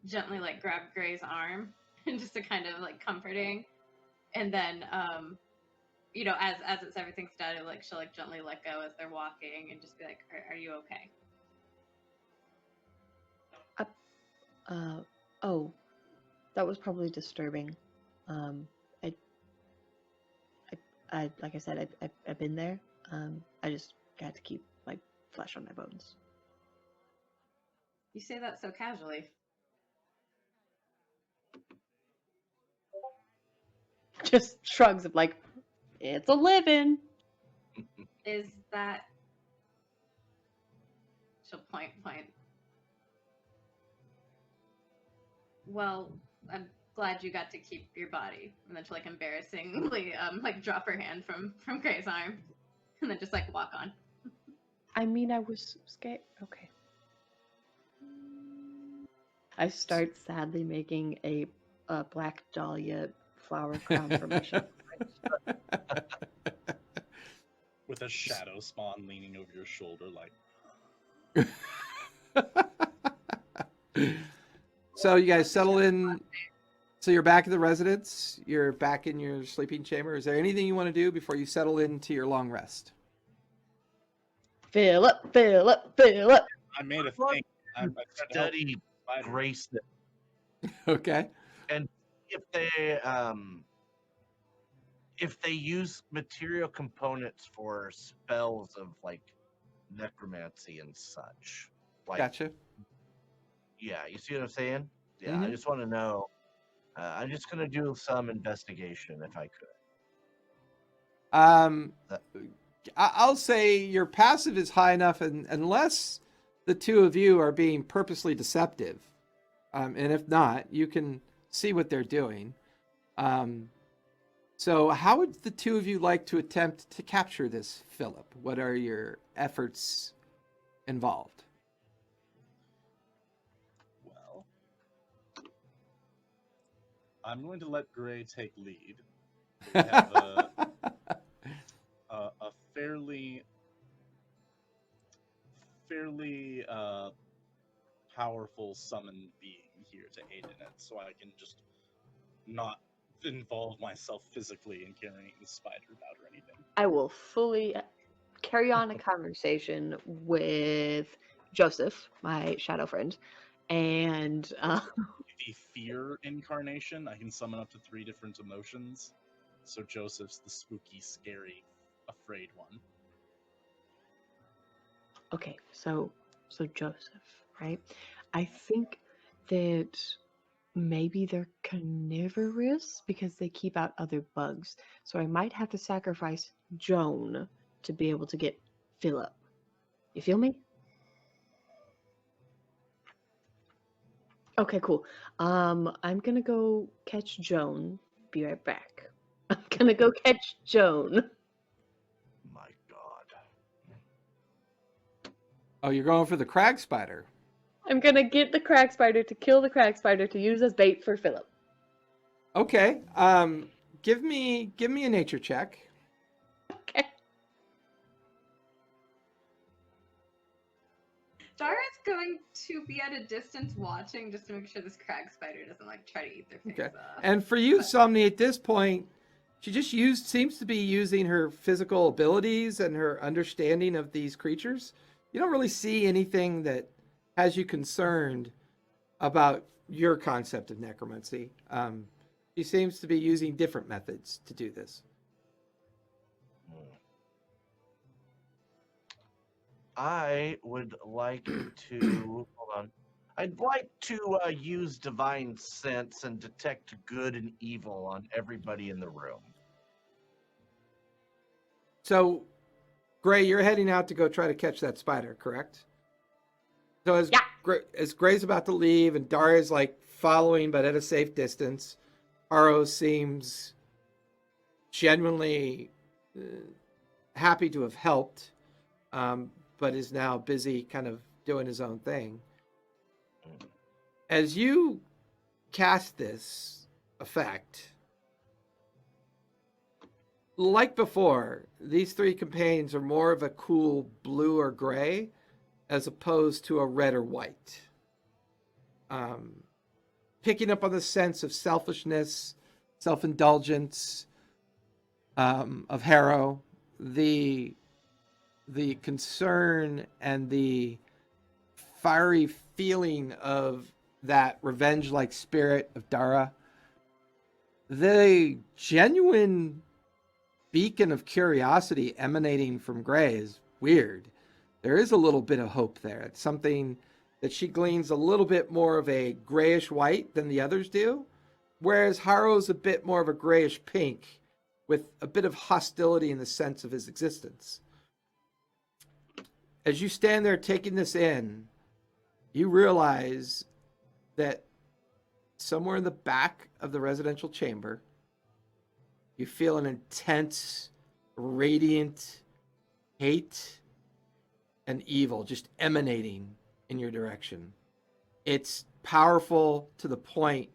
gently like grabbed Gray's arm and just to kind of like comforting, and then you know, as it's everything's done, like she'll like gently let go as they're walking and just be like, are you okay? oh, that was probably disturbing. I like I said, I've been there. I just got to keep my flesh on my bones. You say that so casually. Just shrugs of like, it's a living. Is that? She'll point. Well, I'm glad you got to keep your body. And then she'll like embarrassingly like drop her hand from Gray's arm, and then just like walk on. I mean, I was scared. Okay. I start sadly making a black dahlia flower crown for myself. With a shadow spawn leaning over your shoulder, like. So you guys settle in. So you're back at the residence. You're back in your sleeping chamber. Is there anything you want to do before you settle into your long rest? Fill up, fill up, fill up. I made a thing. I Study Grayson. Okay. And if they use material components for spells of like necromancy and such. Like, Gotcha. yeah, you see what I'm saying? Yeah, I just want to know. I'm just gonna do some investigation if I could. I'll say your passive is high enough, and unless the two of you are being purposely deceptive, and if not, you can see what they're doing. So how would the two of you like to attempt to capture this Philip? What are your efforts involved? Well, I'm going to let Gray take lead. We have a fairly powerful summon being here to aid in it, so I can just not involve myself physically in carrying the spider about or anything. I will fully carry on a conversation with Joseph, my shadow friend, and The fear incarnation, I can summon up to 3 different emotions. So Joseph's the spooky, scary, afraid one. okay, so Joseph, right? I think that maybe they're carnivorous because they keep out other bugs. So I might have to sacrifice Joan to be able to get Philip. You feel me? Okay, cool. I'm gonna go catch Joan. Be right back. I'm gonna go catch Joan. My God. Oh, you're going for the crag spider. I'm gonna get the crag spider to kill the crag spider to use as bait for Philip. Okay. Give me a nature check. Okay. Dara's going to be at a distance watching just to make sure this crag spider doesn't like try to eat their face Okay. off. And for you, Somni, at this point, she just seems to be using her physical abilities and her understanding of these creatures. You don't really see anything that has you concerned about your concept of necromancy. She seems to be using different methods to do this. I would like to hold on. I'd like to use divine sense and detect good and evil on everybody in the room. So, Gray, you're heading out to go try to catch that spider, correct? So as Yeah. as Gray's about to leave and Daria's like following but at a safe distance, Haro seems genuinely happy to have helped, but is now busy kind of doing his own thing. As you cast this effect, like before, these 3 companions are more of a cool blue or gray as opposed to a red or white. Picking up on the sense of selfishness, self-indulgence of Harrow, the concern and the fiery feeling of that revenge-like spirit of Dara, the genuine beacon of curiosity emanating from Gray is weird. There is a little bit of hope there. It's something that she gleans a little bit more of a grayish white than the others do, whereas Harrow's a bit more of a grayish pink with a bit of hostility in the sense of his existence. As you stand there taking this in, you realize that somewhere in the back of the residential chamber, you feel an intense, radiant hate and evil just emanating in your direction. It's powerful to the point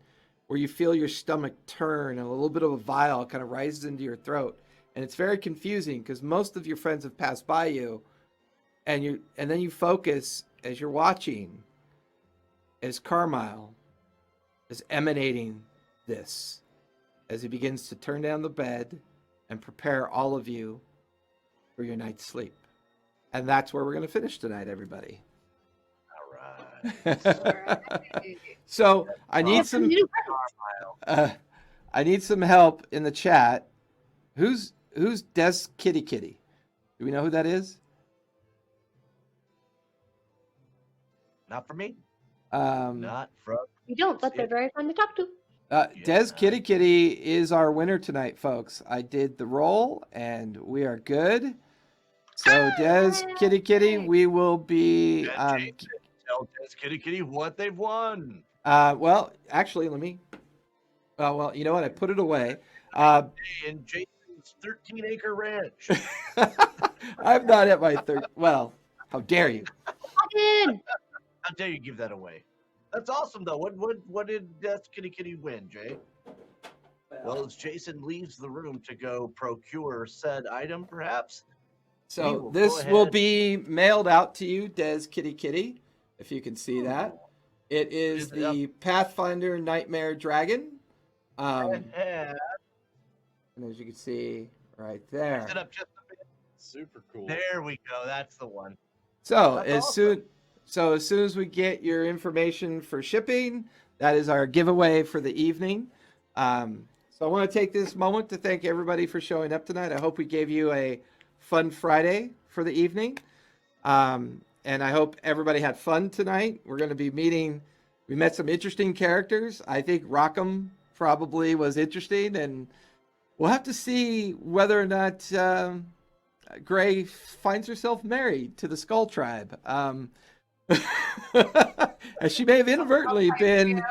where you feel your stomach turn and a little bit of a vial kind of rises into your throat. And it's very confusing because most of your friends have passed by you, and then you focus as you're watching as Carmyle is emanating this as he begins to turn down the bed and prepare all of you for your night's sleep. And that's where we're going to finish tonight, everybody. All right. Alright. So I need some help in the chat. Who's Des Kitty Kitty? Do we know who that is? Not for me. Um, Not from. You don't, but they're very fun to talk to. Des Kitty Kitty is our winner tonight, folks. I did the roll, and we are good. So, Des Kitty Kitty, we will be. Tell Des Kitty Kitty what they've won. Well, actually, let me. Well, you know what? I put it away. In Jason's 13-acre ranch. I'm not at my third. Well, how dare you? How dare you give that away? That's awesome, though. What did Des Kitty Kitty win, Jay? Well, as Jason leaves the room to go procure said item, perhaps. So this will be mailed out to you, Des Kitty Kitty, if you can see that. It is the Pathfinder Nightmare Dragon. And Yeah. as you can see right Raise there. it up just a bit. Super cool. There we go. That's the one. So That's as awesome. soon as we get your information for shipping, that is our giveaway for the evening. So I want to take this moment to thank everybody for showing up tonight. I hope we gave you a fun Friday for the evening. And I hope everybody had fun tonight. We're going to be we met some interesting characters. I think Rockham probably was interesting, and we'll have to see whether or not Gray finds herself married to the Skull Tribe. As she may have inadvertently been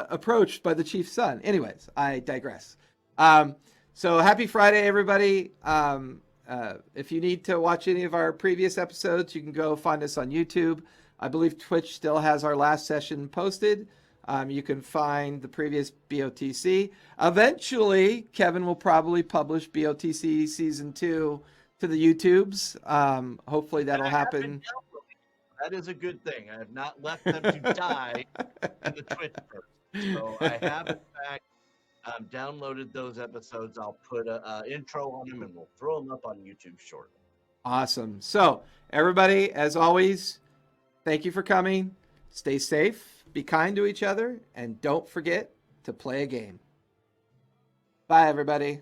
approached by the chief's son. Anyways, I digress. So happy Friday, everybody. If you need to watch any of our previous episodes, you can go find us on YouTube. I believe Twitch still has our last session posted. You can find the previous BOTC. Eventually, Kevin will probably publish BOTC Season 2 to the YouTubes. Hopefully that'll happen. That is a good thing. I have not left them to die in the Twitch first. So I have, in fact, downloaded those episodes. I'll put an intro on them, and we'll throw them up on YouTube shortly. Awesome. So, everybody, as always, thank you for coming. Stay safe, be kind to each other, and don't forget to play a game. Bye, everybody.